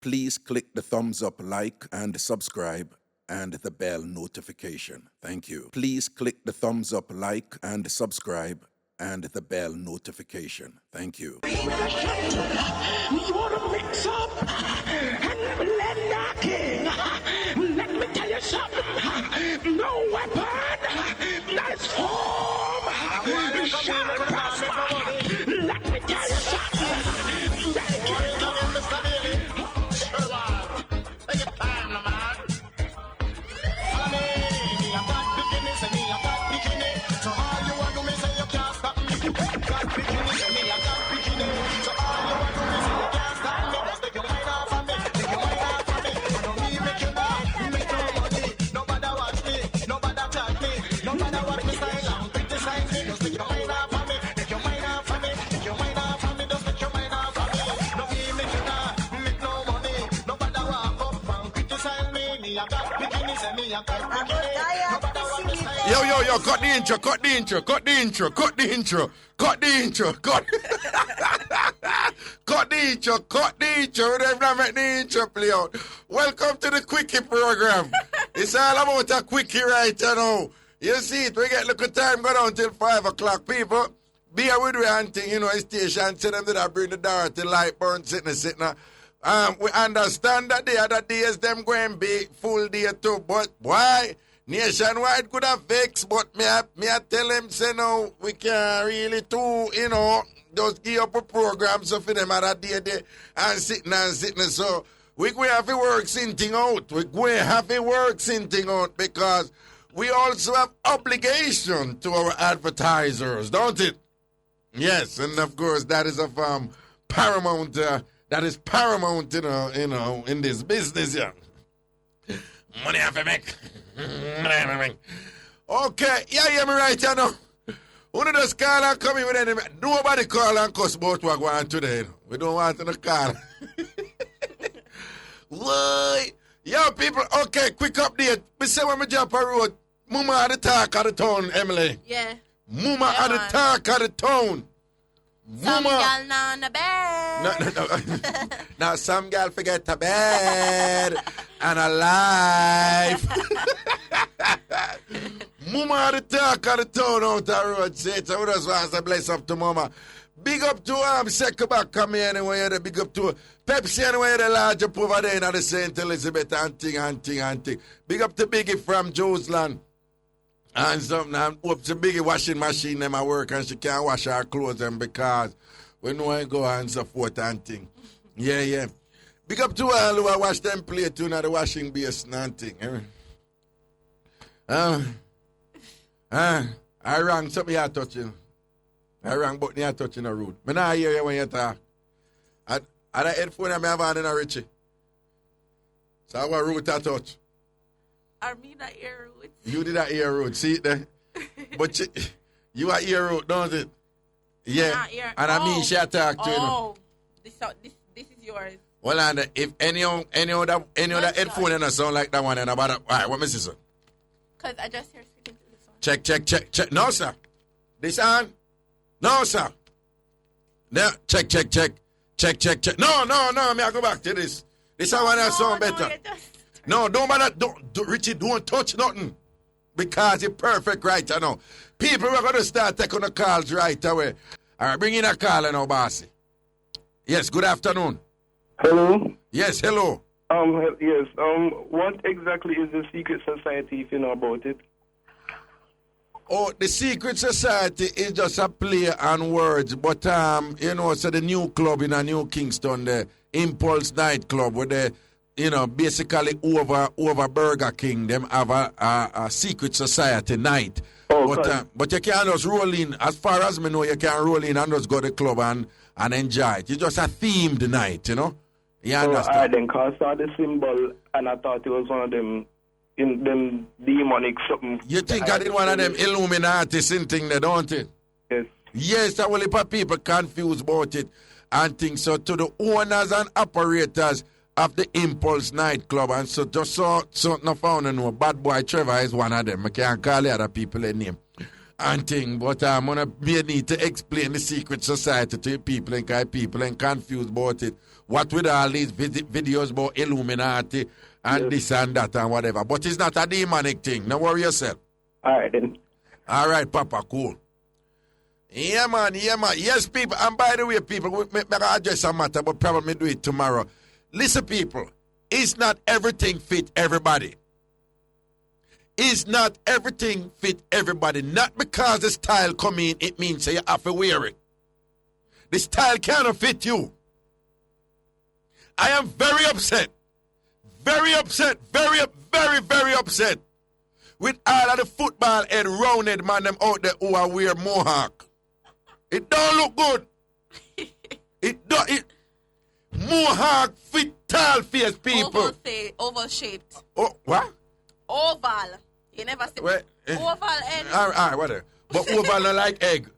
Please click the thumbs up, like, and subscribe, and the bell notification. Thank you. Please click the thumbs up, like, and subscribe, and the bell notification. Thank you. Ragashanti, you're the Mixup and Blenda King. Let me tell you something. No weapon that is formed shall prosper. Let me tell you something. Thank you. Yo, cut the intro. Cut the intro. We're not make the intro play out. Welcome to the Quickie program. It's all about a quickie right now. You see it, we get little time go down till 5 o'clock. People, be with we hunting, station, tell them that I bring the dirty light burn sitting. We understand that the other days them going be full day too, but why? Nationwide could have fixed, but me I tell them, say no, we can't really do, just give up a program so for them other day and sitting. So we going to have to work something out. Because we also have obligation to our advertisers, don't it? Yes, and of course that is of paramount. That is paramount, in this business, yeah. Money have to make. Okay, yeah, me right, Who just call and come in with any. Nobody call and cuss about what going on today. We don't want to call. Why? Yo, people, okay, quick update. Me say when me jump a road, Mama at the talk of the town, Emily. Yeah. Mama at the talk of the town. Some gal not on the bed. No. Now some gal forget to bed and alive. Mama at the talk of the town out the road. Say so we just want to bless up to Mama. Big up to Second come here anyway. Big up to Pepsi anyway. The large up over there in the St. Elizabeth and thing. Big up to Biggie from Joesland. And something, and hope the big washing machine them at work and she can't wash her clothes them because we know I go and so forth and thing. Yeah. Big up to all who wash them plate too, not the washing base and thing. I rang something you're touching. I rang but you're touching a road. I not hear you when you talk. And the headphone I have on in a Richie. So I want root I touch. I mean that ear roots. You did that ear root, see it there? But you are ear root, don't it? Yeah. And I mean she talk to you. Oh, this is yours. Well, and if any other headphone and sound like that one, and about all right, what me say? Because I just hear speaking to this one. Check. No, sir. This on? No, sir. No, check. No, me I go back to this. This one that sound better. No, don't bother. Richie, don't touch nothing. Because it's perfect right now. People are going to start taking the calls right away. All right, bring in a call now, bossy. Yes, good afternoon. Hello? Yes, hello. Yes, what exactly is the secret society, if you know about it? Oh, the secret society is just a play on words, but, so the new club in New Kingston, the Impulse Night Club, where they, basically over Burger King, them have a secret society night. Oh, but you can't just roll in, as far as me know, you can roll in and just go to the club and enjoy it. It's just a themed night, You understand? I then cast out the symbol, and I thought it was one of them, in them demonic something. You think I did one of them Illuminati thing there, don't it? Yes. Yes, a whole heap of people confused about it and things. So to the owners and operators of the Impulse nightclub, and so just so no found and no Bad Boy Trevor is one of them. I can't call the other people a name and thing, but I'm gonna need to explain the secret society to people and people and confused about it. what with all these videos about Illuminati and this and that and whatever. But it's not a demonic thing. Don't worry yourself. All right, then. All right, Papa, cool. Yeah, man. Yes, people. And by the way, people, we address a matter, but probably do it tomorrow. Listen, people. It's not everything fit everybody. It's not everything fit everybody. Not because the style come in, it means you have to wear it. The style cannot fit you. I am very upset. Very upset. Very upset with all of the football head rounded man them out there who are wear mohawk. It don't look good. It mohawk fit tall face people. Oval shaped. Oh, what? Oval. You never see oval head. All right, whatever. But oval not like egg.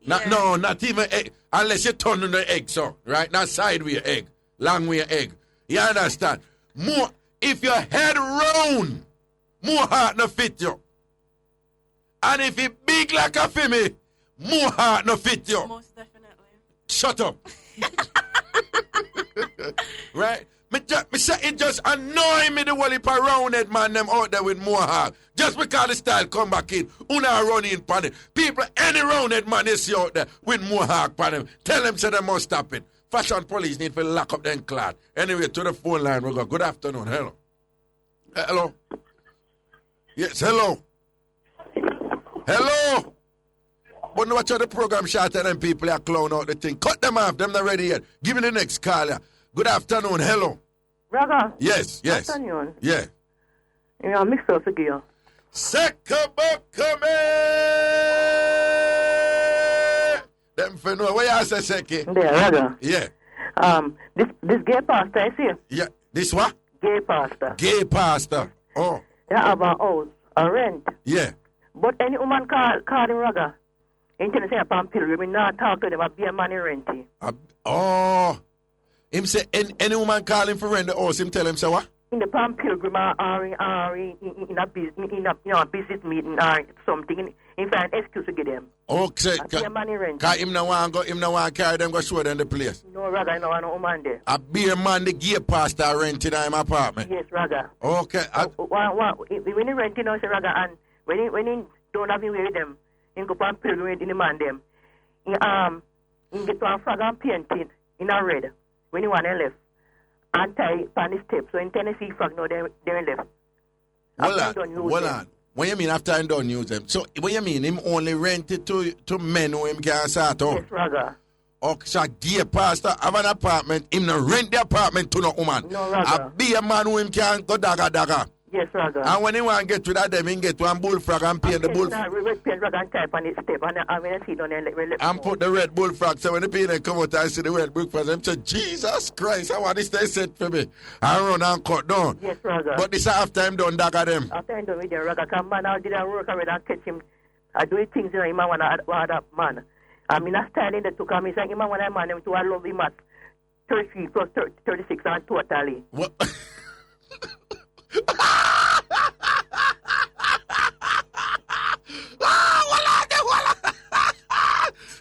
Yeah. No, not even egg. Unless you turn on the egg, so right? Not sideways egg, long way egg. You understand? More if your head round, more heart no fit you. And if it big like a femi, more heart no fit you. Most definitely. Shut up. Right? Me say it just annoy me the whole heap of rounded man them out there with more heart. Just because the style come back in, una run in pan it. People, any rounded man you see out there with more heart pan them, tell them say they must stop it. Fashion police need to lock up them clad. Anyway, to the phone line we go. Good afternoon. Hello. Hello. Yes, hello. Hello. But watch out the program shot at them people are clown out the thing. Cut them off, them not ready yet. Give me the next caller. Good afternoon, hello. Raga. Yes. Afternoon. Yeah. You know, Mixup again. Sekabakame. Them for know where you say Seki? There, Raga. Yeah. This gay pastor, I see. Yeah. This what? Gay pastor. Gay pastor. Oh. They have a house, a rent. Yeah. But any woman call him Raga. Ain't say upon pilgrim, we not talk to them about be a money renting. Oh. Him say any woman call him for rent the house, him tell him say what? In the Palm Pilgrim or in a business meeting or something, in fact, excuse to get them. Okay. Be a money renting. Cause him no want carry them go show them the place. No, Raga, no woman there. A beer man the gay pastor renting in my apartment. Yes, Raga. Okay. When he renting out, say Raga, and when he don't have him with them, he go Palm Pilgrim in the man them. He get one flag and painting in a red. When you want to left, and tie on the step. So in Tennessee, flag no, they're left. Hold on. What you mean after I don't use them? So what you mean him only rent it to men who him can start out? Yes, Raga. Okay, so a gay pastor have an apartment, him no rent the apartment to no woman. No, Raga. A be a man who him can go daga. Yes, Raga. And when he want to get to that, them he get one bullfrog and paint the bullfrog. We paint Raga and type on the step, and I mean, I see down there. And put the red bullfrog. So when the people come out and see the red bullfrog, them say, Jesus Christ, how are this they set for me? I run and cut down. Yes, Raga. But this after him done daga them. After I'm done with them, Raga, come man, I did a work already and catch him. I do things, you know, him want that man. I mean, I styling that to come, he said, him want that man, him to a lovely match. 33 plus 36 and totally. What?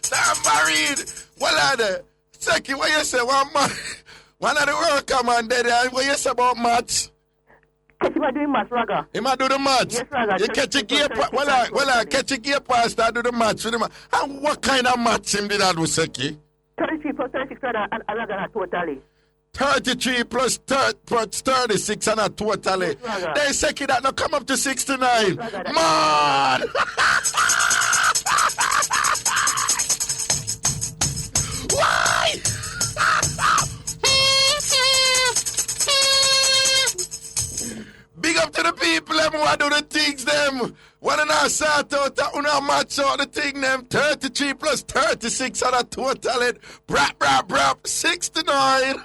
Tambourine. What are the Seki, what you say? One of the worker man there, what you say about maths? Catch him doing maths, Raga. He might do the maths. Yes, Raga. You catch a gear catch a gear pastor do the maths with him. And what kind of maths him did that do, Seki? 33 plus 36 and Raga totally. 33 plus 36 and a totally. Yes, they Seki that now come up to 69. Man! Why? Big up to the people them who do the things them. One and a sort out that una match out the thing them. 33 plus 36 and a total. Brap, 69.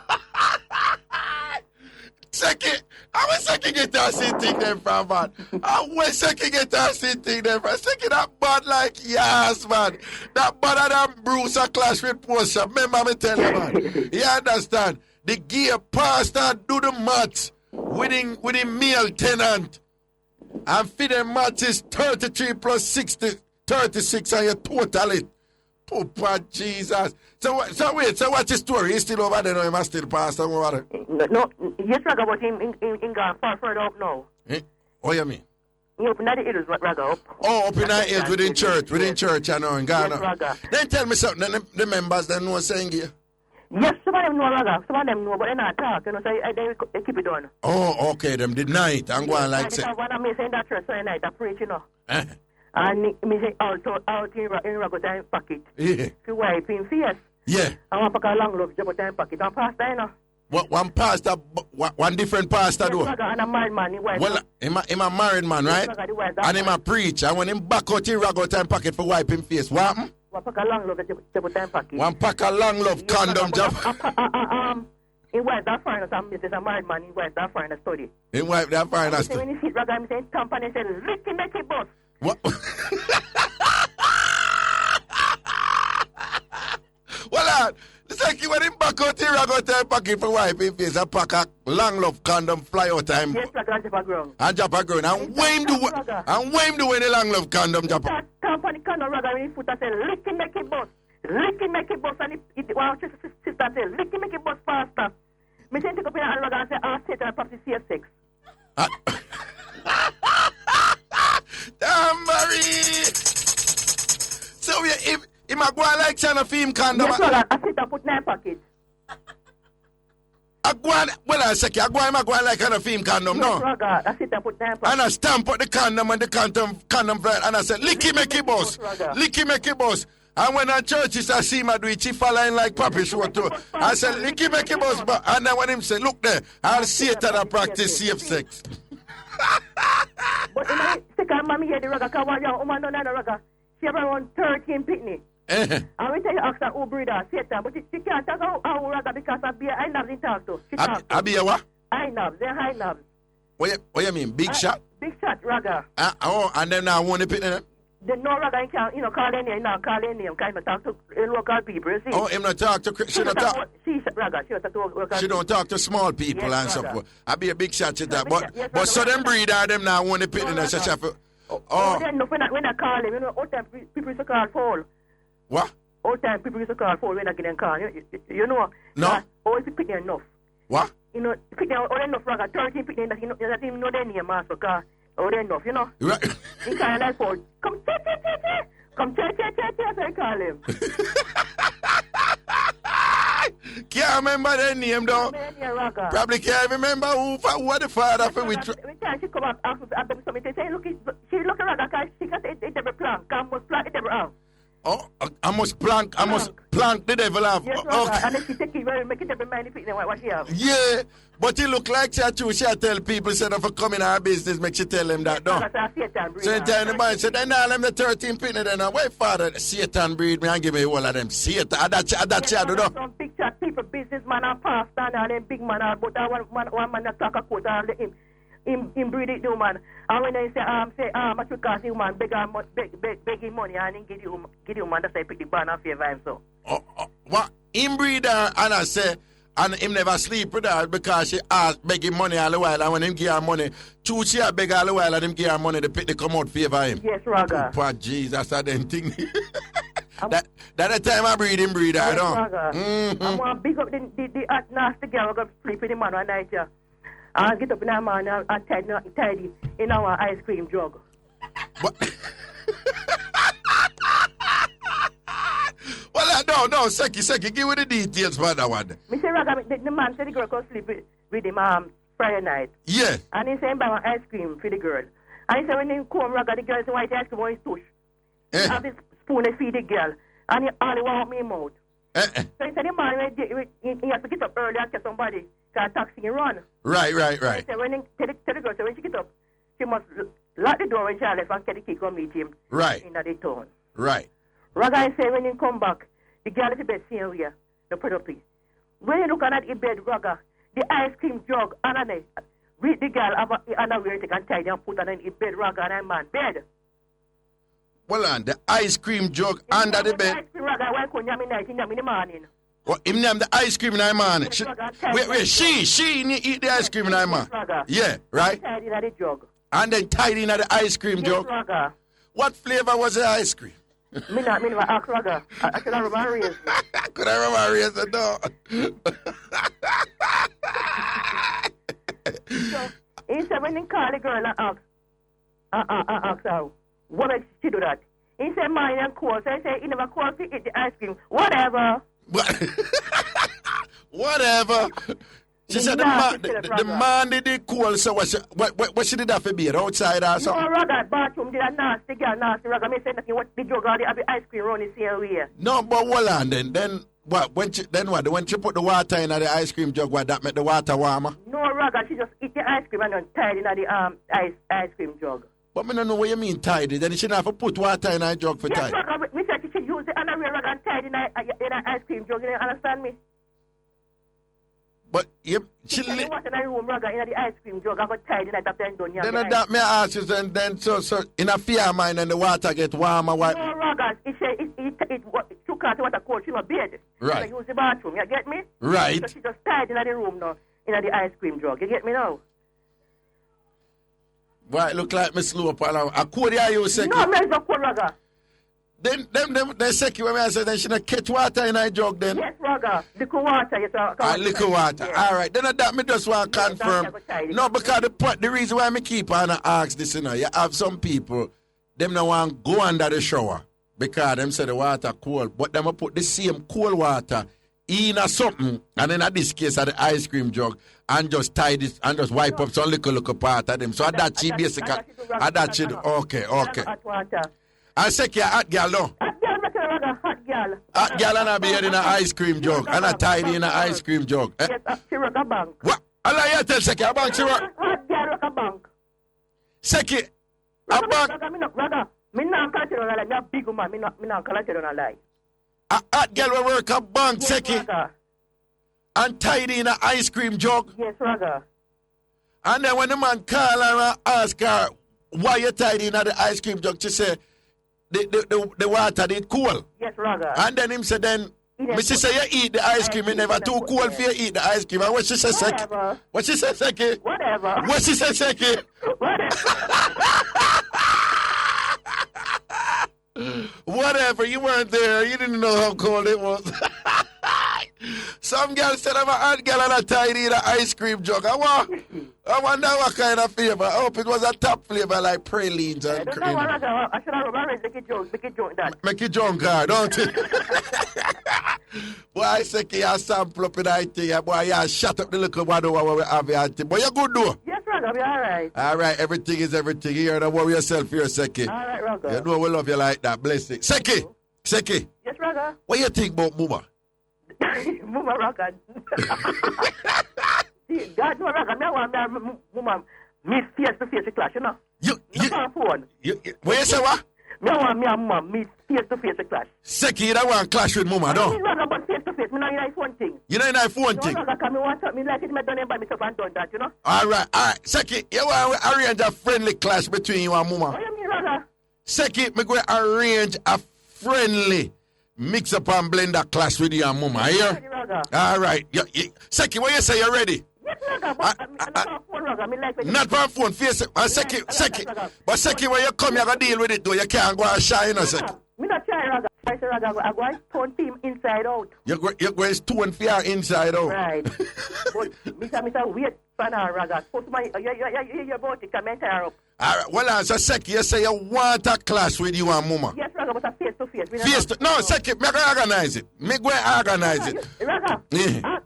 Second, I was second get that thing them from, man. I was second get that thing them from. Second that bad like yes, man. That bad of that Bruce a clash with Porsche. Remember me tell you, man. You understand? The gear pastor do the match with the male tenant. And for the match is 33 plus 60, 36 and you total it. Papa Jesus. So what's the story? He's still over there now, he must still pastor over there. No, yes, Raga, but in gone further up now. What you mean? He opened the hills, Raga, up. Oh, up in the hills within church, I know, in Ghana. Yes, Raga. Then tell me something, the members, they know saying here. Yes, some of them know, Raga. Some of them know, but they're not talk, so they keep it on. Oh, okay, them did night, and go on like say. One of me saying that church Sunday night, I preach, And me say also out in Raga time pocket. Yeah. To wipe in face. Yeah. I want to pack a long love job time pocket. And pastor, What, one pastor, one different pastor yes, do? Raga, and a married man, he wife. Well, him a married man, right? Raga, the wife, And him a preach. And when him back out, he rag out time pocket for wipe him face. What happen? One pack a long love job time pocket. One pack of long love condom job. He wife that foreigner, some is a married man, he wife that foreigner study. Him wipe that fire So when he see Raga, I'm saying Tampa, and he say, Ricky, make it boss. What? Well, it's like when him back out here, I got time pocket for wipe his face. I pack a long love condom, fly out time. Yes, Raga, and Japa ground. And drop a ground. And wham the way the long love condom drop. That company condom, Raga, when he put and say, Ricky, make it boss. Ricky, make it boss. And one sister say, Ricky, make it boss faster. Me say, take up in and Raga and say, Satan, practice CF6. Tambourine! So if I go like China film condom. Yes, Raga, I sit and put 9 pockets. I go like kind of film condom, no? Yes, Raga, I sit and put 9 pockets. And I stamp out the condom and the condom flat and I said, Licky make it boss. Licky make it boss. And when a churches I see my do it, she following like Papi show too. I said, Licky make it boss. And then when him say, look there, I'll see it that I practice safe sex. But in my second mommy here, the Raga, because one young woman don't know Raga. She have around 13 pitney. And we tell you ask her who breed her, Satan, but she can't talk how Raga because of beer. I knobs in talk to. I be a what? I knobs, they're high knobs. What you mean, big shot? Big shot, Raga. And then I want to pit in it? The no Raga, you can't, call their name, now call their name, kind of talk to local people, you see. Oh, him not talk to, she don't talk. Raga, she don't talk to local She don't talk to small people yes, and Raga. stuff. I be a big shot to that. Yes, But Raga, so them breed are them now want to pit in it. Then when I call him, all time people used to call Paul. What? All time people used to call Paul when I get them call. You know? No. Always pick enough. What? Pick them all enough, Raga. 13 pick them that even know their name, also, because all enough, Right. He kind of like Paul. Come, come, so I call him. Can't remember their name though. Raga. Probably can't remember who the father for which. Every time she come up after something, she say, look, she look at Raga, because she can say it never plank, because must plank it never have. Oh, I must plank the devil off. Yes, Okay. and then she take it, make it never mind if it what she have. Yeah, but it look like she too. She tell people instead of coming in our business, make she tell them that though. So you tell them, so then all them the 13 penny then, wait father, Satan breed me and give me all of them. Satan, that shadow though. Some big chat people, businessman and pastor and them big man, but that one man that talk a quote and let him breed it, man. And when they say, much because he man beg him money and he give you man, that's why he pick the ban and favor him so. What? Him breed her and I say, and him never sleep with her because she ask beg him money all the while, and when him give her money, two she beg all the while and him give her money, they come out favor him. Yes, Raga. Oh, Jesus, that's the thing. that the time I breed him breed her, don't. I want to big up the nasty girl who got sleep with the man one night, yeah. I get up in the morning and tidy in our ice cream jug. What? Well, no, Seki, give me the details for that one. Mr. Raga, the man said the girl could sleep with him Friday night. Yeah. And he said, buy ice cream for the girl. And he said, when he come, Raga, the girl said, white ice cream on his tush. He have this spoon and feed the girl. And he only want me out. So he said, the man, he has to get up early and catch somebody. Because taxi can run. Right. He said, when he tell the girl, so when she get up, she must lock the door when she left and get the key come meet him. Right. In the town. Right. Raga said, when he come back, the girl is the best same way. The pretty. When you look at the bed, Raga, the ice cream jug, and read the girl have underwear take and tie and put on the bed, Raga, and a man bed. Well, and the ice cream jug under the bed. Ice cream, Raga, why couldn't you have in the morning? Well, him name the ice cream in the morning. Wait, she eat the ice cream in the morning. Yeah, right? Tied in the jug. And then tied in the ice cream jug. Raga. What flavor was the ice cream? Me never ask Raga. I should have remember raised me. Could I remember raise the door? So, he said when he called the girl and asked her, what makes she do that? He said, mine and cold. So I said, he never called to eat the ice cream. Whatever. Whatever. She said the man did it cool, so what she did that for beer outside or something? No, Raga, bathroom did a nasty girl, nasty Raga. Me said nothing, what the jug or the ice cream around the same way. No, but hold on then what? When she put the water in the ice cream jug, what that make the water warmer? No, Raga, she just eat the ice cream and then tied in the ice cream jug. But me don't know what you mean tidy. Then she have to put water in a jug for yes, tidy. Raga, me said she should use the underwear Raga and tied in the ice cream jug. You understand me? But she was in the room, Raga, in the ice cream jug. I got tied in the top and done. Then that may ask you, then so in a fear mind and the water get warmer. What? No, Raga, it took her to water cold. She not bed. Right. She use the bathroom. You get me? Right. So she just tied in the room now, in the ice cream jug. You get me now? Right, look like me slow up. A cold are you second? No, me not cold, Raga. Then second when I say then she not catch water in a jug then? Yes, Raga. Liquid water. Yes, liquid water. Yes. All right. Then that me just want to confirm. No, because the reason why me keep on ask this, you have some people, them no want go under the shower because them say the water cold, but them put the same cold water in a something, and then at this case at the ice cream jug, and just tie this and just wipe up some little part of them. So that she basically, that she okay. I say you hot girl no. Hot girl, make her a hot girl. Hot girl and I be in an ice cream jug, and I tidy in an ice cream jug. Yes, she rock a bank. What? Allah you tell Seki a bank she rock. Hot girl rock a bank. Seki, a bank. Raga, me not call you on a lie. Me a big woman. Me not call you on a lie. A hot girl will work a bank, Yes, Seki, Raga. and tidy in an ice cream jug. Yes, Raga. And then when the man call her and ask her why you tidy in the ice cream jug, she say the water did cool. Yes, Raga. And then him say then, me she say you eat the ice cream, it never too cold for you eat the ice cream. And what she say, Seki? Whatever. What she say, Seki? Whatever. What she say, Seki? Whatever, you weren't there. You didn't know how cold it was. Some girl said I'm a hot girl and a tidy in an ice cream jug. I wonder what kind of flavor. I hope it was a top flavor like pralines and cream. I should have remembered make it drunk that. Make it drunk, don't you? Boy, I say you sample up in that thing. Boy, you shut up the little one over we have here. But you're good though. Yes, Raga, be all right. All right, everything is everything. You don't worry yourself here, Seki. All right, Raga. You know we love you like that. Bless it. Seki. Yes, Raga. What you think about Muma? Mama Raga. God, no, Raga. Me want Mama meet face-to-face clash, you know. Not on phone. What you say, what? Me want me and Mama meet face-to-face clash. Seki, you don't want to clash with Muma, no? Me Raga, but face-to-face, me not in phone thing. You know in that phone thing? No, Raga, because me want something like it, me done it by myself and done that, you know. All right. Seki, you want to arrange a friendly clash between you and Muma? What you mean, Raga? Seki, me going to arrange a friendly Mixup and Blenda clash with you and Muma, here? All right. Seki, what you say, you ready? Yes, Raga, but I'm not on phone, Raga. Me like it. Not for phone, face it. Seki. But Seki, when you come, you got to deal with it, though. You can't go and shine, Seki. Me not try, Raga. I say, Raga, I go and turn team inside out. You're going to stone for your inside out. Right. But Mr. Wait for now, Raga. You're about to comment her up. All right. Well, so Seki, you say you want a clash with you and Muma. Yes, Raga, but a face-to-face. No, Seki, me go organize it. Me go organize it. Raga, Yeah.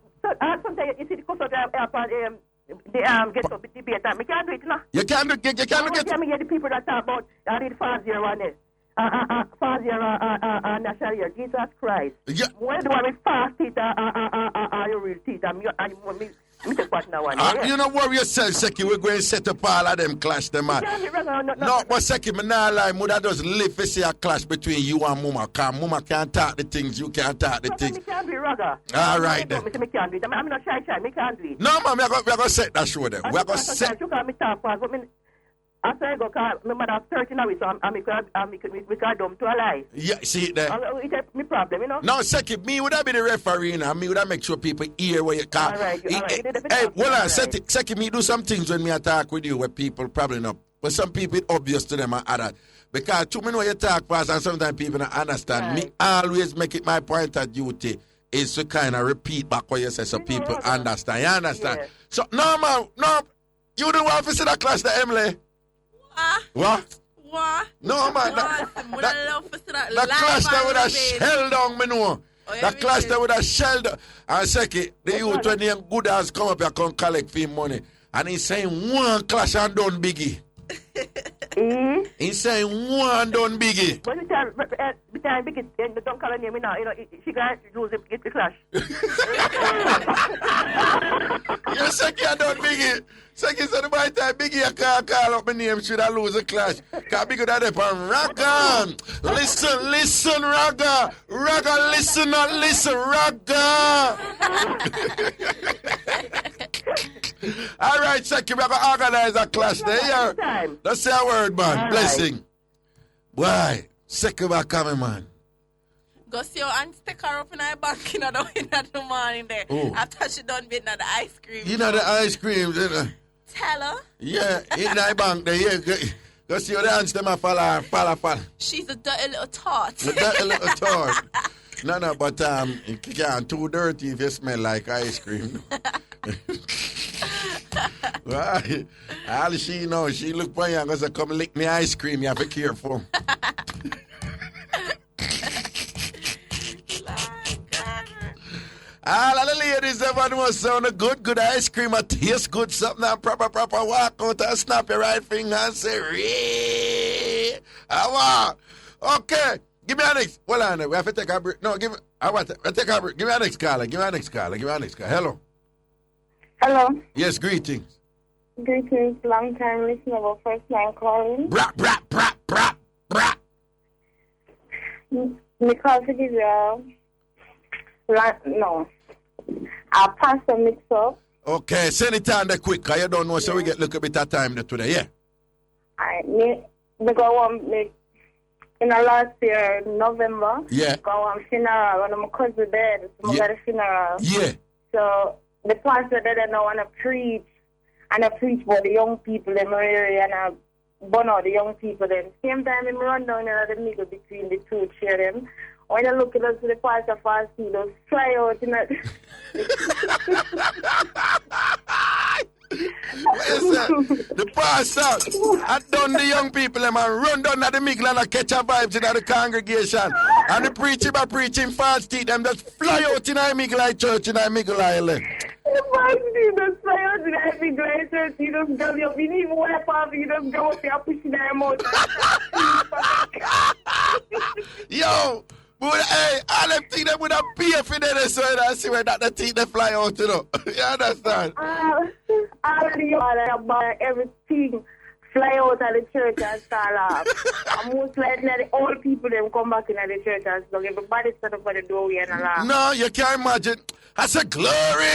sometimes you see the customers they get up with debate. Me can't do it, no. You can't do it. You can't do it. Me hear the people that talk about read Fazia one day. Fazia national year. Jesus Christ. Yeah. When do I with fast teeth your real teeth? Me take part now one. You don't worry yourself, Seki. We're going to set up all of them clash, them man. No, but Seki, me not lie. Muda just live to see a clash between you and Muma. Because Muma can't talk the things, you can't talk the things. Me can't do it, Raga. All right, then. Me can't do it. I'm not shy. Me can't do it. No, man, we're going to set that show then. We're going to set. You can't me talk fast, but after I go, my mother 13 hours, so we can't dumb to a lie. Yeah, see it there. It's my problem, you know? No, Seki, me would have been the referee and me would have make sure people hear what you can't. All right. Hey, well, Seki, me do some things when me attack with you where people probably not. But some people, it's obvious to them and other. Because too many you talk fast and sometimes people don't understand. Me always make it my point of duty is to kind of repeat back what you say so people understand. You understand? Yeah. So, no, man, no. You don't want to see that clash, the Emily? What? What? No, man. That clash that would have shell down, me know. That clash that would have shell down. And second, the youth when them good as come up here come collect fee money. And he's saying one clash and done biggie. He's saying one done biggie. But the time Biggie, don't call her name now. You know, she got to lose it, get the clash. You second done biggie. Second said by the time Biggie you can't call up my name, should I lose a clash? Because Biggie that up on Ragga. Listen, Ragga. Ragga, listen, not listen, Ragga. All right, second, we're going to organize a clash there. That's a word, man. All Blessing. Right. Why? Second, we're coming, man. Go see her and stick her up in her back in the morning there. Oh. After she done been at the ice cream. You know the ice cream, you know? Tell her. Yeah, in the bank there. Yeah, go see your dance, them a fall. She's a dirty little tart. A dirty little tart. No, but you can't too dirty if you smell like ice cream. Right. All she knows, she look for you and goes, come lick me ice cream, you have to be careful. All of the ladies ever know sound a good ice cream, a taste good, something and proper walk out and snap your right finger and say, Ree. Okay, give me a next. Hold on, we have to take a break. No, take a break. Give me a next caller. Hello. Hello. Yes, greetings. Greetings, long time listener, but first time calling. Bra. Because it is I'll pass the Mixup. Okay, send it on the quick, because you don't know, so we get a little bit of time today, yeah? In the last year, November, yeah. Go on funeral, one of my cousins dead, so I got a funeral. Yeah. So the pastor that I know want to preach, and I preach about the young people in my area, and I burn out the young people. Then same time, I run down in the middle between the two cheer them. When I look at us, the pastor fast, he does fly out in it. The pastor had done the young people and run down at the middle and catch a vibes in the congregation. And the preaching fast teeth them just fly out in the middle church in the middle island. The pastor just fly out in the middle church. He just go up. He didn't wipe off. He just go up there pushing them out. Yo! But hey, all them things that would have paid for them, so I see where that the teeth they fly out, you know. You understand? Everything fly out of the church and start off. And most likely the old people them come back in the church and stuff. Everybody set up for the doorway and laugh. No, you can't imagine. I said, glory!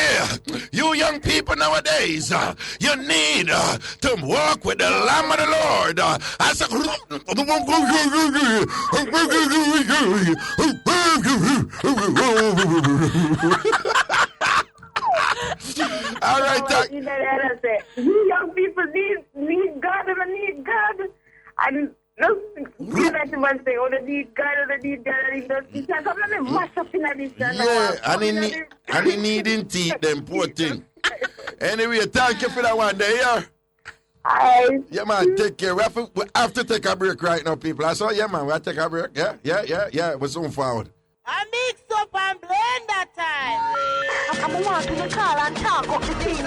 You young people nowadays, you need to walk with the Lamb of the Lord. I said, all right, you young people need God and need God. And yeah, and he needing teeth, them poor thing. Anyway, thank you for that one day, yeah. Hi. Yeah, man, take care. We have to take a break right now, people. I saw, yeah, man, we'll take a break. Yeah, we're soon forward. I mix up and blend that time. I'm wanting to call and talk of the team.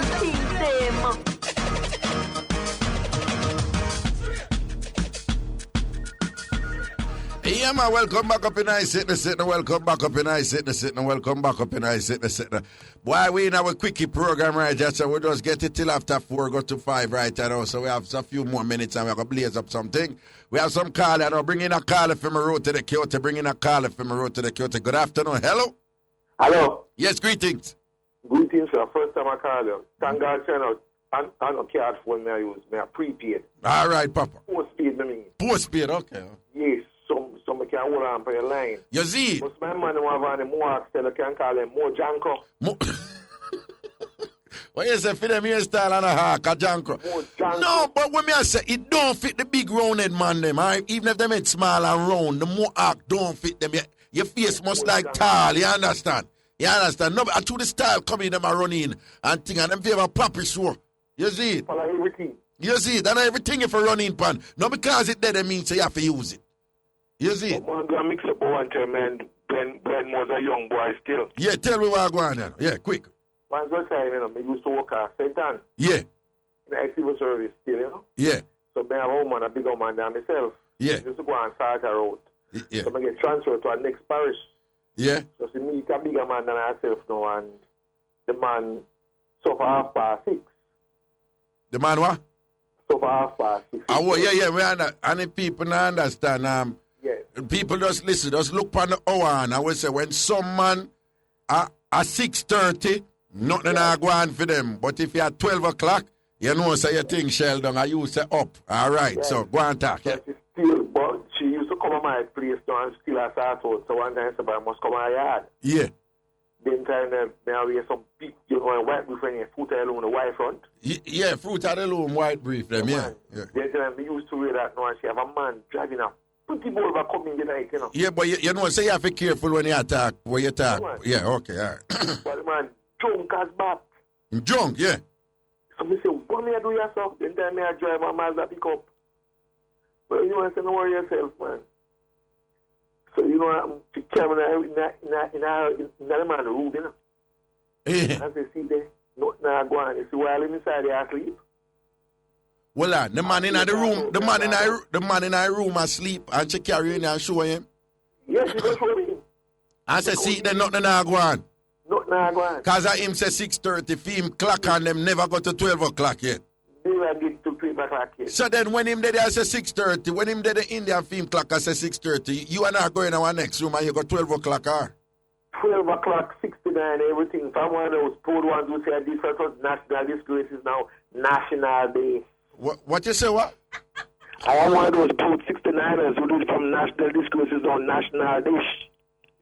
Yeah, man, welcome back up in Ice Sitting. Welcome back up in Ice Sitting. Welcome back up in Ice Sitting. Boy, we in our quickie program right here, so we just get it till after 4, go to 5 right now. So we have a few more minutes and we're going to blaze up something. We have some caller now. Bring in a caller from the road to the Kyoto. Good afternoon. Hello? Hello. Yes, greetings. Greetings, sir. First time I call you. Thank God, sir. I no card phone I use. I prepaid. All right, Papa. Postpaid, I mean. Postpaid, okay. Yes. Some can hold on for your line. You see? Most my man who have any more access, can call him more Janko. What you say for them hairstyle and a hawk, a jankro? No, but when me I say, it don't fit the big rounded man them, alright? Even if them head small and round, the more hawk don't fit them. Your face must like tall, you understand? You understand? No, but to the style come in, them are running and thing, and them favor poppy show. You see it? Everything. You see it? And everything if you run in pan. No, because it there, that means you have to use it. You see it? I'm going to mix up one time, man. Ben was a young boy still. Yeah, tell me what I'm going on. Yeah, quick. Man's going to say, you know, I used to work at St. Anne. Yeah. In the civil service still, you know. Yeah. So I have a woman, a bigger man than myself. Yeah. I used to go on Salter Road. Yeah. So I get transferred to our next parish. Yeah. So see me, a bigger man than myself now, and the man suffer 6:30. The man what? Suffer 6:30. Oh, yeah, we understand. And the people don't understand. Yeah. People just listen, just look on the hour, and I will say, when some man at 6:30, nothing I go on for them. But if you're at 12 o'clock, you know, say your thing shell down, and you say up. All right, yeah. So go and talk. Yeah. But she used to come to my place now and steal her start out. So one time, somebody must come to my yard. Yeah. Then time, now we have some big, you know, white brief and fruit alone, the white front. Yeah, fruit alone, white brief, them, yeah. Then time, we used to wear that now, and she have a man driving a pretty boy back coming the night, you know. Yeah, but you know, say you have to be careful when you attack, when you talk. Yeah, okay, all right. But the man, drunk as bat. Drunk, yeah. So me say, what me I do yourself? Then time me I drive my Mazda pick up. But you know, I say, don't worry yourself, man. So, you know, she came in the man room, you know. Yeah. And say, see there, nothing I go on. You see, while I'm inside there asleep. Well, the man in the room, the man in the room asleep, and she carry in and show him. Yes, she just show him. And say, see, then nothing I go on. Nothing I go on. Because him say 6:30, film clock and them never go to 12 o'clock yet. They will get to 12 o'clock yet. So then when him did I say 6:30, when him did the Indian film clock I say 6:30, you and I go in our next room and you go 12 o'clock or? 12 o'clock, 69, everything. From one of those proud ones who say this was national disgrace is now National Day. What you say, what? I am one of those proud 69ers who do it from national disgrace is now National Day.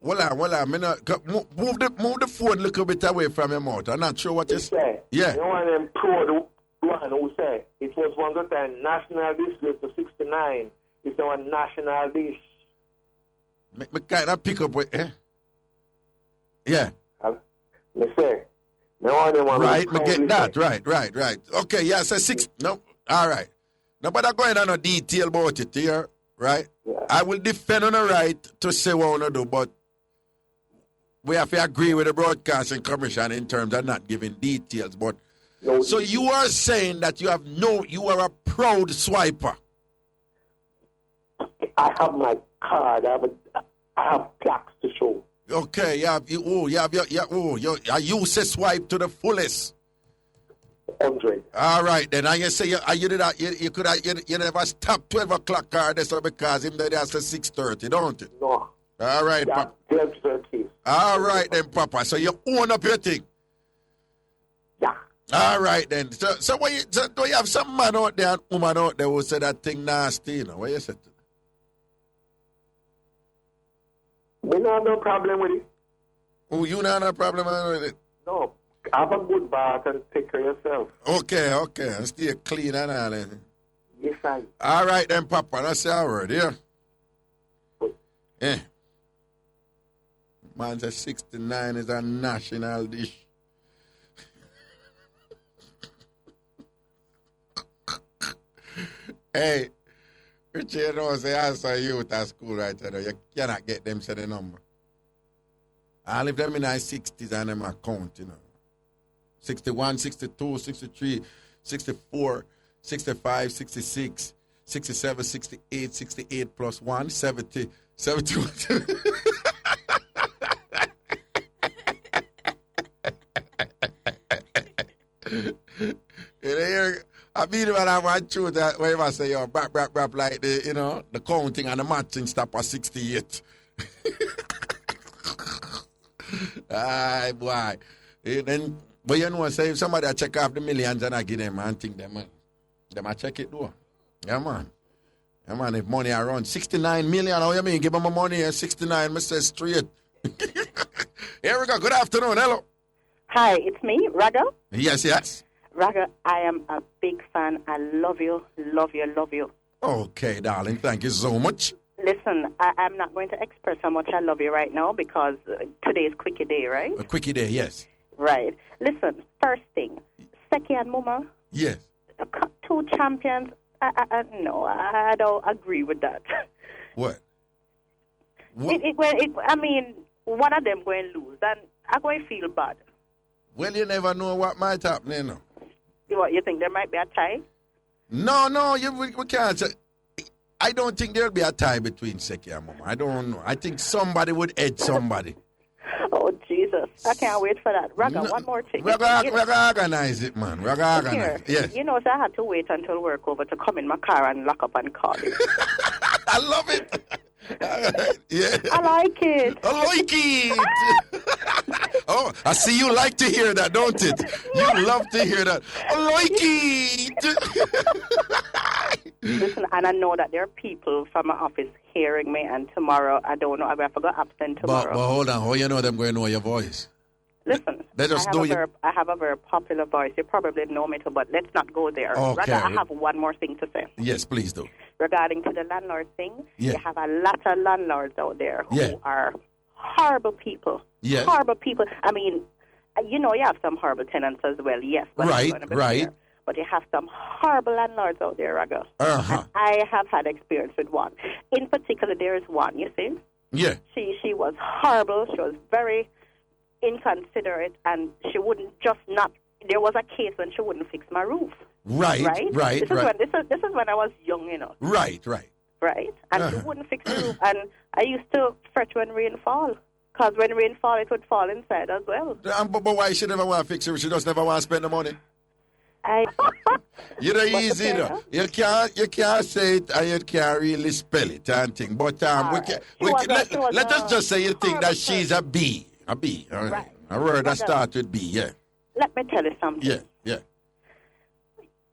Well, move the phone a little bit away from your mouth. I'm not sure what you say. Yeah. You know one of them proud one who say it was one of the time national disgrace to 69 is now a national dish. Me kind of pick up with, eh? Yeah. Me say. Right, me get that. Right. Okay, yeah, say 6. No, all right. Now, but I'm going on a detail about it here, right? Yeah. I will defend on the right to say what I want to do, but we have to agree with the Broadcasting Commission in terms of not giving details. But no, so you are saying that you are a proud swiper. I have my card. I have plaques to show. Okay, you say swipe to the fullest. 100. All right, then. And you say you did that. You never stop 12 o'clock card. That's because him there say 6:30, don't it? No. All right, yeah, Papa. 12:30. All right then, Papa. So you own up your thing. Yeah. All right then. So do you have some man out there and woman out there who say that thing nasty? You know what you said? We don't have no problem with it. Oh, you don't have no problem with it? No. Have a good bath and take care of yourself. Okay. And stay clean and all that. Yes, I. All right then, Papa. That's our word, yeah? Yeah. Man says 69 is a national dish. Hey, Richie, you know, say I saw youth at school right now. You cannot get them say the number. I live them in the 60s and them account, you know. 61, 62, 63, 64, 65, 66, 67, 68, 68 plus 1, 70, 71. I mean, when I want you that way, I say, yo, brap, like the, you know, the counting and the matching stop at 68. Aye, boy. Then, but you know, say if somebody check off the millions and I give them and think them, them I check it though. Yeah, man. Yeah, man, if money around 69 million, how you mean? Give them my money at 69, I say straight. Here we go. Good afternoon. Hello. Hi, it's me, Raga. Yes, yes. Raga, I am a big fan. I love you, love you, love you. Okay, darling. Thank you so much. Listen, I'm not going to express how much I love you right now because today is Quickie Day, right? A quickie day, yes. Right. Listen, first thing, Seki and Muma, Yes. two champions. No, I don't agree with that. What? I mean, one of them going to lose, and I'm going to feel bad. Well, you never know what might happen, you know. What, you think there might be a tie? No, we can't say. I don't think there'll be a tie between Seki and Mama. I don't know. I think somebody would edge somebody. Oh, Jesus. I can't wait for that. Raga, one more thing. Raga organize it, man. Raga organize it. Yes. You know, so I had to wait until work over to come in my car and lock up and call you. I love it. Yeah. I like it. I like it. Oh, I see you like to hear that, don't it? You love to hear that. I like it. Listen, and I know that there are people from my office hearing me, and tomorrow, I don't know, I forgot absent tomorrow. But hold on, how you know them going to know your voice? Listen, I have a very popular voice. You probably know me too, but let's not go there. Okay. Rather, I have one more thing to say. Yes, please do. Regarding to the landlord thing, Yeah. you have a lot of landlords out there who are horrible people. Yes. Horrible people. I mean, you know, you have some horrible tenants as well, yes. But Right. But you have some horrible landlords out there, Raga. Uh-huh. I have had experience with one. In particular, there is one, you see? Yeah. She was horrible. She was very inconsiderate, and she wouldn't there was a case when she wouldn't fix my roof. Right. This is when I was young, you know. Right. And she wouldn't fix the roof, and I used to fret when rain fall, because when rain fall, it would fall inside as well. But why she never want to fix it? She just never want to spend the money. You know, easy, you know. You can't say it and you can't really spell it and thing. But let us just say you think that she's a B. A B. All right. A word that starts with B, yeah. Let me tell you something. Yeah.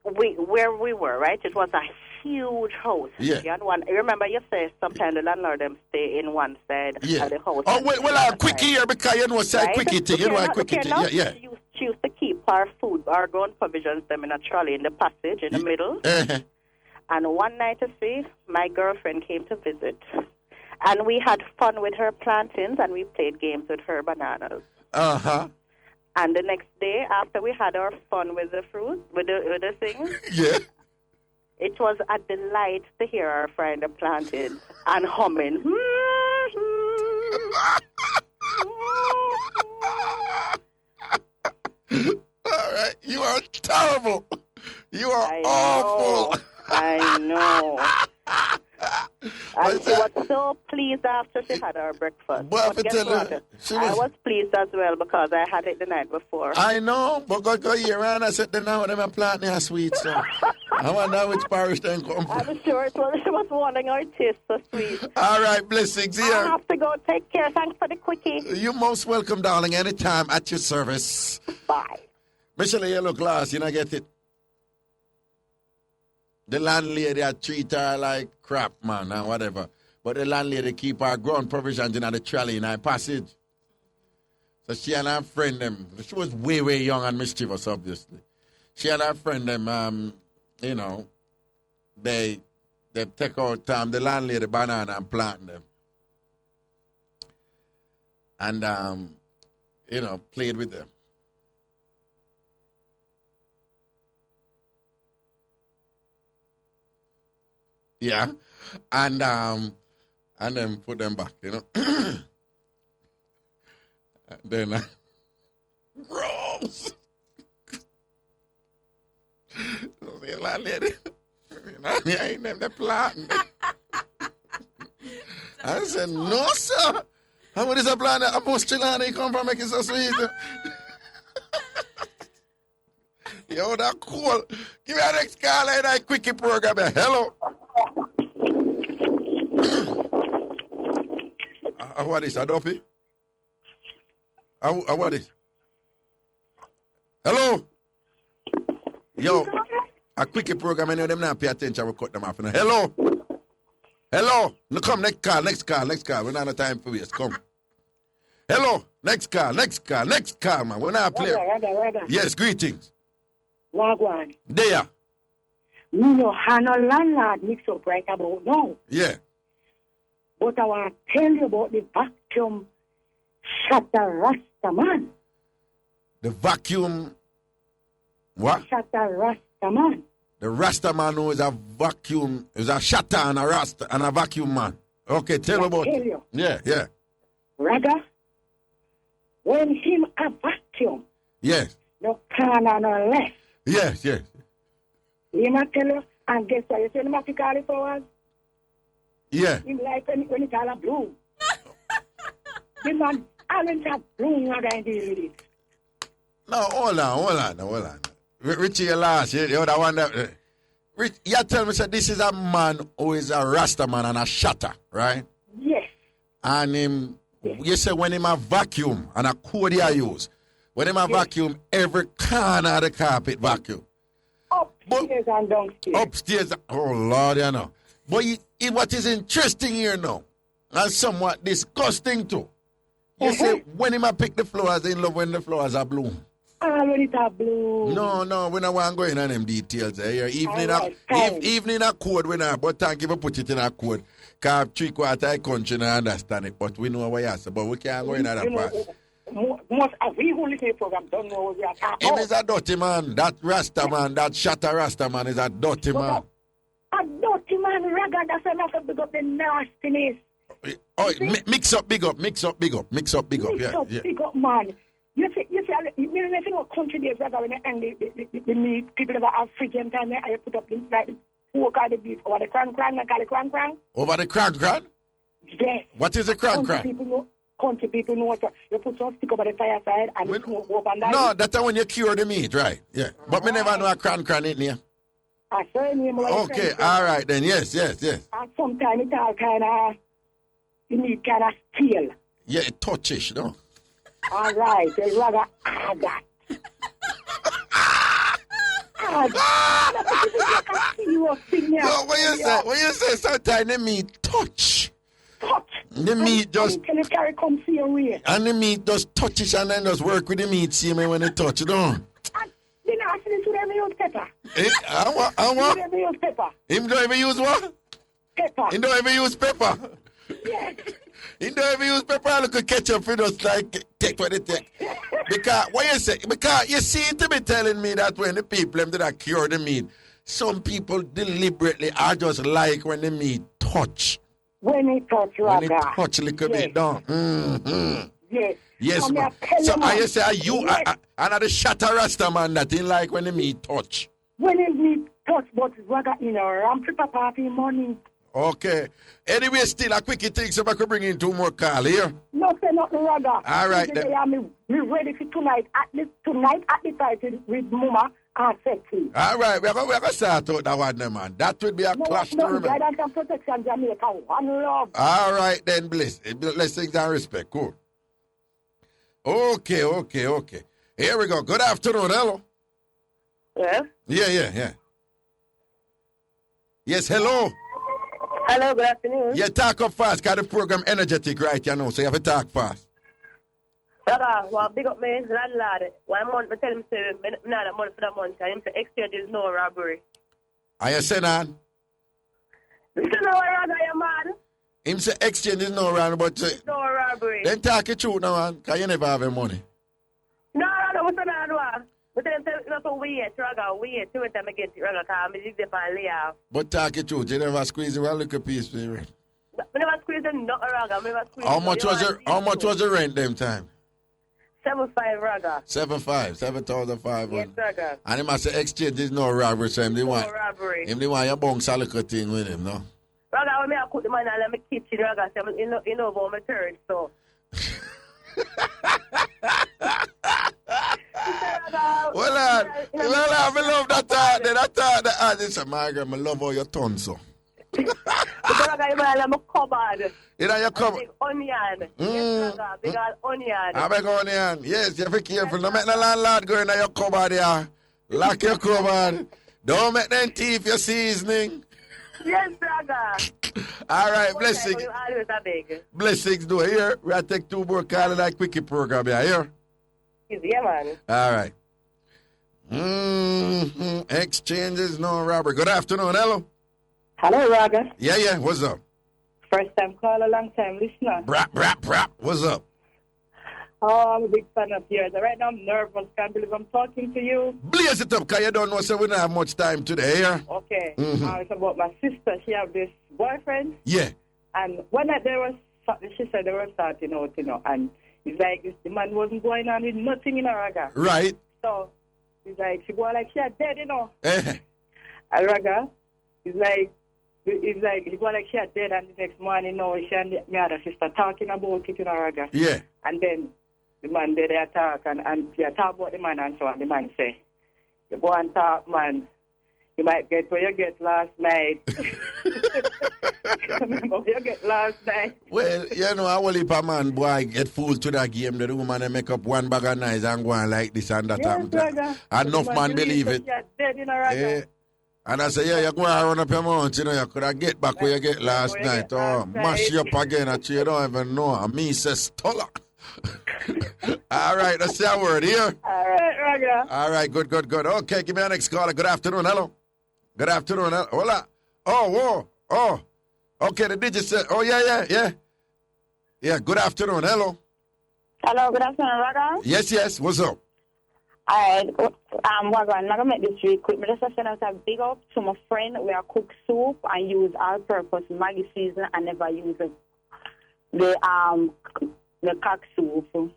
Where we were, right? It was a huge house. Yeah. Remember you say sometimes the landlord them stay in one side of the house. Oh, well, I'll quick here because you know say quickie thing. You know I quickie thing. Yeah. She used to keep our food, our grown provisions, them in a trolley in the passage in the middle. Uh-huh. And one night, you see, my girlfriend came to visit. And we had fun with her plantains, and we played games with her bananas. Uh-huh. And the next day, after we had our fun with the fruit, with the thing, yeah, it was a delight to hear her frying the plantains and humming. All right, you are terrible. You are awful. I know. And she was so pleased after she had her breakfast. But guess what? I was pleased as well because I had it the night before. I know, but go here and I said, now them are planting a sweet so I wonder which parish they come from. I'm sure she was wanting our taste so sweet. All right, blessings here. I have to go. Take care. Thanks for the quickie. You're most welcome, darling, anytime at your service. Bye. Michelle, you look lost, you know, get it? The landlady treat her like crap, man, and whatever. But the landlady keep her ground provisions in the trolley in her passage. So she and her friend, she was way, way young and mischievous, obviously. She and her friend, you know, they take out the landlady banana and plant them. And, you know, played with them. Yeah, and then put them back, you know. And then, gross. The landlady, I ain't never planting. I said, no, sir. How is a plant? A postulana come from making so sweet. Yo, that cool. Give me a next call and I quickie program. Hello. What is Adobe? What is? Hello? Yo, a quickie program, and them not pay attention, we'll cut them off. Hello? Hello? No, come, next call. We're not have time for this. Come. Hello. Next call, man. We're not playing. Raga. Yes, greetings. Wagwan. There. Me no have no landlord mix up right about now. Yeah. But I want to tell you about the vacuum shutter Rasta man. The vacuum. What? Shutter Rasta man. The Rasta man who is a vacuum, is a shutter and a Rasta and a vacuum man. Okay, tell about it. You. Yeah. Raga, when him a vacuum, Yes. no corner no left. Yes. Him a tell you, and guess what? You say him a call it forward? Yeah. Him like when it's all a blue. The man, orange a blue, Raga, and deal with it. No, hold on. Richie, you last. You the one that. Rich, you tell me, say, this is a man who is a Rasta man and a shutter, right? Yes. And him, you say when him a vacuum, and a code you use, when him a vacuum, every corner of the carpet vacuum. Upstairs and downstairs. Upstairs, oh Lord, you know. But what is interesting here now, and somewhat disgusting too, you say when him a pick the flowers, in love when the flowers are bloom. When it's a blue. No, we don't want to go in on them details. Evening a code, we not, but thank you for put it in a code. Because 3/4 of the country don't understand it, but we know what you say, but we can't go in on that part. Most of we who listen to the program don't know what we are talking Him about. is a dirty man. That Rasta man, that shatter Rasta man is a dirty man. A dirty man, Raga, that's enough to big up the nastiness. Oh, mix up, big up. Yeah. Mix up, big up, man. You know, country days, Raga, when they hang the meat, people that have African time, I put up the pork or the beef over the cran, I call it cran. Over the cran? Yes. What is a cran? Country people know what you put some stick over the fireside and you smoke up and down. No, that's when you cure the meat, right? Yeah. But me never know a cran in here. I saw him. Okay, all right then. Yes. And sometimes it all kind of, the meat kind of steel. Yeah, it touchish, no? All right, they rather add that. No, when you say sometimes the meat touch. The meat just... Can you carry come see your way? And the meat just touches and then just work with the meat, see me when it touch, you know? You know, I see to them use pepper. I what? Him use pepper. Him don't even use what? Pepper. He don't even use pepper. Yes. He don't even use pepper. Look at ketchup. He just like take what they take. Because what you say? Because you seem to be telling me that when the people them that cure the meat, some people deliberately are just like when the meat touch. When it touch, Raga. When it touch a little bit down. Mm-hmm. Yes. Yes, man. So I say, are the shatter Rasta man that in like when the meat touch? When the meat touch, but Raga in a ramp party morning. Okay. Anyway, still a quickie thing, so I could bring in 2 more calls here. No, say nothing, Raga. All right, then. Me ready for tonight at the party with Mama and Sexy. All right, we're going to start out that one, man. That would be a clash to remember. Guidance and protection, Jamaica, one love. All right, then, blessings and respect. Cool. Okay. Here we go. Good afternoon. Hello. Yes? Yeah. Yes, hello. Hello, good afternoon. Yeah, talk up fast, because the program energetic right, you know, so you have to talk fast. Brother, well, big up my landlord. 1 month, I tell him, say, not a month for that month, and him say, exchange is no robbery. Are you saying that? You know what, Raga, you mad? Him say exchange is no robbery, but... no robbery. Then talk it true now, man, because you never have any money. No, what's that? But then you know, so wait, Raga, wait, 2 times I get it, Raga, because I'm busy for layoff. But talk it true, you never squeeze it one little piece for your rent. I never squeeze it, no, Raga, I never squeeze How much was the rent them time? 7,500, Raga. 7,500. Yes, Raga. And him say exchange is no robbery, so him they want. No robbery. Him they want you bounce a little thing with him, no? Raga, when I cook the man in my kitchen, Raga, so you know about my third, so. Well, I love that thought. That is a Margaret, I love all your tongue, so. I'm a cupboard. You know your cupboard? Big onion. Yes, big onion. A big onion. Yes, you have to be careful. Don't make the landlord go in your cupboard here. Lock your cupboard. Don't make them thief your seasoning. Yes, Raga. All right, blessings. You always a beg. Blessings, do it here. We have to take 2 more calls in that quickie program here. Yeah, man. All right. Exchanges, no robbery. Good afternoon, hello. Hello, Raga. Yeah, what's up? First time caller, long time listener. Brap, what's up? Oh, I'm a big fan of yours. Right now I'm nervous. Can't believe I'm talking to you. Blaze it up, because you don't know, so we don't have much time today, yeah? Okay. It's about my sister. She have this boyfriend. Yeah. And one night she said they were starting out, and it's like the man wasn't going on with nothing in her, Raga. Right. So it's like she go like she had dead, Eh. And Raga, it's like she go like she had dead, and the next morning, she and my other sister talking about it, Raga. Yeah. And then the man did their talk, and she talk about the man and so on. The man say, you go and talk, man. You might get where you get last night. Remember where you get last night. Well, I will if a man boy get fooled to that game, the woman they make up one bag of nice and go on like this and that. Yes, enough man believe it. And I say, you go and run up your mount, you could have get back where you get last night. Mash you up again, and you don't even know. And me says, Stolla. All right, that's your word here. All right, Raga. All right, good. Okay, give me our next caller. Good afternoon, hello. Good afternoon, hello. Hola. Oh. Okay, the digit said, yeah. Yeah, good afternoon, hello. Hello, good afternoon, Raga. Yes, what's up? All right, Raga, I'm not going to make this really quick. But just send out a big up to my friend where I cook soup and use all-purpose Maggie season and never use the cock soup.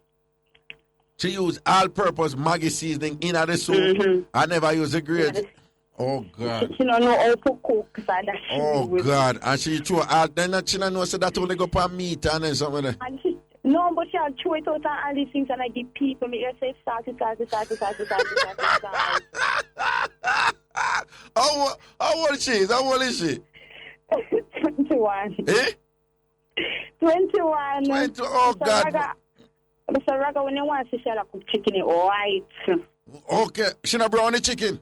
She use all-purpose Maggie seasoning in the soup. I never use the grade. Oh, God. She don't know how to cook. So God. And she threw out. Then she don't know so that only go for meat and then something. No, but she'll throw it out and all these things and I give people. Me just say salty. How old is she? How old is she? 21. Eh? 21. 20. Oh, God. Mr. Raga, when you want to sell a cook chicken, it's white. Okay. She not brownie chicken?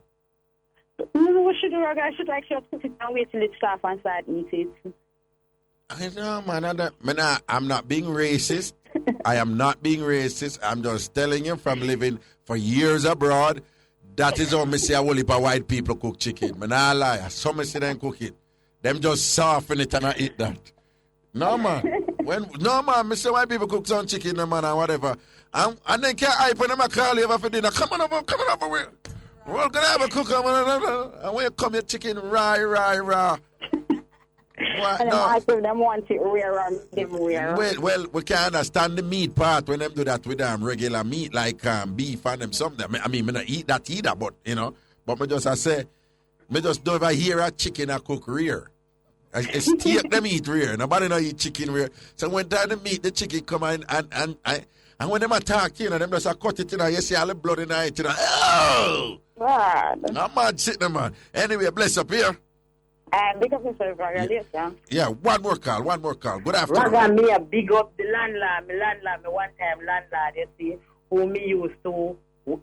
No, what should do, Raga? I should cook it and wait till it's soft and start eat it. I know, man. I'm not being racist. I am not being racist. I'm just telling you from living for years abroad, that is how me see a whole heap of white people cook chicken. Man, I lie. Some say them cook it. Them just soften it and I eat that. No, man. Me say white people cook some chicken, man, and whatever. And then can't hype when them call you over for dinner. Come on over. We're going to have a cook. And when you come, your chicken raw. What? And I give them want it rare and them rare. Well, we can understand the meat part when them do that with regular meat like beef and them something. I mean, me not eat that either, but But me just don't ever hear a chicken a cook rare. I steak them eat rare. Nobody no eat chicken rare. So when time the meat, the chicken come in and when them attack, them just a cut it, you see all the blood in it, oh! God. I'm mad sitting there, man. Anyway, bless up here. Big up yourself, Raga. Yeah, one more call. Good afternoon. Raga, me a big up the landlord. Me one time landlord, you see, who me used to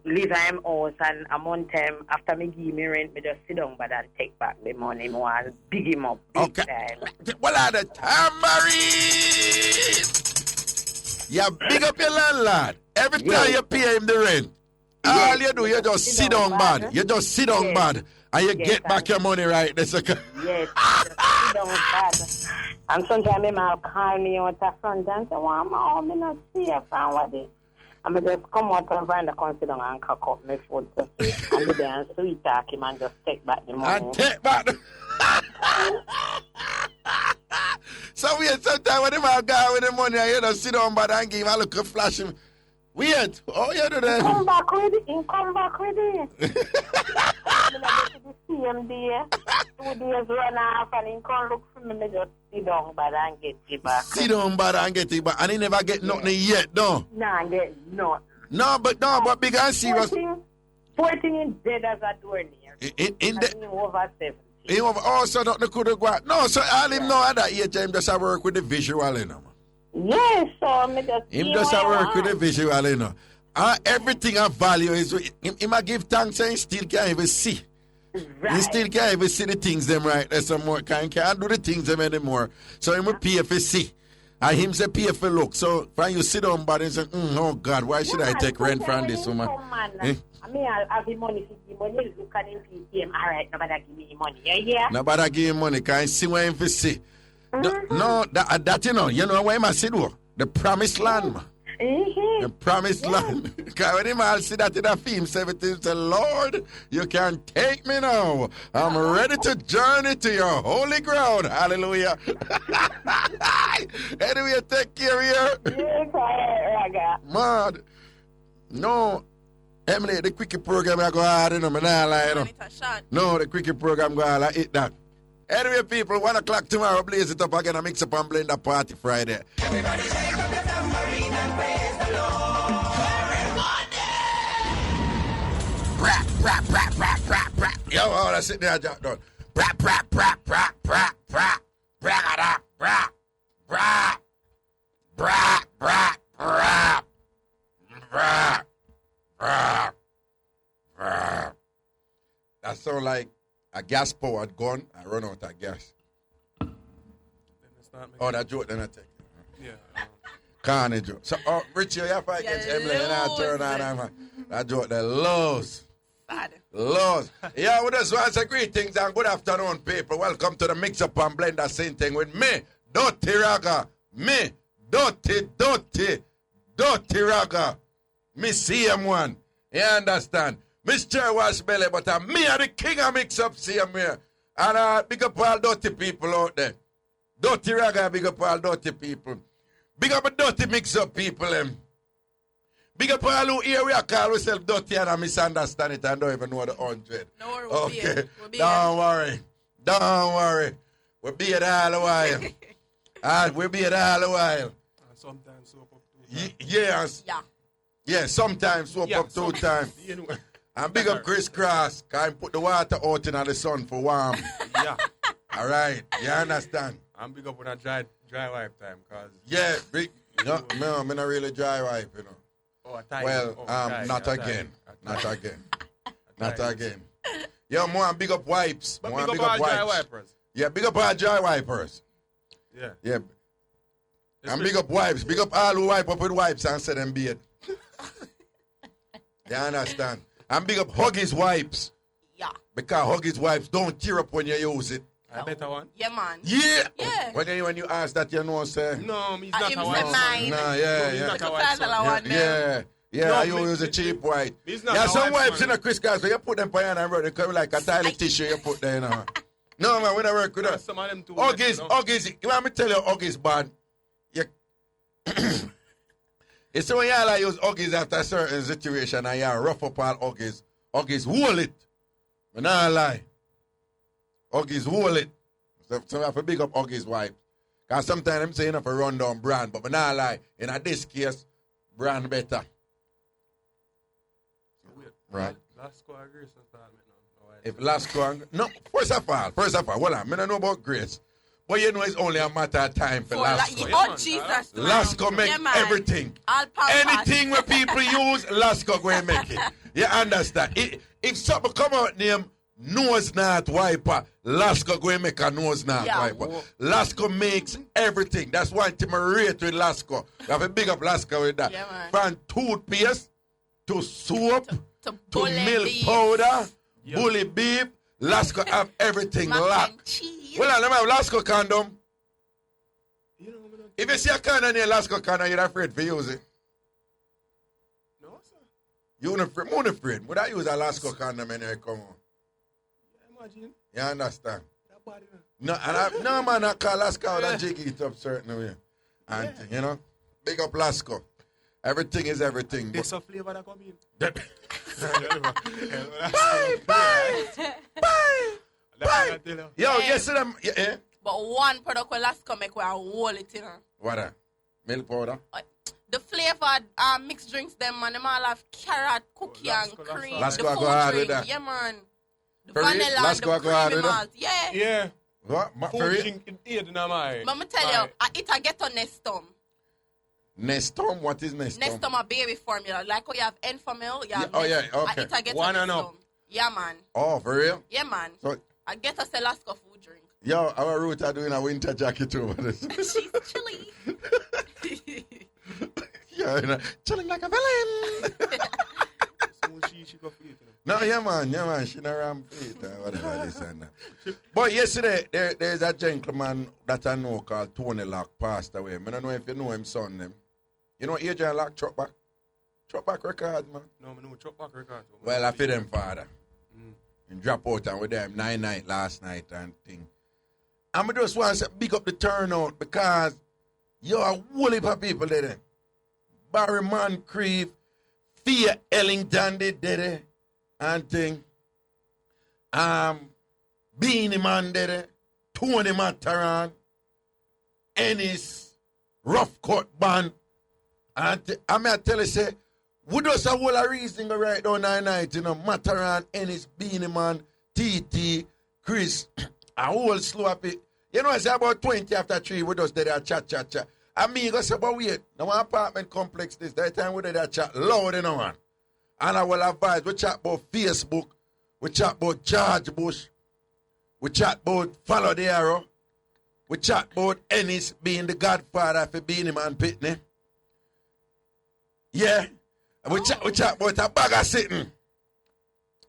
live at him house, and a month time after me give me rent, me just sit down but and take back the money. Me want big him up big time. What are the Tambourine? Yeah, big up your landlord. Every time you pay him the rent, all you do, you just sit down bad. You just sit down bad. And you get back your money right this second. Yes, sit down bad. And sometimes I'll call me out the front and say, well, I'm not see if I'm what it. I'm just come out and find the consider and cock up my food. And then sweet talk him and just take back the money. And take back the... So sometimes when him go with the money, you just sit down bad and give him a look and flash him. Weird. Oh, you do that. Come back with it. Same day, 2 days run off and he can't look for me, just sit down bad and get it back. Sit down bad and get it back. And he never get nothing yet, no? Nah, get nothing. No, but big and serious. Poor thing is dead as a door near. In the... over 70. He over... Oh, so nothing could have got... No, so all him know at that age, him just work with the visual, you know. Yes, so me just him just work with the visual, you know. Everything of value is... He might give thanks and he still can't even see. You still can't even see the things them right there some more. Can't do the things them anymore. So him will pay for see. And him say pay for look. So when you sit down body and say, oh God, why should I take rent from this woman? I mean, I'll have the money for the money. Look at him for him. All right, nobody give me money. Yeah. Nobody give him money. Can't see what him for see. No, that you know why I say do? The promised land, man. The promised land. Because when him all see that in the film, 17 say, Lord, you can take me now. I'm ready to journey to your holy ground. Hallelujah. Anyway, take care here. Yes, Raga. Mad. No. Emily, the quickie program I go hard, you know, me nah lie, you know. No, the quickie program go hard, I hit that. Anyway, people, 1 o'clock tomorrow, blaze it up again, a Mixup and Blenda party Friday. Everybody take up the tambourine and praise the Lord. Rap, rap, rap, rap, rap, rap. Yo, all I sit there, Jack done. Rap, rap, rap, rap, rap, rap, rap, rap, rap, rap, rap, rap, rap, rap, rap, rap. That sound like a gas powered gun. I run out of gas. Oh, that joke, then I take it. Yeah. Carnage joke. So, Richie, you have to get Emily and I turn on that joke, the lows. Lows. Yeah, we just want to say greetings and good afternoon, people. Welcome to the Mixup and Blenda same thing with me, Dirty Raga. Me, Dirty Raga. Me CM1. You understand? Mr. Wash Belly, but me are the king of Mixup CM here. And big up all dirty people out there. Dirty Raga, big up all dirty people. Big up a dirty Mixup people, Big up all who here we are call ourselves dirty and I misunderstand it and don't even know the 100. No worry, okay. Don't worry. We'll be it all the while. We'll be it all the while. And sometimes soap up 2 times. Yeah, sometimes soap up 2 times. You know. And big up Chris Cross. Can put the water out in the sun for warm. Yeah. All right. You understand? I'm big up on a dry wipe time. Cause yeah, big. No, I'm not really dry wipe, you know. Oh, well, not again. Not again. Not again. Yeah, more big up wipes. But more big up all dry wipers. Yeah, big up all dry wipers. Yeah. Yeah. And big up wipes. Big up all who wipe up with wipes and set them beard. You understand? And big up Huggies wipes. Yeah. Because Huggies wipes don't tear up when you use it. A better one? Yeah, man. Yeah. Yeah. When you ask that, you know, say. No, he's not a wipe. No, yeah. No, I use a cheap wipe. Yeah, some wipes in a Chris Cross, so you put them on and run. They come like a tiny tissue you put there, you know. No, man, when I work with us. Some of them too. Huggies, let me tell you, Huggies bad. It's when you like use Huggies after a certain situation and you rough up all Huggies. Huggies hold it. But not lie. Huggies hold it. So I have to big up Huggies wipes. Because sometimes I'm saying of a rundown brand, but not lie. In this case, brand better. Right. Lasco or Grace and start now. If Lasco and no, first of all, hold on. I don't know about Grace. But you know it's only a matter of time for Lasco. Oh, Jesus. Lasco make everything. Anything where people use, Lasco go and make it. You understand? If something come out name nose not wiper, Lasco go and make a nose not wiper. Lasco makes everything. That's why I'm rate with Lasco. You have a big up Lasco with that. From toothpaste to soap to milk powder, bully beef, Lasco have everything locked. Well, I never have Lasco condom. If you see a condom near Lasco condom, you're afraid to use it. No, sir. You're not afraid. Would I use a Lasco condom in here? Come on. Yeah, imagine. You understand? No, man, I call Lasco out and jig it up certain way. And, you know, big up Lasco. Everything is everything. There's a flavor that come in. Bye. Yo, yes, them. Yeah. But one product will Lasco make where I hold it, you know. What? Milk powder? The flavored mixed drinks, them, man, them all have carrot, cookie, and cream. Lasco the go hard with that. Yeah, man. The For vanilla and Lasco the go hard creamy with malt. Yeah. Yeah. What? Food drink in ear, my. But me tell you, it a get on Nestum. Nestum? What is Nestum? Nestum a baby formula. Like how you have Enfamil, you have okay. it a get One on and Nestum. up. Yeah, man. Oh, for real? Yeah, man. So, I get a Alaska food drink. yo, our route are doing a winter jacket over this. She's chilly. Yeah, you know, chilling like a villain. She go feed, No, yeah, man. She not around feet or whatever this and that. But yesterday, there's a gentleman that I know called Tony Lock passed away. I don't know if you know him, son. Them. You know IrieJam Lock Truck Back? Truck Back Records, man. No, I know Truck Back Records. Well, I feel them father. And drop out and with them 9 night last night and thing. I'm just want to big up the turnout because you're a whole heap of people there. Barry Moncrief, Thea Ellington did it and thing. Beanie Man did it. Tony Mataran, Ennis, Rough Cut Band. And I may tell you, say, we just a whole of reason go right down 9 night, you know, Mataran, Ennis, Beanie Man, TT, Chris, a whole slow up it. You know, I say about 20 after 3, we just did a chat. And me go say, but wait, now one apartment complex this, that time we did a chat loud, you know, man. And I will advise, we chat about Facebook, we chat about George Bush, we chat about Follow the Arrow, we chat about Ennis being the godfather for Beanie Man Pitney. Yeah. And we chat about a bag of sitting.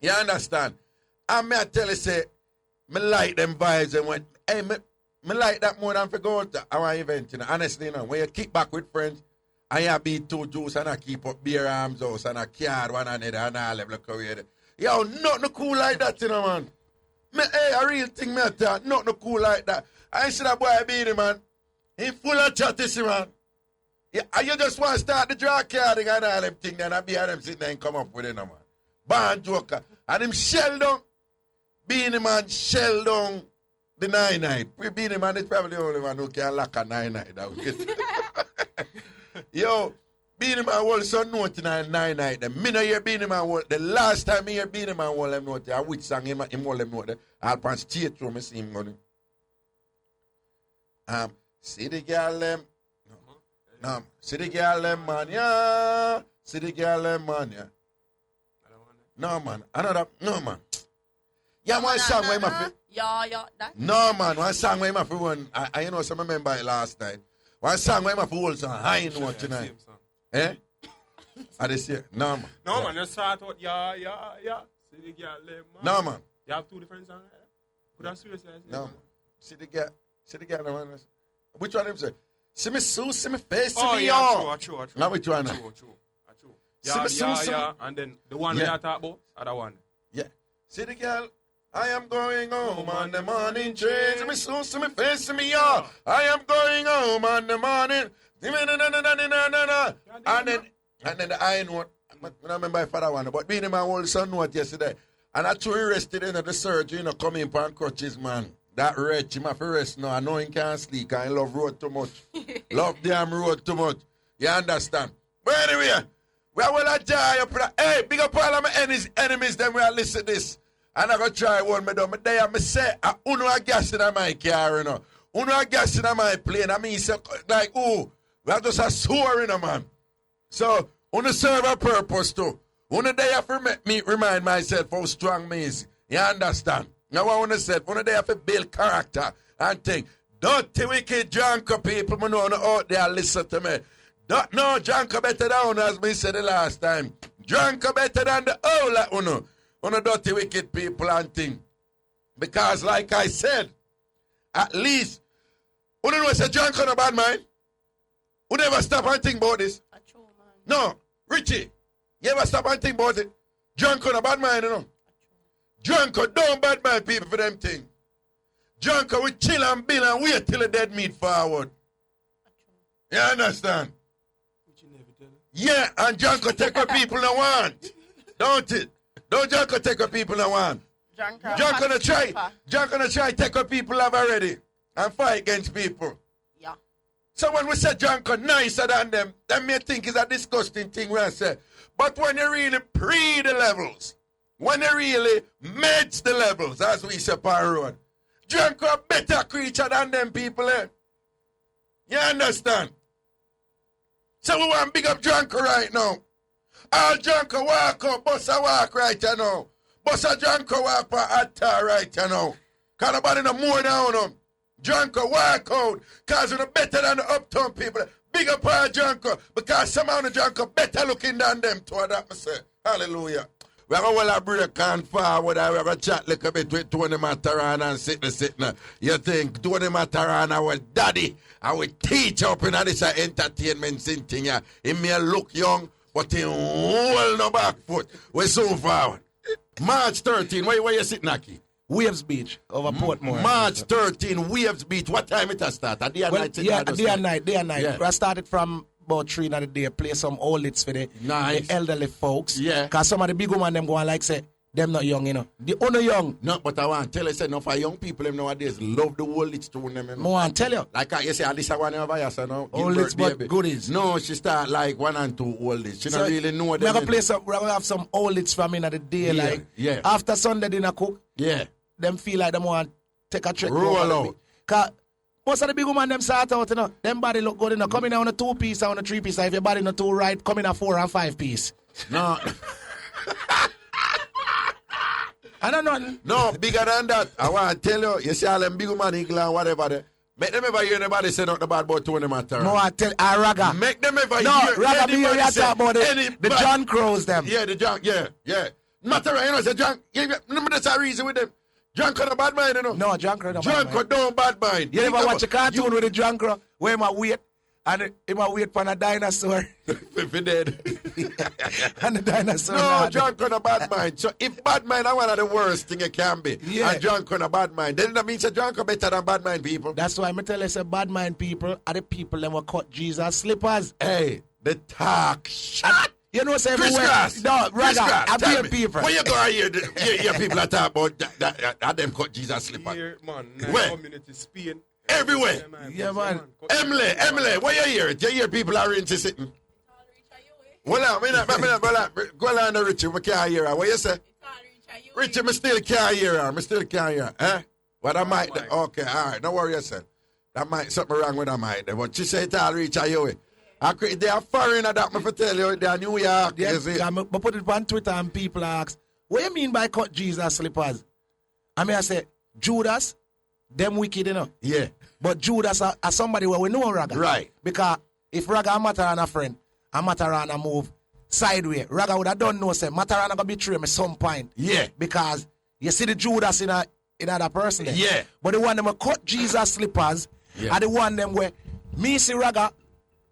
You understand? And me I tell you, say, me like them vibes and when, hey, me like that more than for go to our event, you know. Honestly, you know, when you kick back with friends, and you beat 2 juice and I keep up beer arms house and I card one another and all level career. Yo, nothing cool like that, you know, man. Me, hey, a real thing, me, I tell you, nothing cool like that. I see that boy Beanie, man. He full of chatty, man. Yeah, and you just want to start the draw carding and all them things, then I be them sitting there and come up with it, man. Band joker. And him shell down. Beanie Man shell down the 9 night. Beanie Man is probably the only one who can lock a 9 night. Yo, Beanie Man hold some note in 9 night. The minute you hear Beanie Man hold, the last time you hear Beanie Man hold them note, which song him hold them note, I'll pan straight through me see him going. See the girl them. No, see the girl them, man, yeah. See the girl them, man, yeah. No, man. Another, no, man. Yeah, one song where my feel. Yeah, that. No, man. One song where my feel one. I you know, some remember it last night. One song where my feel hold some high note tonight. Eh? I just say, no, man. No, man. You start out, yeah. See the girl them, man. No, man. You have 2 different songs. Put that seriously. No, man. See the girl, man. Which one them say? See me soon, see me face, see me all. True. Now which one? True. Yeah. And then the one we are talking about, other one. Yeah. See the girl, I am going home on the morning train. See me soon, see me face, see me all. I am going home on the morning. And then the iron one. I don't remember if I one, but Beanie Man hold son note yesterday. And I too arrested in the surgery, you know, coming upon crutches, man. That wretch, him have to rest now. I know he can't sleep and he love road too much. Love damn road too much. You understand? But anyway, we are well enjoy up there. Hey, big up all of my enemies, then we are listen to this. And I'm going to try one me down. But there I say, uno a gas in my car, you know. Uno a gas in my plane. I mean, say, like, oh, we are just a soar, you know, man. So, uno serve a purpose too. Uno there have to make me remind myself how strong me is. You understand? Now I want to say, one of they have to build character and think, dirty, wicked, drunk people, I know out there listen to me. No, drunk better than as we said the last time. Drunk better than the old, like uno dirty, wicked people and thing. Because like I said, at least, uno know it's a drunk on a bad mind. Who never stop and think about this? No, Richie, you ever stop and think about it? Drunk on a bad mind, you know. Drunker don't bad mind people for them things. Drunker we chill and bill and wait till the dead meat forward. You understand? Yeah, and Drunker take what people no want. Don't it? Don't Drunker take what people no want. Drunker no try take what people have already and fight against people. Yeah. So when we say Drunker nicer than them may think it's a disgusting thing we say. But when you really pre the levels, when they really match the levels, as we say per road, drunk are a better creature than them people, eh? You understand? So we want big up drunk right now. All drunk walk up, bust a walk right now. But a Janko walk for Atta right now. Cause nobody no more down them. Janko walk out. Cause you're better than the uptown people. Big up our Janko. Because somehow the Janko better looking than them. To that I say. Hallelujah. We're going to break and forward. We're going to chat a little bit with Tony Mataran and sitting. You think Tony Mataran, our daddy, our teacher up in this entertainment thing. He may look young, but he hold no back foot. We're so forward. March 13, where you sitting, Aki? Waves Beach over Portmore. March 13, Waves Beach. What time it has started? Day and night? Yeah, day and night. Yeah. I started from about 3 in the day, play some old hits for the elderly folks. Yeah. Because some of the big women, them go and like say, them not young, you know. The only young. No, but I want to tell you, say, no, for young people them nowadays love the old hits to them. I want to tell you. Like you say, Alicia one over here, so now. Old hits, but goodies. No, she start like 1 and 2 old hits. She So don't really know them. We're going to play some, we're going to have some old hits from in the day, after Sunday dinner cook. Yeah. Them feel like them want to take a trip. Roll out. Because most of the big women, them start out, you know, them body look good, you know, come in on a 2-piece or on a 3-piece. If your body not too right, come in a 4 and 5-piece. No. I don't know. No, bigger than that. I want to tell you, you see all them big women, England, whatever they. Make them ever hear anybody say nothing about Tony Mataran. No, I tell Raga. Make them ever no, hear Raga be here talk about the John Crows them. Yeah, the John, yeah. Mataran, you know, say John, remember that's a reason with them. John Crow no bad mind, you know. No, John Crow no bad mind. John Crow don't bad mind. You ever watch a cartoon with the John Crow where he might wait and he might wait for a dinosaur? If he dead. And the dinosaur. No, John Crow no bad mind. So if bad mind are one of the worst thing it can be, and John Crow no bad mind, then that means that John Crow better than bad mind people. That's why I tell you, say bad mind people are the people that will cut Jesus slippers. Hey, the talk shot. You know, say everywhere. No, Raga, I be people. When you go here, people are talking about them cut Jesus slippers. Here, man, where? Community Spain. Everywhere. Yeah, man. Emily, where you hear it? You hear people are into sitting. Well, go on, Richie, we can't hear her. What you say? Richie, I still can't hear her. Eh? What I might, okay, all right, don't worry yourself. That might, something wrong with that might. But she say it all reach you. They are foreigner that me for tell you, they are New York. Yeah, I put it on Twitter and people ask, what you mean by cut Jesus slippers? I say, Judas, them wicked, you know. Yeah. But Judas are somebody where we know Raga. Right. Because if Raga and Mataran a friend, and Mataran a move sideways, Raga would have done no say, Mataran a go betray me some point. Yeah. Because you see the Judas in other person. There. Yeah. But the one them cut Jesus slippers, are the one them where me see Raga,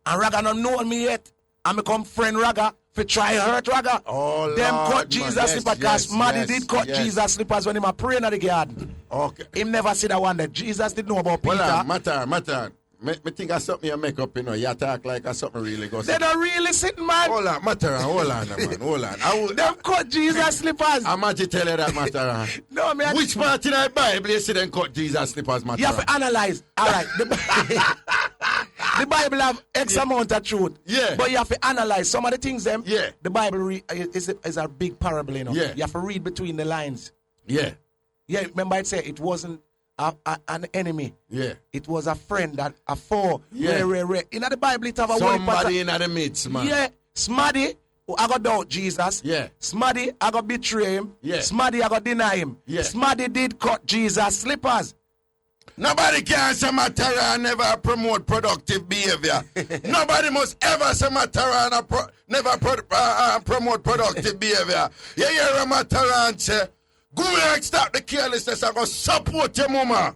and Raga don't know me yet. I become friend Raga for try hurt Raga. Oh, them Lord, cut Jesus slippers because Maddy did cut Jesus slippers when he was praying at the garden. Okay. Him never see that one that Jesus didn't know about Peter. Well, Mataran. Me think of something you make up, you know. You talk like something really goes. They don't really sitting, man. Hold on, Mataran, hold on. Them cut Jesus slippers. I'm going to tell you that, Mataran. No, man. Which part in the Bible you see them cut Jesus slippers, Mataran? You have to analyze. All right. The Bible have X amount of truth. Yeah. But you have to analyze some of the things them. Yeah. The Bible is a big parable, you know. Yeah. You have to read between the lines. Yeah. Yeah, remember it said it wasn't an enemy. Yeah. It was a friend, a foe. Yeah. Rare. In the Bible it have a somebody in the midst, man. Yeah. Smaddy, I got doubt Jesus. Yeah. Smaddy, I got betray him. Yeah. Smaddy, I got deny him. Yeah. Smaddy did cut Jesus slippers. Nobody can say Mataran never promote productive behavior. Nobody must ever say Mataran never promote productive behavior. You hear a Mataran say, go and stop the carelessness and go support your mama.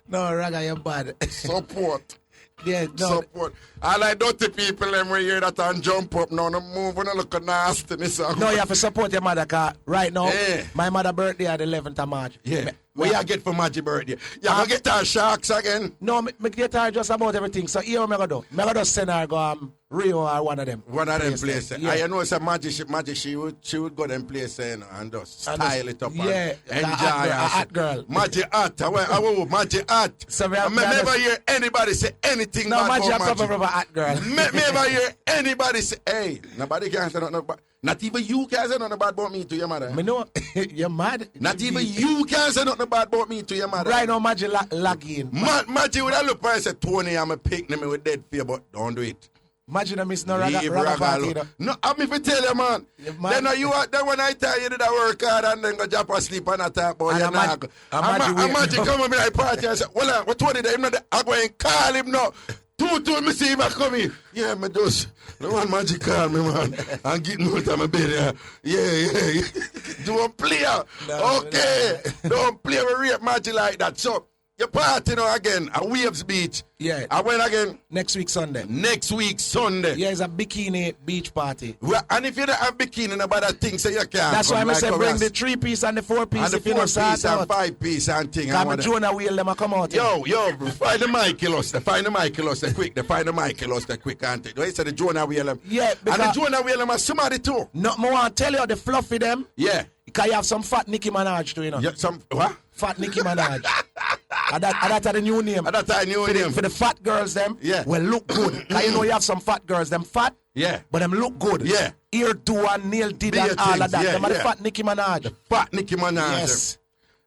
No, Raga, you're bad. Support. Yeah, no. Support. I like dirty people them we hear that and jump up now. No move and look nasty. No, you have to support your mother, because right now, my mother's birthday at the 11th of March. Yeah. What you get for Maggie birthday? You gonna get her sharks again? No, me get her just about everything. So here what I go do. I go send her go Rio or one of them. One of them places. Yeah. I know it's a Maggie she would go them places and just style it up and enjoy a hot girl. Maggie hot. Maggie hot. So I never hear anybody say anything bad Maggie about Maggie. No, a hot girl. Me never hear anybody say, hey, nobody can say nothing about. Not even you can say nothing bad about me to your mother. Me know, you're mad. Not even you can say nothing bad about me to your mother. Right now, Maggie lagging. Maggie would have looked for and say, Tony, I'm a picnic me with dead fear, but don't do it. Imagine I miss no raga Leave party. alone. You know. No, I'm if I tell you, man. Man. Then you are, then when I tell you that I work hard and then go jump asleep and attack about And you Imagine come on me like party and say, well, what told you that him not I go and call him now. Two me see him come here. Yeah, me just no one magic call me, man. And get me out of my bed. Yeah. Don't play. Okay. Don't play with rape magic like that. So your party now again at Waves Beach. Yeah. I went again. Next week Sunday. Next week Sunday. Yeah, it's a bikini beach party. Well, and if you don't have bikini, nobody thinks so you can't. That's why I like say bring the 3-piece and the 4-piece. and the if you don't 4-piece start and out. 5-piece and thing. Come and Jonah wheel them and come out. Yo, find the Michaelos, the quick. Find the Michaelos, the quick and thing. You say the Jonah wheel them. Yeah, and the Jonah wheel them are somebody too. No, I want to tell you the fluffy them. Yeah. Because you have some fat Nicki Minaj too, you know. Yeah, some what? Fat Nicki Minaj. and that's the new name. And that's the new name. For the fat girls them, yeah. Well look good. Because you know you have some fat girls, them fat. Yeah. But them look good. Yeah. Ear do and nail did Be and all things, of that. yeah, Them are the yeah. fat Nicki Minaj. The fat Nicki Minaj. Yes.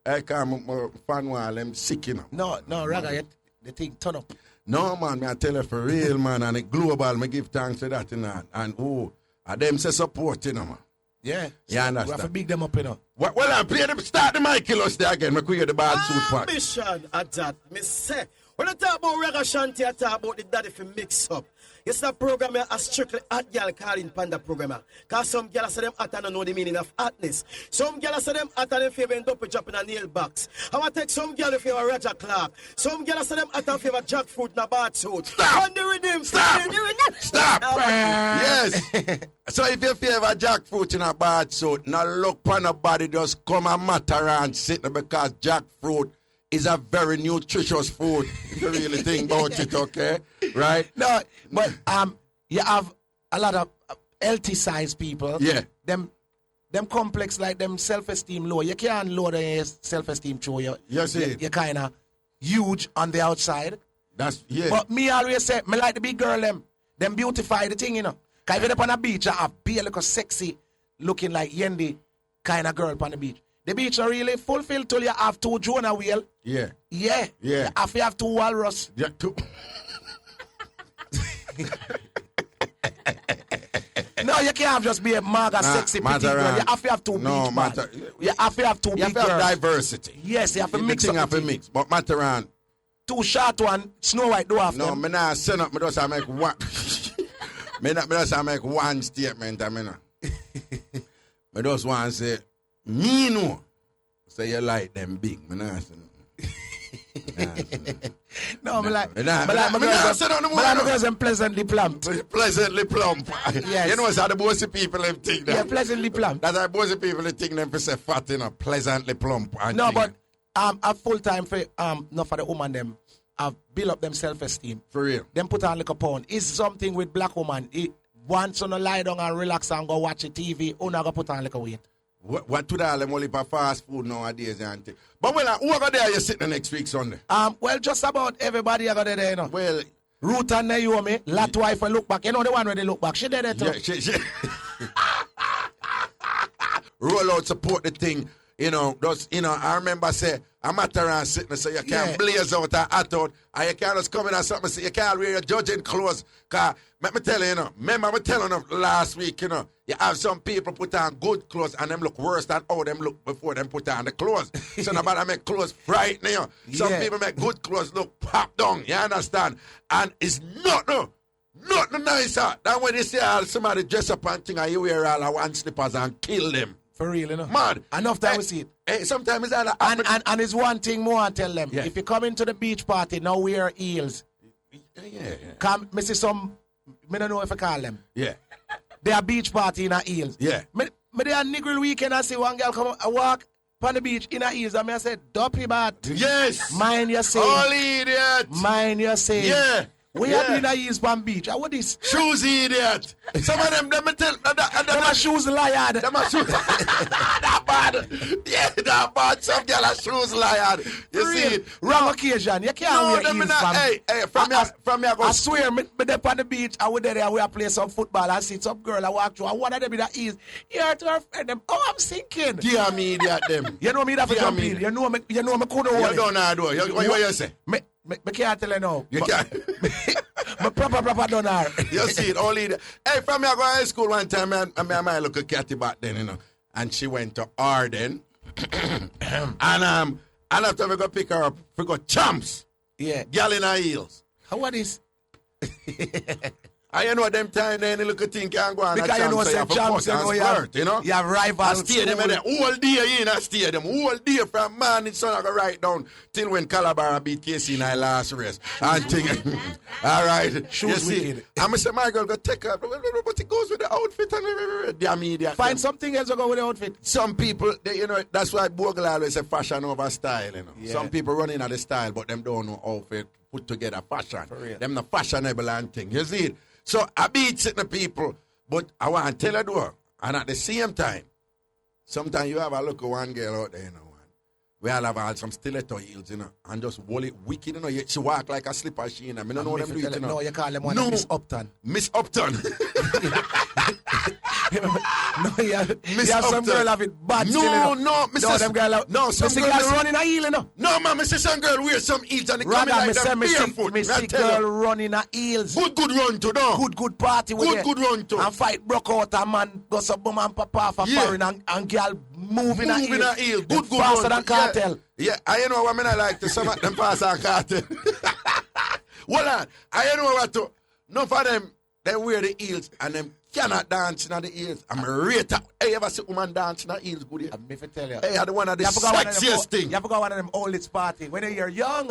I can't fan while I'm sick, you know. No, Raga, the thing turn up. No, man, I tell you for real, man, and it global, me give thanks to that, you know. And them say support, you know, man. Yeah. You understand? We have to big them up, you know. Well, I play them, start the Michaelos there again, me create the bad suit part. Ambition at that, me say. When I talk about Ragashanti, I talk about the daddy for Mixup. It's a program a strictly hot girl calling Panda programmer. Because some girls say them hot and don't know the meaning of hotness. Some girls say them hot and them favor end up with dropping a nail box. I want to take some girl who favor Roger Clark. Some girls say them hot and favor jackfruit in a bad suit. Stop! On the rhythm. Stop! Yes! So if you favor jackfruit in a bad suit, now look for nobody just come and matter and sit there because jackfruit is a very nutritious food. If you really think about it, okay? Right? No, but you have a lot of healthy size people. Yeah. Them complex like them self-esteem low. You can't lower your self-esteem through you. Yes, you're kind of huge on the outside. That's, yeah. But me always say, me like the big girl them beautify the thing, you know. Because if you're up on a beach, you have be a little sexy looking like Yendi kind of girl on the beach. The beach are really fulfilled till you have 2 Jonah wheel. Yeah. Yeah. Yeah. You have 2 walrus. Yeah, 2. No, you can't just be a maga sexy pretty girl. You have to have 2 beach man. You have to have 2 big girls. You have to have diversity. Yes, you have to mix up. You have to mix. But Mataran. 2 short one, Snow White do have no, them. No, me not send up. Me just make one. me just make one statement. I mean, me just want to say, me know. Say you like them big. Me not say no, me like my girls them pleasantly plump. Pleasantly plump. Yes. You know, it's how the bossy people them think that. Yeah, pleasantly plump. That's how bossy people they think them for say fat, you know, pleasantly plump. No, but a full time for not for the woman them. I've built up them self-esteem. For real. Them put on like a pound. It's something with black woman. It once on a lie down and relax and go watch the TV, una go put on like a weight. What to that? I'm only for fast food nowadays, auntie. But well, who over there you sitting next week Sunday? Well, just about everybody I got there, you know. Well, Ruth and Naomi, Lat wife will look back. You know the one where they look back. She did it too. Yeah, she. Roll out, support the thing. You know, I remember say, I'm at around sitting so you can't blaze out and hot out, and you can't just come in and something say you can't wear your judging clothes. Cause let me tell you, remember I was telling them last week, you have some people put on good clothes and them look worse than how them look before them put on the clothes. So nobody make clothes frightening you. Some people make good clothes look pop down, you understand? And it's nothing nicer than when you see somebody dress up and thing and you wear all one slippers and kill them. For real, you know. Mad. Enough time we see it. Hey, sometimes it's that. And it's one thing more I tell them. Yeah. If you come into the beach party, now wear heels. Yeah. Come, me see some, I don't know if I call them. Yeah. They are beach party in a heels. Yeah. Me they are niggle weekend and see one girl come walk on the beach in a heels. And I said, dopey bat. Yes. Mind your say. All idiot. Mind your say. Yeah. We have been a East Palm Beach. What is shoes, idiot? Some of them tell them are shoes liar. Them are shoes. That bad. Yeah, that bad. Some girl are shoes liar. You see it? Wrong occasion. You can't wear East Palm. Hey, from here. I swear, me there on the beach. I was there. We play some football. I see some girl. I walk through. I want them in the East. Here to her friend. Them. Oh, I'm sinking. Give me idiot them. You know me that for jump in. You know me couldn't hold it. You don't know. What you say? Me can't tell you now. You can't. My proper donor. You see it, only the, hey, from me I go to high school one time, I look at Cathy back then, you know, and she went to Arden, and after we go pick her up, we go champs. Yeah. Girl in her heels. How what is? I you know them time then look at thing can go on because you know say champs, you know. You have rivals. Stadium in there all day in a stadium, all day from morning sun I go right down till when Calabar beat KC in our last race. And thing. All right. Shoes wicked. I'm say my girl go take her, but it goes with the outfit and the media. Find something else to go with the outfit. Some people, they, you know, that's why Bogle always say fashion over style, you know. Yeah. Some people running at the style, but them don't know outfit put together fashion. For real. Them the fashionable and thing. You see it? So I beat sitting the people, but I want to tell you though, and at the same time, sometimes you have a look at one girl out there, you know, we all have some stiletto heels, you know, and just wall it wicked, you know. She walk like a slipper she, you know. I don't know what them do it, you know. No, you call them one Miss Upton. Miss Upton. No, yeah. Miss Yeah, some Upton. girl have it bad No, still, you know. no, No, them girl have, no, some Missy girl girl running a heel, you know. No, man, Mr. Some girl wear some heels and they come in like them barefoot. Missy girl running a heels. Good run to no. Good party with Good run to. And fight broke out a man go some bum and papa for foreign and girl moving a heel. Good faster run. than cartel. Yeah, I know what I like to some of them pass and cartel. Hold on. I know what to. None of them, they wear the heels and them cannot dance in the heels. I'm a rate. Hey, ever see woman dance in the heels, good? I'm me tell you. Hey, I the one of the sexiest thing. You have to go one of them oldest party. When you're young,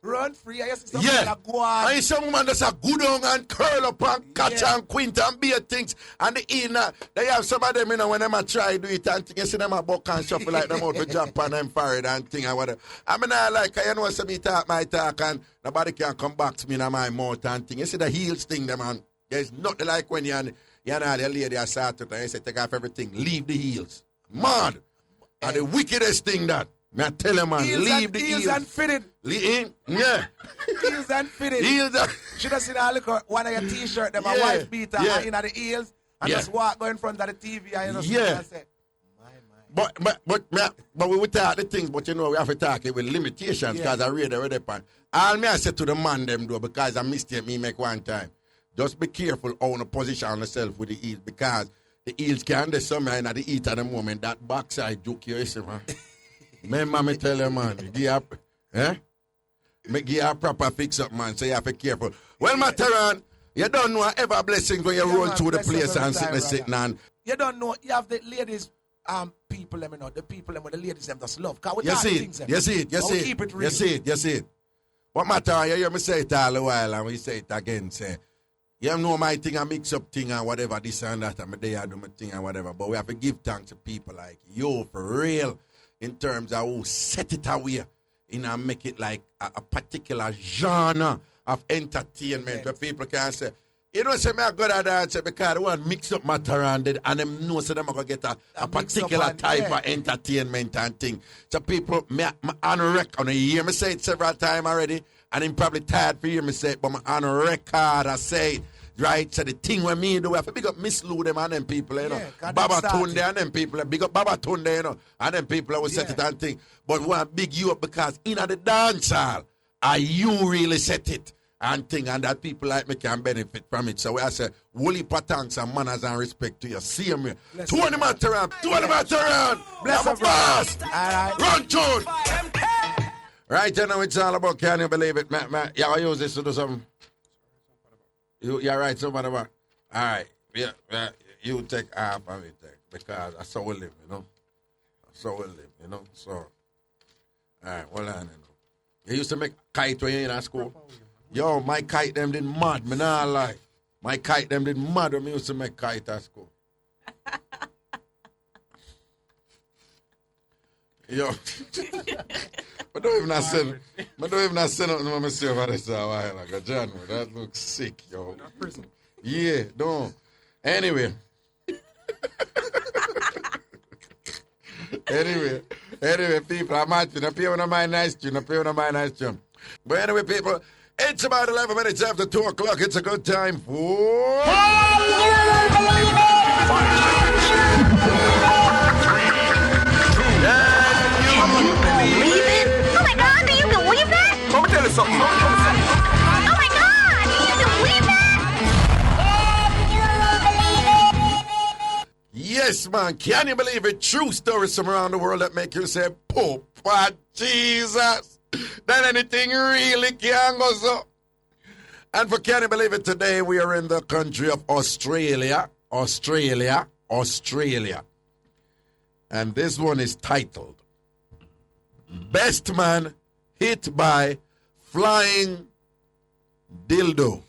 run free. I see some Yeah, go on. and some woman that's a good on and curl up and catch and quint and beer things. And the inner, they have some of them, you know, when them a try do it and thing, you see them a buck and shuffle like them out to jump and them forehead and thing and whatever. I mean, I like, you know, some me talk my talk and nobody can come back to me in my mouth and thing. You see the heels thing, them man. There's nothing like when you're the lady I sat and you say, take off everything, leave the heels. Mad. And the wickedest thing that, me I tell you, man, leave the heels. Heels and fitted. Yeah. Heels and fitted. Heels and... Should have seen her look at one of your t-shirt, them a wife beater, and in the heels, and just walk go in front of the TV and you know, and say, But we talk the things, but you know, we have to talk it with limitations because I read already. All me I said to the man them do because I mistake me make one time. Just be careful how you position yourself with the heels because the heels can do something in the heat at the moment. That backside joke you see, man. Remember me tell you, man, give you a proper fix up, man, so you have to be careful. Well, Mataran, you don't know ever blessings when you roll through the place and sitting and... You don't know, you have the ladies, people, let me know, the people, them with the ladies, them just love. You see it. Keep it real. You see it. What matter, you hear me say it all the while and we say it again, say, you know my thing, I mix up thing and whatever, this and that, and I do my thing and whatever. But we have to give thanks to people like you, for real, in terms of who set it away, and make it like a particular genre of entertainment where people can say, you know, say, I'm good at that because I want to mix up matter and them know so them are going to get a particular type of entertainment and thing. So people, on record, you hear me say it several times already, and I'm probably tired for hearing me say it, but on record I say it. Right, so the thing when me do, we have to big up Miss Lou them and them people, you know. Baba Tunde and them people, big up Baba Tunde, you know, and them people will set it and thing. But we want to big you up because in the dance hall, you really set it and thing, and that people like me can benefit from it. So I say, woolly thanks and manners and respect to you. See me. 20 Mataran. Bless up fast. All right. Run, tune. Right, you know, it's all about can you believe it? Yeah, I use this to do something. You're right, somebody about. All right, yeah, you take half of it, because I saw we live, you know. So, all right, hold on, you know. You used to make kite when you in school. Yo, my kite them did mad, me not lie. My kite them did mad when me used to make kite at school. Yo. I don't even send nothing to myself about this a while ago. John, that looks sick, yo. Yeah, don't. Anyway, people, I'm at you. Pay one of my nice tune. But anyway, people, it's about 11 minutes after 2 o'clock. It's a good time for... Something. Oh my God, can you believe it? Oh my God, can you Yes, man. Can you believe it? True stories from around the world that make you say, Papa Jesus. Then anything really can go so. And for Can You Believe It, today we are in the country of Australia. Australia. And this one is titled, Best Man Hit by Flying Dildo.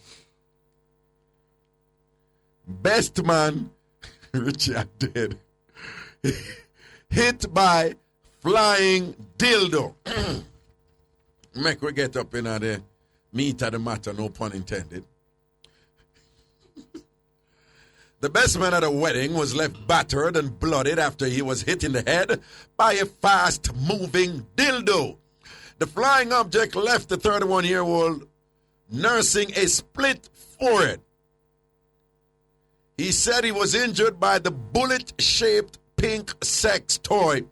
Best man, Richard dead, hit by flying dildo. Make we get up in the meat of the matter, no pun intended. The best man at a wedding was left battered and bloodied after he was hit in the head by a fast-moving dildo. The flying object left the 31-year-old nursing a split forehead. He said he was injured by the bullet-shaped pink sex toy,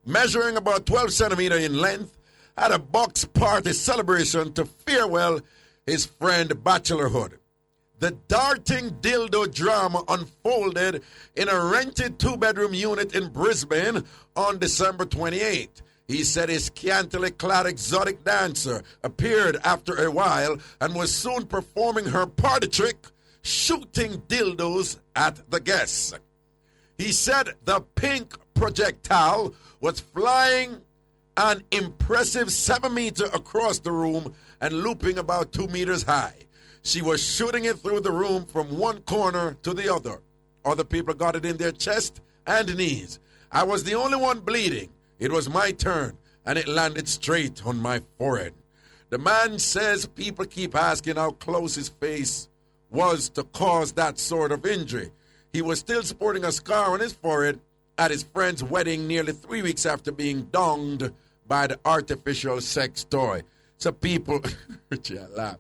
measuring about 12 centimeters in length, at a box party celebration to farewell his friend bachelorhood. The darting dildo drama unfolded in a rented two-bedroom unit in Brisbane on December 28th. He said his scantily clad exotic dancer appeared after a while and was soon performing her party trick, shooting dildos at the guests. He said the pink projectile was flying an impressive 7 meters across the room and looping about 2 meters high. She was shooting it through the room from one corner to the other. Other people got it in their chest and knees. I was the only one bleeding. It was my turn, and it landed straight on my forehead. The man says people keep asking how close his face was to cause that sort of injury. He was still sporting a scar on his forehead at his friend's wedding nearly 3 weeks after being donged by the artificial sex toy. So people, laugh.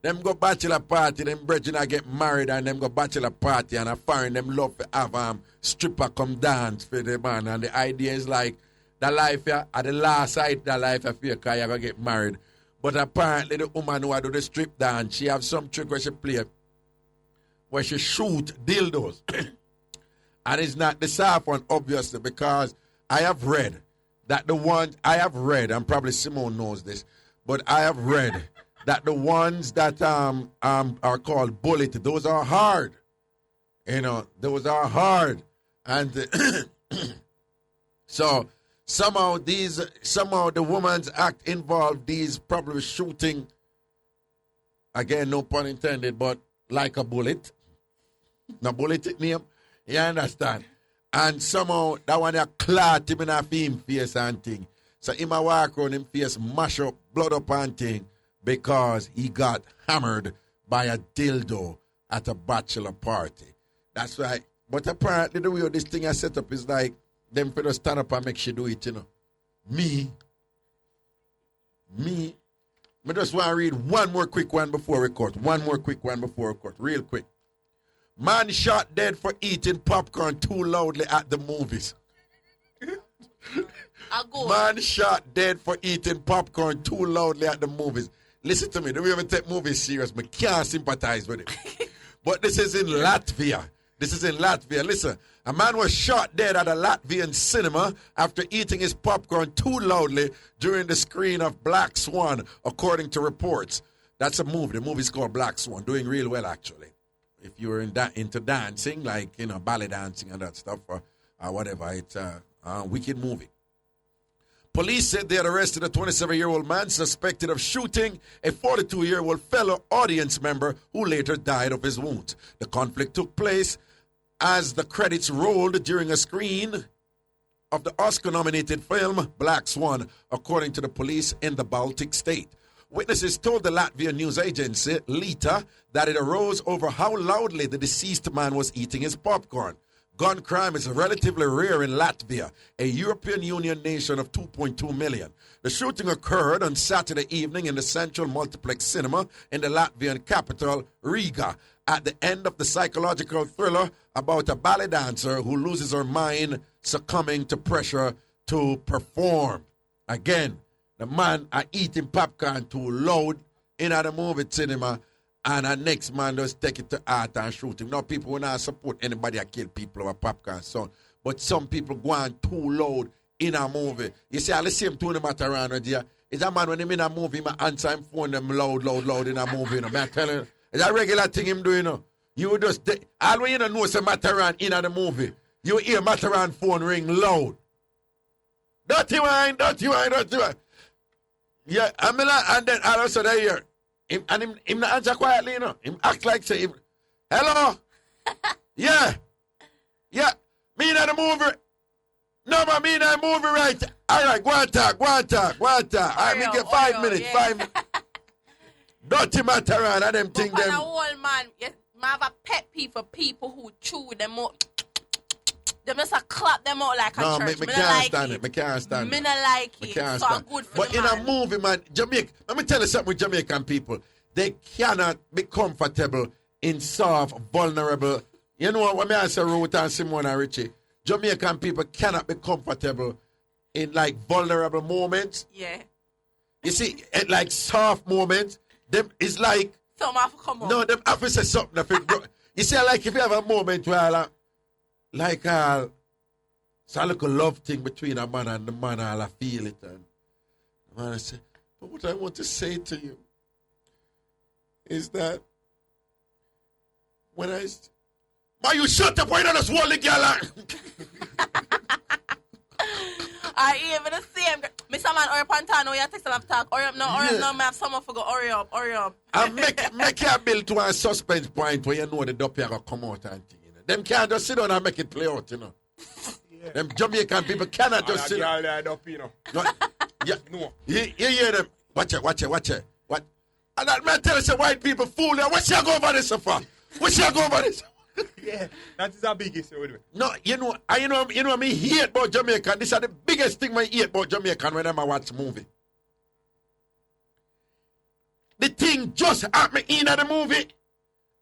Them go bachelor party, them brethren I get married and them go bachelor party and I find them love to have stripper come dance for the man. And the idea is like, the life at the last side the life of your car, you're going to get married. But apparently the woman who do the strip dance, she have some trick where she play, where she shoot dildos. And it's not the soft one, obviously, because I have read that the ones, and probably Simone knows this, but I have read that the ones that are called bullet, those are hard. You know, those are hard. And so somehow the woman's act involved these probably shooting, again, no pun intended, but like a bullet. No bullet name. You understand? And somehow that one a clot him in a him face and thing. So him a walk around him face mash up, blood up and thing, because he got hammered by a dildo at a bachelor party. That's right. But apparently the way this thing I set up is like them for the stand up and make she do it, you know. Me. I just want to read one more quick one before we cut. Real quick. Man shot dead for eating popcorn too loudly at the movies. Man shot dead for eating popcorn too loudly at the movies. Listen to me, the way we take movies serious, I can't sympathize with it. But this is in Latvia. Listen, a man was shot dead at a Latvian cinema after eating his popcorn too loudly during the screening of Black Swan, according to reports. That's a movie. The movie's called Black Swan, doing real well, actually. If you were into dancing, like, you know, ballet dancing and that stuff, or whatever, it's a wicked movie. Police said they had arrested a 27-year-old man suspected of shooting a 42-year-old fellow audience member who later died of his wounds. The conflict took place as the credits rolled during a screen of the Oscar-nominated film Black Swan, according to the police in the Baltic state. Witnesses told the Latvian news agency, Lita, that it arose over how loudly the deceased man was eating his popcorn. Gun crime is relatively rare in Latvia, a European Union nation of 2.2 million. The shooting occurred on Saturday evening in the Central Multiplex Cinema in the Latvian capital, Riga, at the end of the psychological thriller about a ballet dancer who loses her mind succumbing to pressure to perform. Again, the man are eating popcorn too loud in the movie cinema, And the next man just take it to art and shoot him. Now people will not support anybody that kill people over popcorn sound. But some people go on too loud in a movie. You see, all the same tune matter around right there. Is a man when him in a movie, him answer him phone them loud in a movie, you know. I tell you, it's a regular thing him doing, you know. You just, all when you don't know some Mataran in the movie, you hear Mataran phone ring loud. Dirty wine. Yeah, and then all of a sudden here, him not answer quietly, you know. Him act like say, hello? Yeah. Me in the movie. No, but me in the movie, right? All right, go on talk. All right, me get 5 minutes, yeah. 5 minutes. Dirty Mataran and them thing them. But old man, yes, I have a pet peeve for people who chew them out. Them just clap them out like a church. Me can't stand it. Me can't stand it. Me not like it. So I'm good for but the in man. a movie, man, Jamaica, let me tell you something with Jamaican people. They cannot be comfortable in soft, vulnerable. You know what I say, Ruth and Simone and Richie? Jamaican people cannot be comfortable in like vulnerable moments. Yeah. You see, like soft moments, them is like. Something have to come up. No, them have to say something. You see, like if you have a moment where it's a little love thing between a man and the man, I feel it. And the man I say, but what I want to say to you is that when I... Man, you shut up, why not just hold the girl? I even the same. Mr. Man, or Pantano, you text and talk. Hurry up, no, me have someone for go, hurry up. And make your bill to a suspense point where you know the duppy are going to come out and thing. You know. Them can't just sit down and make it play out, you know. Yeah. Them Jamaican people cannot just sit down. You know. No. You hear them. Watch it. What? And that man tell us white people fool you. What you go over this for? Yeah, that is our biggest. No, you know me hate about Jamaican. This is the biggest thing I hate about Jamaican when I watch movie. The thing just happened in the movie,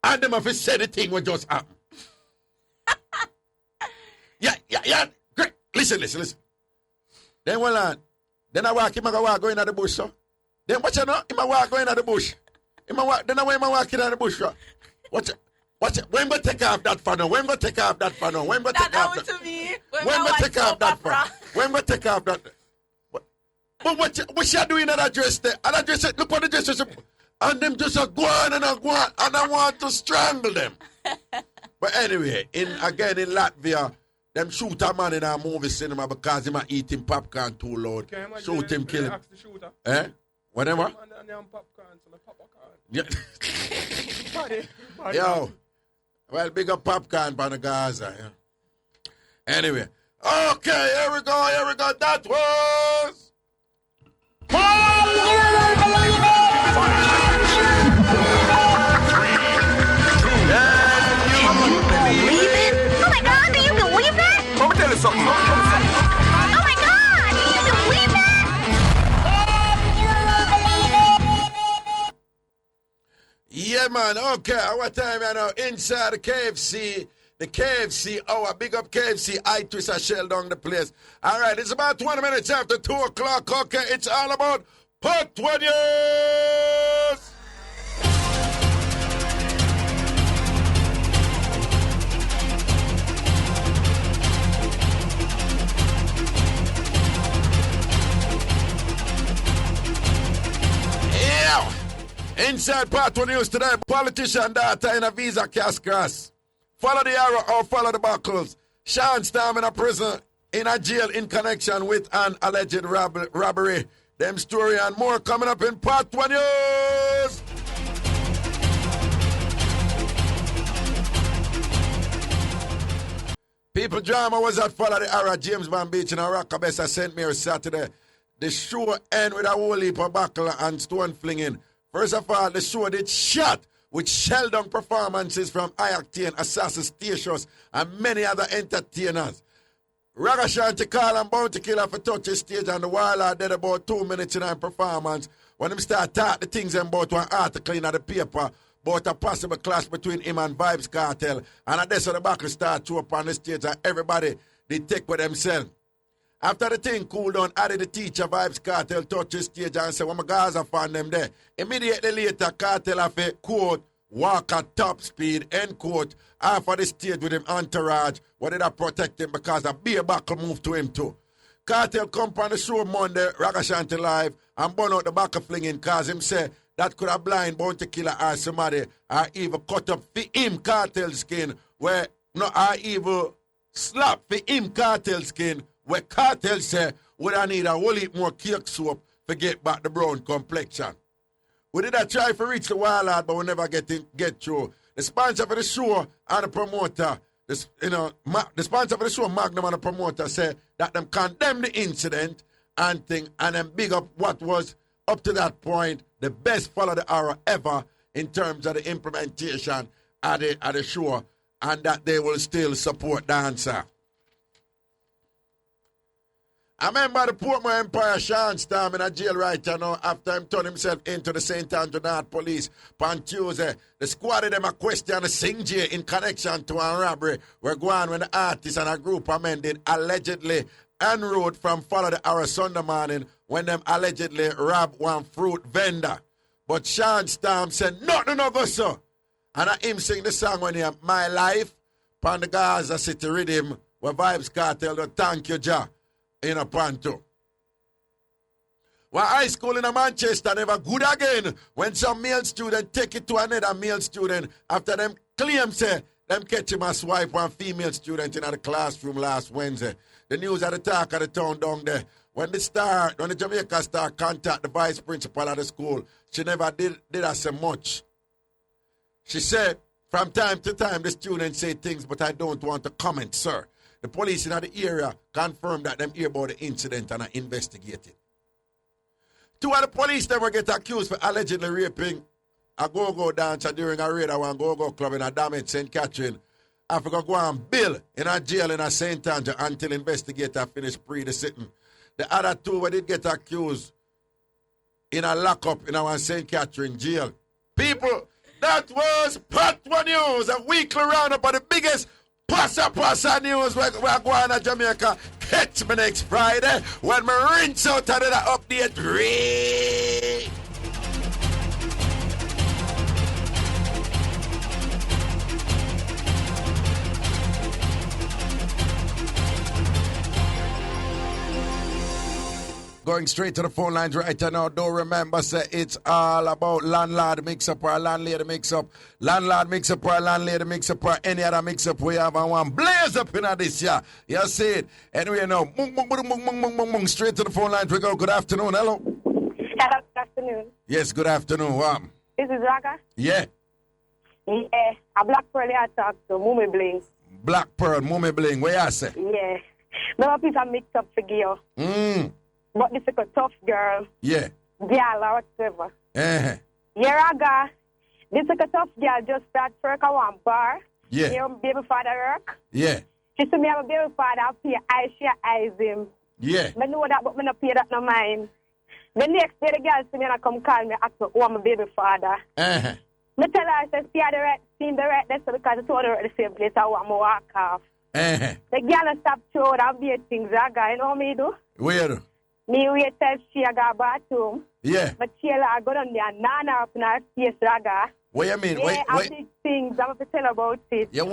and them have said the thing will just happen. Yeah. Great. Listen. Then then I walk, go in the bush, so. Then watch it now, I walk going in the bush. Then I walk in the bush, so. Watch it. When we take off that funnel? When we take off that? When we take off that? But what she doing in that dress there? And that dress, look what the dress is. And them just go on, and I want to strangle them. But anyway, in Latvia, them shoot a man in a movie cinema because him eating popcorn too loud. Shoot him, kill him. Whatever. Yeah. Yo. Well, big up popcorn on the Gaza. Yeah. Anyway. Okay, here we go. That was... Something. Oh my God! Can you believe it? Yeah, man. Okay, our time right now inside the KFC. The KFC hour. Big up KFC. I twist a shell down the place. All right, it's about 20 minutes after 2 o'clock. Okay, it's all about Pot 20 years. Inside Part 1 News today, politician daughter in a visa cast grass. Follow the arrow or follow the buckles. Sean Storm in a prison, in a jail in connection with an alleged robbery. Them story and more coming up in Part 1 News. People drama was at Follow the Arrow, James Bond Beach in Rockabessa, St. Mary Saturday. The show end with a whole heap of buckle and stone flinging. First of all, the show did shot with shell-down performances from I-Octane, Assassin Statius, and many other entertainers. Ragashanti call and Bounty Killer for touch the stage, and the Warlord did about 2 minutes in our performance when him start talk the things about one article in the paper about a possible clash between him and Vibes Cartel. And at this, the buckle start to up on the stage, and everybody did take with themselves. After the thing cooled down, added the teacher Vibes Cartel touch the stage and said, well, my guys are fan them there. Immediately later, Cartel have a quote, walk at top speed, end quote, half of the stage with him entourage, what did I protect him because a beer buckle moved to him too. Cartel come on the show Monday, Ragashanti live, and burn out the buckle flinging cause him say that could have blind bounty killer or somebody or even cut up for him cartel skin where no or even slap for him cartel skin where cartel say would I need a whole heap more cake soap to get back the brown complexion. We did a try to reach the wild out, but we never get through. The sponsor for the show and the promoter, the sponsor for the show, Magnum and the promoter, say that them condemn the incident and thing, and then big up what was up to that point the best follow the hour ever in terms of the implementation of the show, and that they will still support the answer. I remember the Portmore Empire Sean Storm in a jail right now after him turned himself into the St. Andrew North Police on Tuesday. The squad of them a question the Sing J in connection to a robbery where going when the artists and a group of men did allegedly en route from Follow the Hour Sunday morning when them allegedly robbed one fruit vendor. But Sean Storm said, nothing no go so. And I him sing the song when he have My Life on the Gaza City rhythm where Vibes Cartel the Thank You Jah in a panto. Well, high school in Manchester never good again when some male student take it to another male student after them claim say them catch him as wife one female student in the classroom last Wednesday. The news at the talk of the town down there. When the Jamaica Star contact the vice principal of the school, she never did as much. She said, from time to time the students say things, but I don't want to comment, sir. The police in the area confirmed that them hear about the incident and are investigating. Two of the police then will get accused for allegedly raping a go-go dancer during a raid at one go-go club in a damaged St. Catherine. Africa go on bill in a jail in a St. Andrew until investigators finish the sitting. The other two were did get accused in a lockup in our St. Catherine jail. People, that was Part 1 News, a weekly roundup of the biggest Passa news we're going to Jamaica. Catch me next Friday when we rinse out another update. Going straight to the phone lines right now. Don't remember, say it's all about landlord mix-up or landlady mix-up. Landlord mix-up or landlady mix-up or any other mix-up we have and one blaze up in this year. You see it? Anyway, now, straight to the phone lines we go. Good afternoon. Hello. Hello, good afternoon. Yes, good afternoon. This is Raga. Yeah. Yeah, a Black Pearl I talk to Mummy Bling. Black Pearl, Mummy Bling, where you say? Yeah. No people mix up figure. But this is a tough girl. Yeah. Girl or whatever. Uh-huh. Yeah, Raga. This is a tough girl just start work at one bar. Yeah. Your baby father work. Yeah. She said me have a baby father, I pay eyes, she eyes him. Yeah. I know that, but I don't pay that no mind. The next day, the girl see me and come call me, ask me who I'm a baby father. Uh-huh. I tell her, I said, see the right, seen the right, that's because I told her at the same place, I want to walk off. Uh-huh. The girl stop throwing and be things, Raga. You know what me do? Where? Me wait till she got bathroom. Yeah. But she go down there and nana up in her face, Raga. What you mean? Yeah, I big things, I'm going to tell about it. You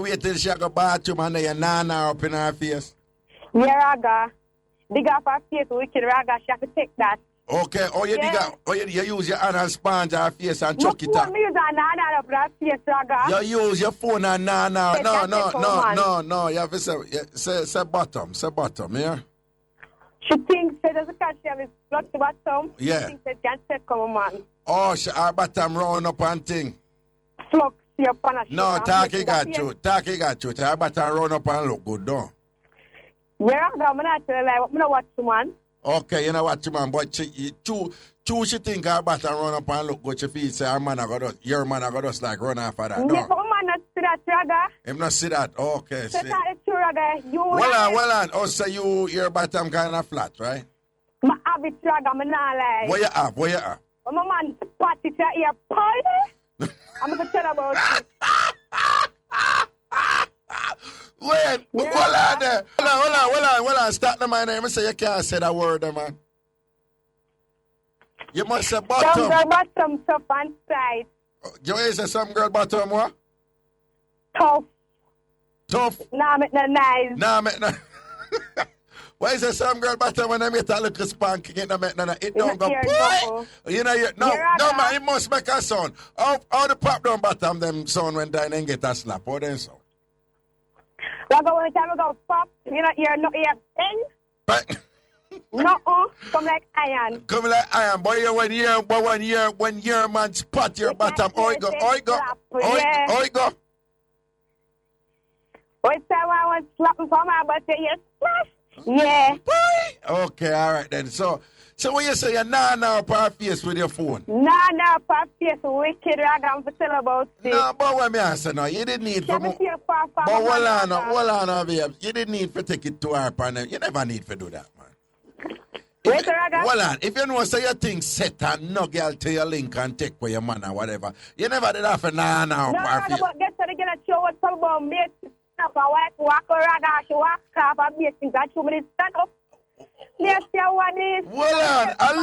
wait till she go bathroom and then you nana up in her face? Yeah, Raga. Dig up her face, wicked Raga, she have to take that. Okay, you use your hand and sponge her face and chuck it up. Me use a nana up her face, Raga. You use your phone and nana. No. You have to say bottom, yeah? She thinks that doesn't catch her with blood to bottom. Yeah. She thinks that can't take come man. Oh, her bottom round up and thing. Slug, see up on a No, Taki got you. Her bottom round up and look good, though. Yeah, I'm not telling you, I'm not watch the man. Okay, you know what, man, but she think her bottom run up and look good. She feel say your man got us like run off of that. No. Yeah, but man not see that, Raga. Him not see that. Okay, see. That's not the truth, Raga. Well on. Oh, so your bottom kind of flat, right? My have it, Raga, I'm not like. Where you have? Oh, my man, party to your party. I'm going to tell about it. Wait, hold on. Start the man name. Say you can't say that word, man. You must say bottom. Don't go bottom, top and side. You say some girl bottom what? Tough. Tough? Nah, make no nice. Nah, make no... Why is there some girl bottom when I make a little spanking it don't make no... It don't go... You know, no, man, it must make a sound. How the pop down bottom them sound when down and get a slap? How them sound? Raga, when time I go pop, you know, you're not here thing. But... No, come like iron. Come like iron, boy. When your man spot your bottom, oh, go. What time I want slapping for my butt, you smash? Yeah. Okay, all right then. So when you say you're nah per face with your phone? Nah per face, wicked Raga, to tell about this. No, but what me answer now? You didn't need for more. But hold on, babe. You didn't need for take it to her panel. You never need for do that, man. Wait, Raga. Hold on. If you know say your thing set and no girl to your link and take for your man or whatever, you never did that for nah per face. No, but get to the girl show what some about me. Up a wife walk around, she walk up and make things that 2 minutes stand up. Let's see what is. Hold on, a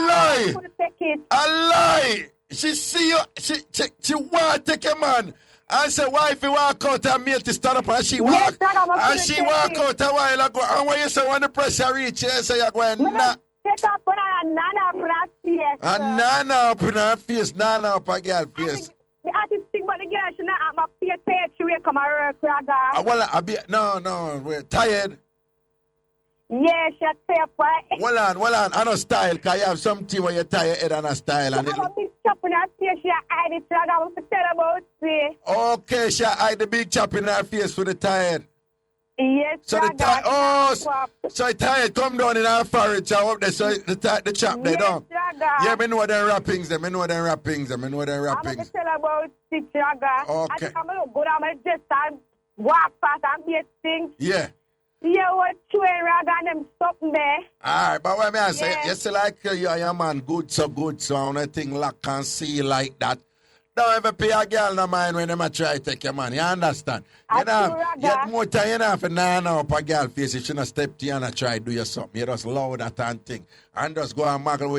lie. She see you, she want to take your man. And say, wife, you walk out and mate to stand up and she walk. And she walk out a while ago. And when you say when the pressure reach, you say you're going, nah. Take up a nana up in her face. A nana up in her face, nana up a girl face. The artist think about the girl, she not have my face, she will come and work, Raga. Well, no, we're tired. Yeah, she say right. Hold on, I know style, because you have something where you tie your head on a style. And she have a big chop in her face, she hide it, Raga, I want to tell about it. Okay, she hide the big chop in her face with the tired. Yes, so the tired come down in our forehead, so up there, so the chop they down. Yeah, me know them rappings, I'm going to tell about it, Raga. Okay. I'm going to go down my chest and walk past and be a thing. Yeah. Yeah, what you and Raga and them something there. Alright, but what I say, you see like you and your man good, so on a thing lock and see like that. Don't ever pay a girl no mind when them a try to take your money. You understand? You know, you have more time you know for now up a girl face if she not step to you and try to do you something. You just loud that and thing. And just go and muggle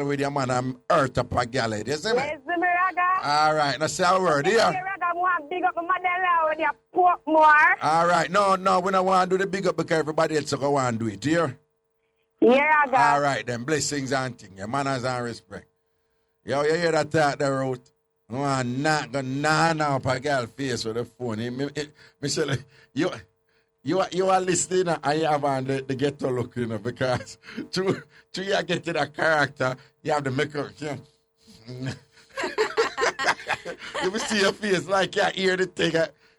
with your man and hurt up a girl. You see me? Yes, me, Raga. Alright, now say a word here. Raga, want big up my mother now when you pork more. Alright, no, we don't want to do the big up because everybody else go want to do it, here. Yeah, Raga. Alright, then blessings and things. Your manners and respect. Yo, you hear that talk there, Ruth? No, I'm not going to up a girl face with the phone. Michelle, you are listening and you have on the ghetto look, you know, because to you get to that character, you have to make up. Yeah. You will see your face like you hear the thing,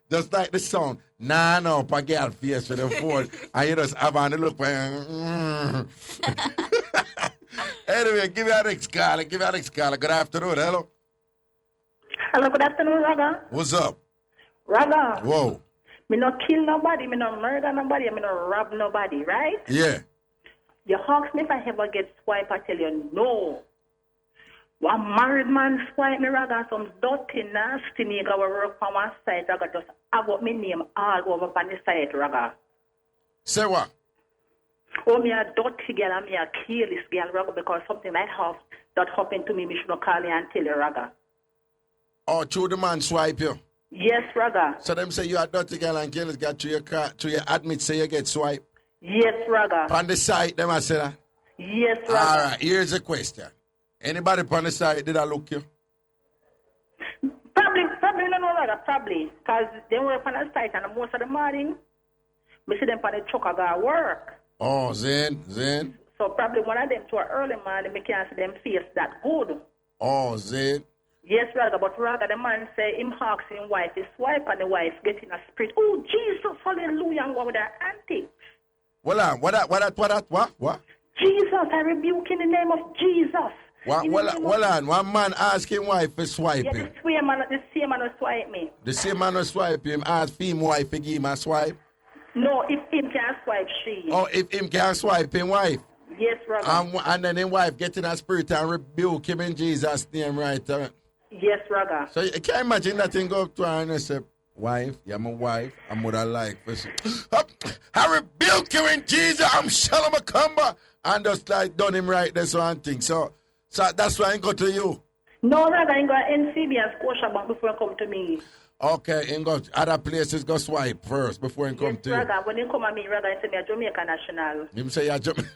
just like the sound. Up a girl face with the phone, and you just have on the look. Anyway, give me a next caller. Good afternoon. Hello. Hello, good afternoon, Raga. What's up? Raga. Whoa. Me not kill nobody, me not murder nobody, me not rob nobody, right? Yeah. You ask me if I ever get swipe, I tell you no. One married man swipe me, Raga, some dirty, nasty nigga will work from one side, Raga, just have up my name all over on the side, Raga. Say what? Oh, me a dirty girl and me a careless girl, Raga, because something like that happened to me, me should not call you and tell you, Raga. Oh, through the man swipe you? Yes, Raga. So them say you a dirty girl and careless girl to your admit say you get swipe? Yes, Raga. On the side, them I say that? Yes, Raga. All right, here's a question. Anybody on the side, did I look you? Probably no, Raga, probably. Because they work on the site and most of the morning, me see them on the truck I got work. Oh, Zen. So probably one of them to an early morning, me can't see them face that good. Oh, Zen. Yes, Raga, but Raga, the man say him asks him wife, his wife and the wife getting a spirit. Oh, Jesus, hallelujah, and go with that auntie. What? Jesus, I rebuke in the name of Jesus. One man asking wife to swipe him. Yeah, the same man will swipe me. The same man will swipe him, ask him wife to give him a swipe? No, if him can swipe she. Oh, if him can swipe him wife? Yes, Raga. And then his wife getting a spirit and rebuke him in Jesus' name, right? Yes, Raga. So you can't imagine that thing go up to her and say, wife, you're my wife, I'm what I like. I rebuke you in Jesus, I'm Shalom. And just like done him right, that's one thing. So that's why I go to you. No, Raga, I go NCB and Scotiabank before I come to me. Okay, and go other places go swipe first before he come to you. Raga, when you come at me, Raga, I say me a Jamaica national. Him say you're Jamaica.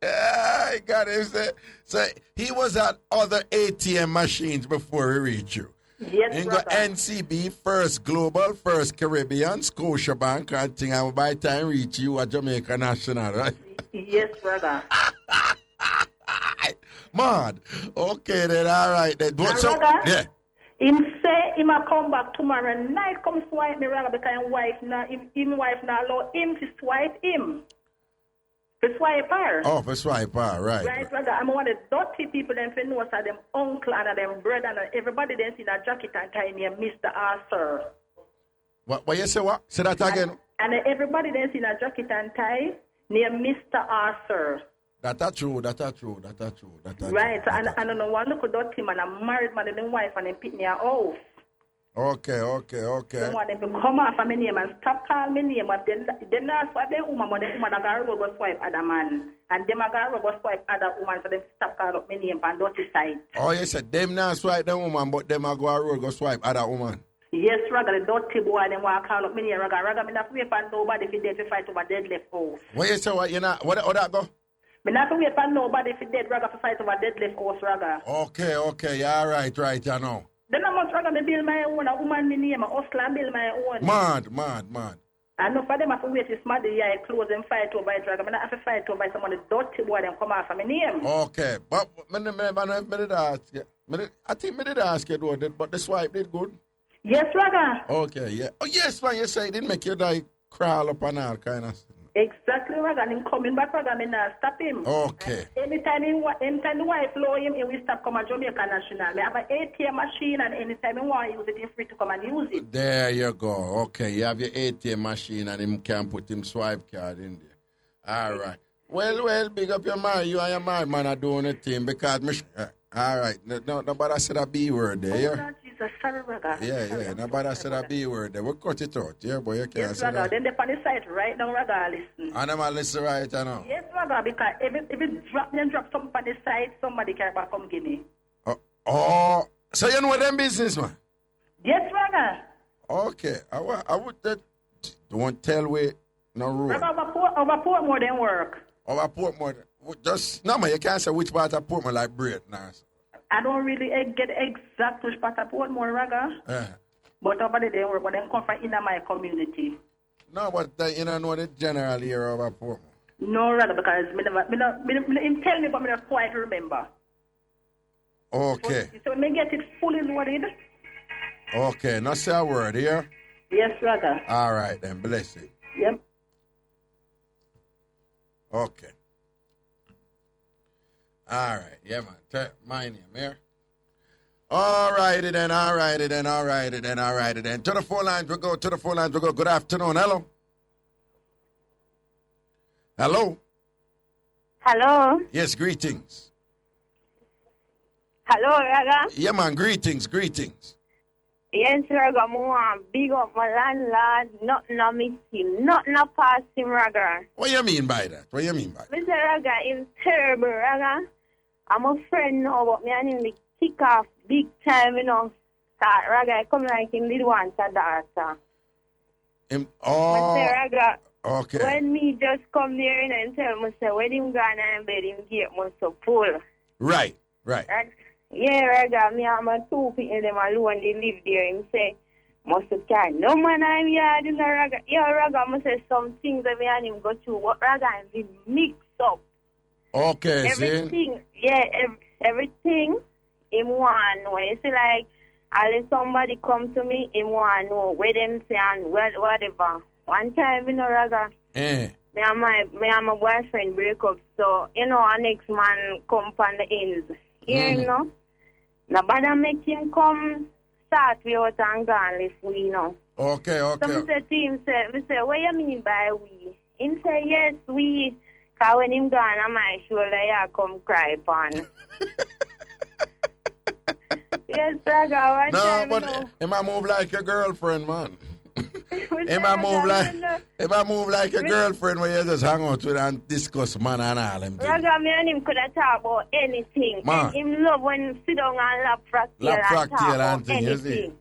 Yeah, I got it. So he was at other ATM machines before he reached you. Yes, he got NCB, First Global, First Caribbean, Scotiabank, and thing. And by the time reach you, a Jamaica national, right? Yes, Raga. Mad. Okay, then, all right. Then. So, Raga, yeah. him say him a come back tomorrow night, come swipe me, Raga, because him wife now allow him to swipe him. To swipe her. Oh, for swipe her, right. Right, Raga. I'm one of the dirty people them for know so them uncle and them brother and everybody them in a jacket and tie near Mr. Arthur. What you say what? Say that again. And everybody them in a jacket and tie near Mr. Arthur. That's true. Right, and I don't know one look at dirty man, a married man and wife and them pick me a house. Okay. Someone them come off of my name and stop calling my name. Then not swipe the woman, but the woman a go swipe other man. And them a go swipe other woman, so them stop call up my name on dirty side. Oh, you said them not swipe the woman, but them a go swipe other woman. Yes, Raga, the dirty boy, them want to call up me name. Raga, me not wait for nobody if they fight over dead left house. What you say what you not, what that go? Me not wait for nobody if dead Raga to fight over dead left house, Raga. Okay, yeah, right, I know. Then I must Raga, me build my own, a woman me name, a hustler and build my own. Mad. I know for them have to wait this mad yeah, close and fight over it, Raga. Me not have to fight over someone, the dirty boy, them come off of my name. Okay, but I think I did ask you, though, but the swipe did good. Yes, Raga. Okay, yeah. Oh, yes, man, you say it didn't make you like crawl up and all kind of stuff. Exactly, Raga. And him coming back, Raga, me not stop him. Okay. Anytime the wife blow him, he will stop come at Jamaica National. Me have an ATM machine, and anytime he want to use it, he's free to come and use it. There you go. Okay, you have your ATM machine, and him can put him swipe card in there. All right. Well, big up your man. You and your man are doing a thing because me. All right. Nobody said a B word there. Yeah? Oh, Jesus, sorry, Raga. Yeah. Nobody said a B word there. We'll cut it out. Yeah, boy, you can't yes, say Raga. that. Then they on the site right now, Raga, listen. And I'm listen right now. Yes, Raga, because if it drop something on the site, somebody can come give me. Oh, so you know them business, man? Yes, Raga. Okay. I would don't tell we no road. Raga, over Portmore than work. Over Portmore. Just, no, man, you can't say which part of Portmore like bread now. I don't really get exact which part of Portmore, Raga. Yeah. But over there they work, but they come from in my community. No, but you don't know the general here over Portmore. No, Raga, because him tell me, but I don't quite remember. Okay. So me get it fully loaded. Okay, not say a word here. Yes, Raga. All right, then, bless it. Yep. Okay. All right, yeah, man. My name here. All righty then. To the phone lines we go. Good afternoon. Hello. Hello. Yes, greetings. Hello, Raga. Yeah, man, greetings. Yes, Raga, I want big up my landlord. Nothing I miss him. Nothing I pass him, Raga. What you mean by that? Mr. Raga, he's terrible, Raga. I'm a friend now, but me and him we kick off big time, Start, Raga, I come like him did want a daughter. Mr. Raga, okay. when me just come there and tell me, say, when him gone and bed, him get me so full. Right. Yeah, Raga, me and my two people, them alone, they live there. Him say, must have carry no man I'm here, Raga. Yeah, Raga, I say some things that me and him go through. What Raga and we mix up. Okay, everything, everything, him want. When you see like, I'll somebody come to me, him want know where them say and whatever. One time, Raga, me and my boyfriend break up, so, our next man come from the ends. Here, Nobody make him come start we out and gone if we know. Okay. So I said to him, say, what you mean by we? Him say, yes, we. Because when him gone on my shoulder, I come cry upon. Yes, Raga, no, but him I move like your girlfriend, man. If I move like a girlfriend where you just hang out with and discuss man and all them things. Raga, me and him could have talked about anything. Man. And him love when him sit down and lap fractal and talk about thing, you see. anything.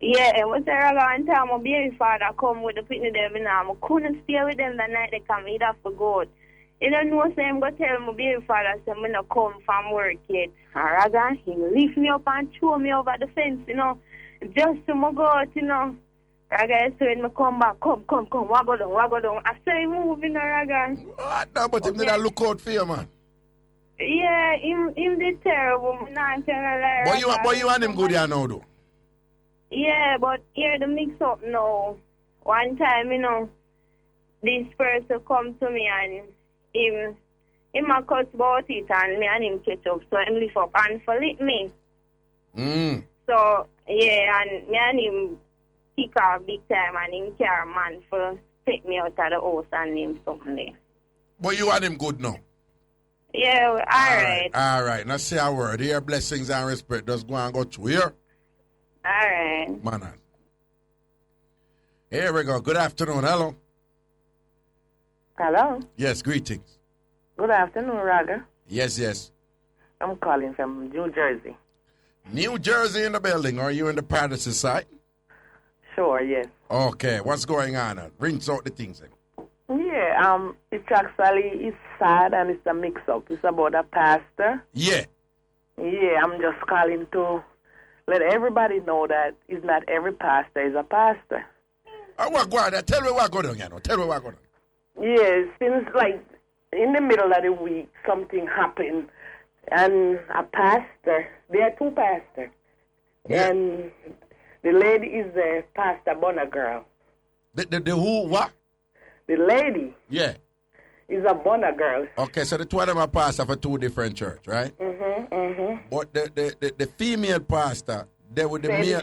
Yeah, and when Raga and time my baby father come with the picnic them now, I couldn't stay with them that night they come, he'd have to go. You don't know, say I'm going to tell my baby father, say I'm going to come from work yet. And Raga, he lift me up and throw me over the fence, you know, just to go out, you know. Raga, so when I come back, come, waggle down. I say move, you know, Raga. What? No, but him did not look out for you, man. Yeah, him did terrible. Not telling But you and him good here now, though. Yeah, but here the mix up now. One time, you know, this person come to me and him a cuss about it and me and him catch up. So him lift up and for lick me. So, yeah, and me and him kick off big time and him care man for take me out of the house and him something there. But you and him good now. Yeah, all right. All right. Now say a word. Here, blessings and respect. Just go and go through here. All right. Man. Here we go. Good afternoon. Hello. Hello. Yes, greetings. Good afternoon, Raga. Yes. I'm calling from New Jersey. New Jersey in the building. Are you in the Patterson side? Sure, yes. Okay. What's going on? Rinse out the things. Yeah, it's sad and it's a mix-up. It's about a pastor. Yeah. Yeah, I'm just calling to let everybody know that it's not every pastor is a pastor. What go on? Tell me what going on, you know. Tell me what going on. Yeah, since like in the middle of the week, something happened, and a pastor, there are two pastors, and the lady is a Pastor Bonner girl. The who, what? The lady. Yeah. Is a Bonner girl. Okay, so the two of them are pastor for two different churches, right? But the female pastor, they with the male.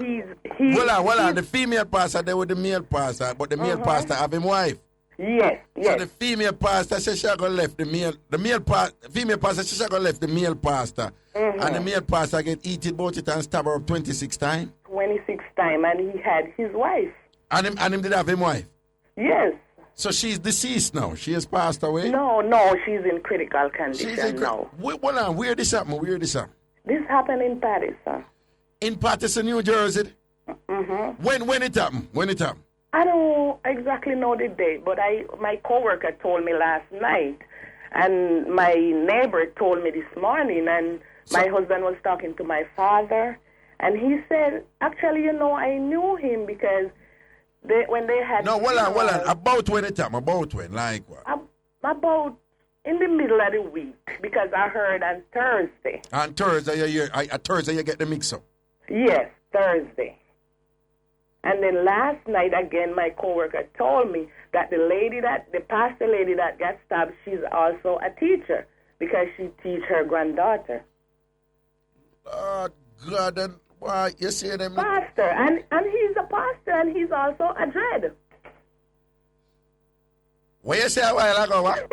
Well on, the female pastor, they with the male pastor, but the male pastor have him wife. Yes. So the female pastor says she gonna left female pastor says she gonna left the male pastor, and the male pastor get eaten about it and stab her up 26 times. 26 times, and he had his wife. And him did have him wife. Yes. So she's deceased now. She has passed away. No, she's in critical condition now. Hold on, where this happen? This happened in Patterson. In Patterson, New Jersey. When it happened? I don't exactly know the date, but my coworker told me last night, and my neighbor told me this morning, and my husband was talking to my father, and he said, actually, you know, I knew him because when they had... No, hold on. About when it happened? About when? Like what? About in the middle of the week, because I heard on Thursday. On Thursday, you get the mix-up? Yes, Thursday. And then last night, again, my coworker told me that the pastor lady that got stabbed, she's also a teacher because she teach her granddaughter. Oh, God, and why you see them? Pastor, and he's a pastor, and he's also a dread. What you say a while ago, what?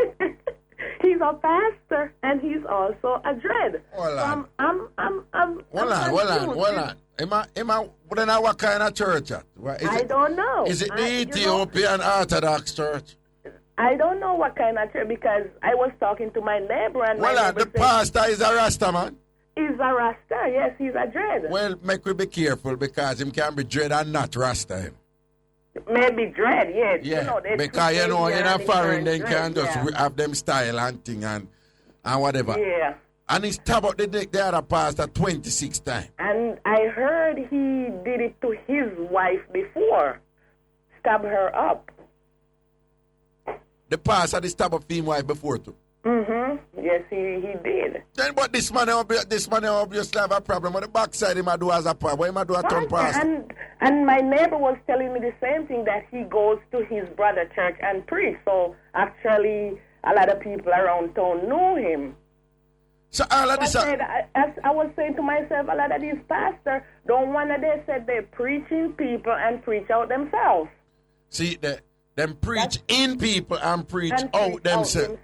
He's a pastor, and he's also a dread. Hold on. Hold on. Then what kind of church at? I don't know. Is it the Ethiopian Orthodox Church? I don't know what kind of church, because I was talking to my neighbor, and the pastor is a Rasta man. He's a Rasta, yes, he's a dread. Well, make we be careful, because him can be dread and not Rasta him. Maybe dread, yes. Yeah, you know, because in a foreign they can just have them style and thing and whatever. Yeah. And he stabbed up the other pastor 26 times. And I heard he did it to his wife before. Stab her up. The pastor stabbed up his wife before too? Yes, he did. Then but this man obviously have a problem. On the backside he might do as a problem. Why he might do a turn pastor? And my neighbor was telling me the same thing, that he goes to his brother church and preach. So actually a lot of people around town knew him. So all of this... I was saying to myself, a lot of these pastors don't want to, they said they're preaching people and preach out themselves. See, them preach in people and preach out themselves.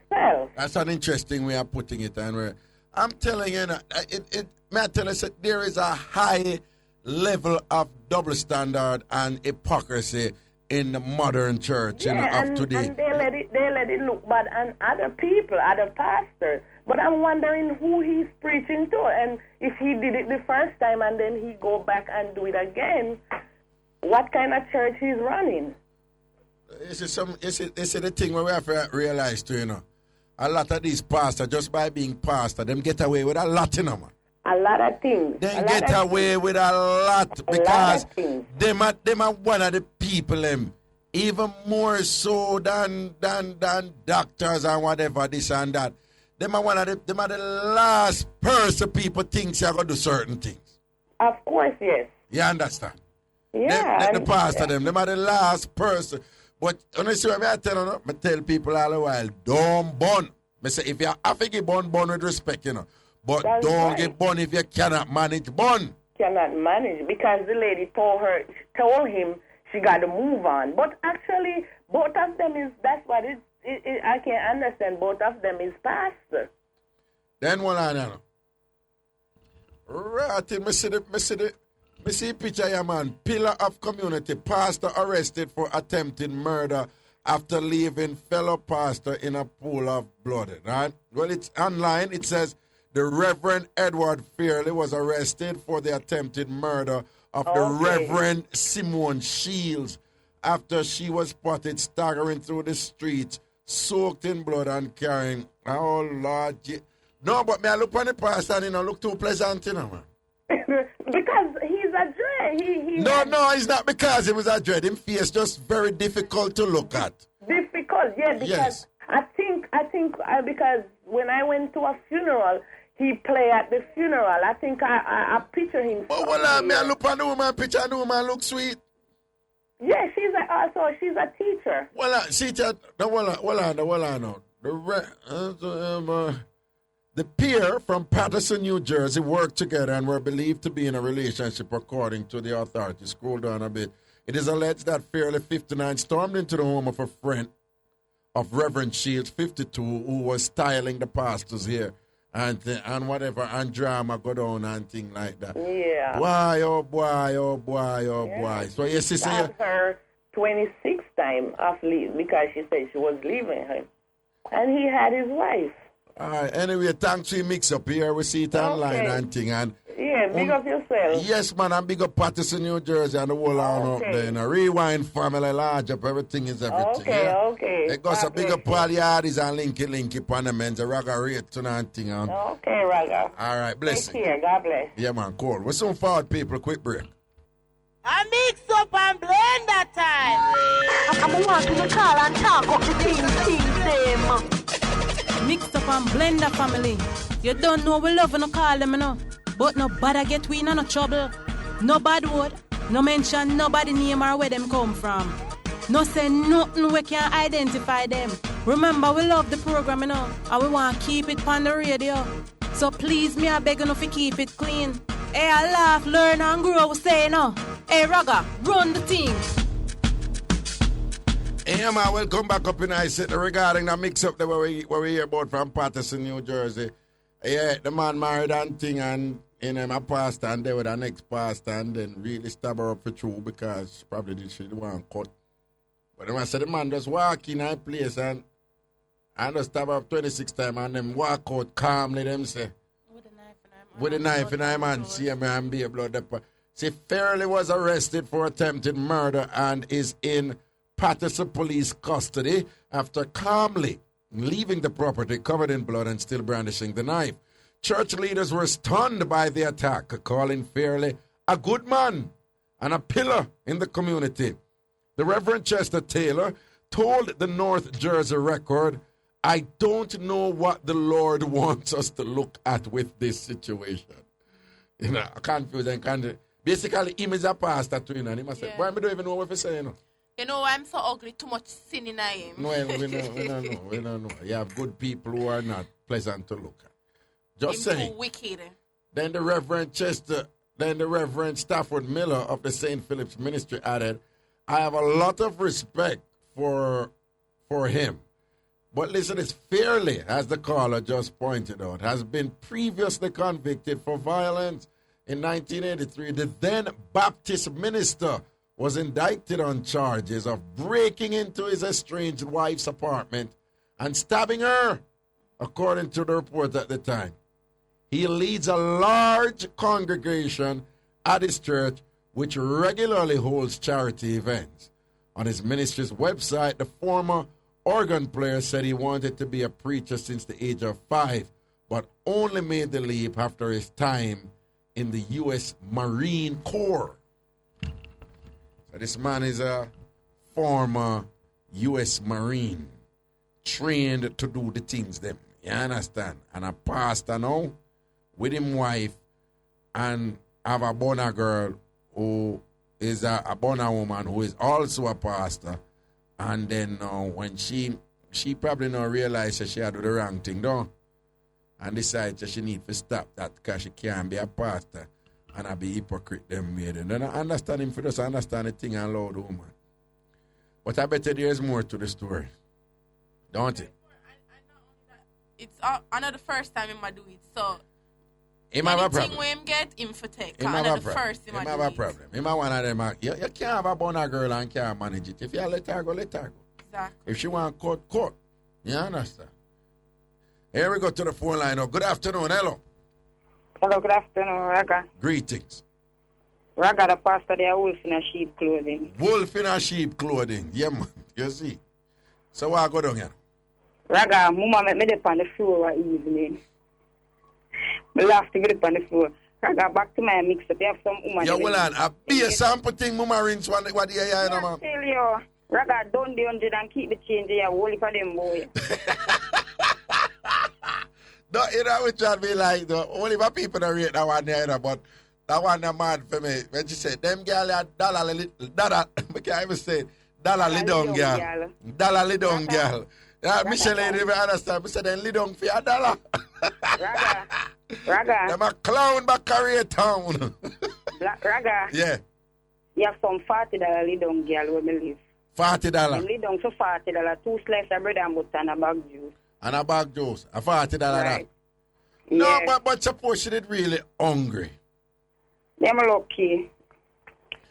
That's an interesting way of putting it. And I'm telling you, may I tell you, there is a high level of double standard and hypocrisy in the modern church of today. And they let it look bad on other people, other pastors. But I'm wondering who he's preaching to, and if he did it the first time and then he go back and do it again, what kind of church he's running? This is the thing where we have to realize too, you know. A lot of these pastors, just by being pastor, them get away with a lot, you know, man. A lot of things. They get away with a lot because them are one of the people, even more so than doctors and whatever, this and that. Them are the last person people think they're going to do certain things. Of course, yes. You understand? Yeah. The pastor, them are the last person. But honestly, I tell people all the while, don't burn. I say, if you have to get burn with respect, you know. But That's don't right. get burn if you cannot manage burn. Cannot manage because the lady told him she got to move on. But actually, both of them that's what I can't understand. Both of them is pastor. Then one I know. Right, me see picture here, man. Pillar of community, pastor arrested for attempted murder after leaving fellow pastor in a pool of blood, right? Well, it's online. It says the Reverend Edward Fairley was arrested for the attempted murder of the Reverend Simone Shields after she was spotted staggering through the streets, soaked in blood and carrying, oh, Lord. No, but me I look on the pastor and he don't look too pleasant, you know, man. Because he's a dread. No, it's not because he was a dread. His face just very difficult to look at. Difficult, yeah, because yes. I think because when I went to a funeral, he played at the funeral. I think I picture him. Well, I look on the woman picture and the woman look sweet. Yeah, she's a teacher. The pair from Patterson, New Jersey worked together and were believed to be in a relationship according to the authorities. Scroll down a bit. It is alleged that Fairley, 59, stormed into the home of a friend of Reverend Shields, 52, who was styling the pastor's hair and whatever, and drama go down and things like that. Yeah. Boy, oh boy, oh boy, oh boy. So your sister... That's her 26th time of leave because she said she was leaving him. And he had his wife. All right. Anyway, thanks to Mixup here. We see it online and thing. And yeah, big up yourself. Yes, man. I'm big up Patterson, New Jersey, and the whole on up there. You know, Rewind family, large up. Everything is everything. Okay, yeah? okay. They got some big up all the artists and linky on the men's Raga rate tonight and thing. Okay, Raga. All right, bless Take care. God bless. Yeah, man. Cool. We're soon forward, people. Quick break. I mix up and blend that time. I'm walking the car and talk up the things. Mixed up and blender family. You don't know we love no call them, you know. But no bother get we in no trouble. No bad word. No mention nobody name or where them come from. No say nothing we can identify them. Remember we love the program, you know. And we want to keep it on the radio. So please me I beg you to keep it clean. Hey, I laugh, learn and grow, we say no. Hey Raga, run the team. Yeah, man, welcome back up in I said regarding the mix-up that we hear about from Patterson, New Jersey. Yeah, the man married and thing and my pastor and there with the next pastor and then really stab her up for true because probably she didn't want to cut. But then I said the man just walk in a place and just stab her up 26 times and then walk out calmly, them say. With a knife in her hand, see him and be a blood. See, Fairley was arrested for attempted murder and is in Patterson police custody after calmly leaving the property covered in blood and still brandishing the knife. Church leaders were stunned by the attack, calling Fairley a good man and a pillar in the community. The Reverend Chester Taylor told the North Jersey Record, "I don't know what the Lord wants us to look at with this situation." You know, confusing. Basically, him is a pastor too, and he must say, "Why I don't even know what he's saying." You know, I'm so ugly, too much sin in him. No, we don't know. You have good people who are not pleasant to look at. Just saying. Too wicked. Then the Reverend Stafford Miller of the St. Philip's Ministry added, "I have a lot of respect for him. But listen, it's Fairley, as the caller just pointed out, has been previously convicted for violence. In 1983, the then Baptist minister was indicted on charges of breaking into his estranged wife's apartment and stabbing her, according to the report at the time. He leads a large congregation at his church, which regularly holds charity events. On his ministry's website, the former organ player said he wanted to be a preacher since the age of 5, but only made the leap after his time in the U.S. Marine Corps. So this man is a former U.S. Marine, trained to do the things them. You understand? And a pastor now, with his wife, and have a Bona girl who is a Bona woman who is also a pastor. And then when she probably not realize that she had do the wrong thing, though, and decide that she need to stop that because she can't be a pastor and I be hypocrite them made. And then I understand him for just understand the thing and allow the woman. But I bet you there's more to the story. Don't it? It's another first time him do it, so him have a problem. Anything him get, him for take. Him have a problem. First Him have a problem. Him have one of them. You can't have a bona girl and can't manage it. If you let her go, let her go. Exactly. If she want court. You understand? Here we go to the phone line. Good afternoon. Hello. Hello, good afternoon, Raga. Greetings. Raga, the pastor, they are wolf in a sheep clothing. Wolf in a sheep clothing. Yeah, man. You see. So what go down here? Raga, Mama met me up on the floor one evening. I laughed to get up on the floor. Raga, back to my mix-up. You have some woman. Yeah, well, a be a sample thing, Mama rinse what the you hear, man. I tell you, Raga, don't the 100 and keep the change. You hold it for them, boy. No, you know what I'd be like, though. Only my people don't rate that one there, but that one the mad for me. When she said, them girl are dollar, I can't even say, dollar lidong girl. Dollar lidong girl. Yeah, Michelle ain't even understand. I said, then lidong for a dollar. Raga. Them a clown back Korea town. Raga. Yeah. You have some $40 lidong girl where me live. $40. Lidong for $40. 2 slices of bread and butter and a bag juice. And a bag juice. A $40 right. that. No, but suppose she did really hungry. Them lucky.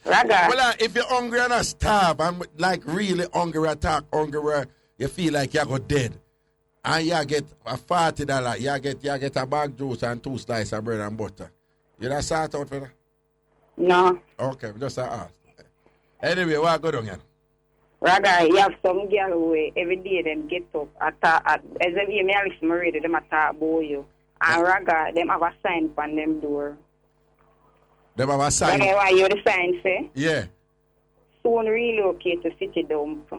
Raga. Well, if you're hungry and a starve, and like really hungry, attack hungry where you feel like you go dead, and you get a $40, you get a bag juice and 2 slices of bread and butter. You don't sort out for that? No. Okay, just ask. Anyway, what go down here? Raga, you have some girl who every day them get up as if you may listen already, them attack about you. And Raga, them have a sign on them door. Them have a sign? Raga, why you the sign say? Yeah. Soon relocate to City Dump.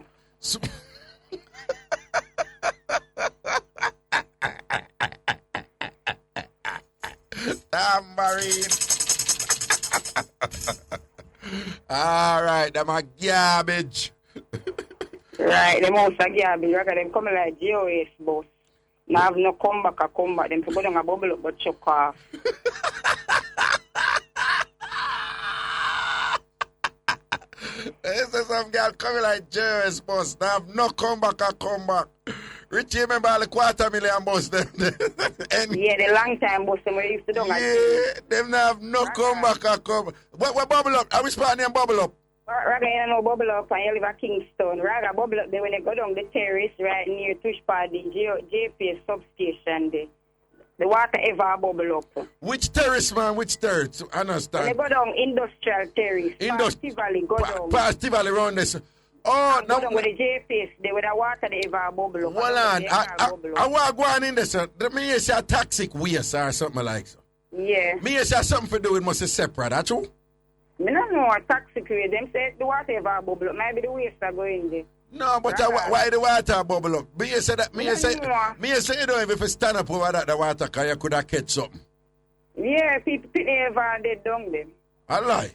Tambourine. All right, them a garbage. Right, them also garbage. Raga, them coming like GOS boss. Now have no come back. Them to go down a bubble up but choke off. This is some girl coming like GOS boss. Now have no come back. Richie, remember all the $250,000 boss them? Yeah, the long time boss them we used to do. Yeah, them now have no come back. What bubble up? I wish part name bubble up. Raga, you know bubble up and you live at Kingston. Raga, bubble up there when you go down the terrace right near Tushpadi, JPS substation there. The water ever bubble up. Which terrace, man? Which terrace? I understand. When you go down industrial terrace. Pasty Valley, go down. Pasty Valley around this. Oh, no. Go down with the JPS there with the water they ever bubble up. Well, I want to go on in there, sir. Me say a toxic waste or something like so. Yeah. Me say something to do with must be separate, that's true? I don't know a toxic waste. Them say the water ever bubble up. Maybe the waste are going there. No, but why the water bubble up? Me say you don't even stand up over that the water because you could have catch something. Yeah, people ever dead down there. I lie.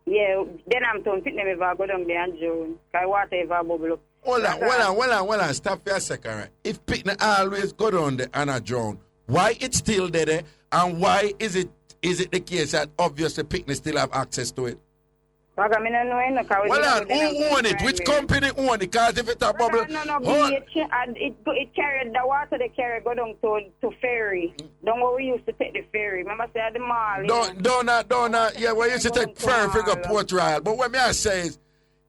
Yeah, then I'm told people ever go down there and drown because water ever bubble up. Hold on. Stop for a second, right? If people always go down there and drown, why it's still there and why is it the case that obviously picnic still have access to it? Raga, me no know, no, cause Well, on, who own it? Which company own it? Because if it's a bubble... It carried the water, they carry go down to ferry. Don't where we used to take the ferry. Remember, say at the mall. Don't, yeah, we used to take ferry for go Port Royal. But what me I say is,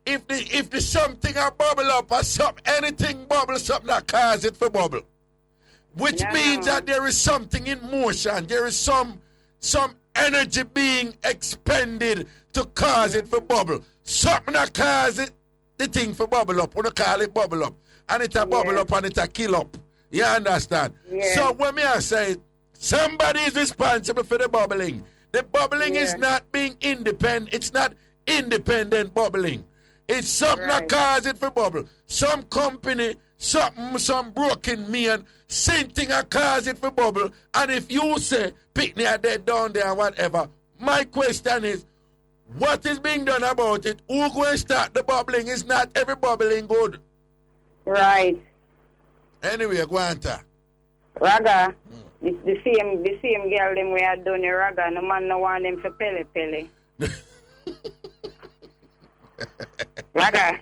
if the something a bubble up or something, anything bubble, something that cause it for bubble. Which means that there is something in motion. There is some energy being expended to cause it for bubble. Something that cause it, the thing for bubble up. We call it bubble up. And it a bubble up and it a kill up. You understand? Yeah. So when me I say, somebody is responsible for the bubbling. The bubbling is not being independent. It's not independent bubbling. It's something that cause it for bubble. Some company, some broken man, same thing that cause it for bubble. And if you say, pick me a dead down there or whatever, my question is, what is being done about it? Who going to start the bubbling? It's not every bubbling good. Right. Anyway, go on to. Raga, the same girl them we had done the raga, no man no want them for pele. Raga.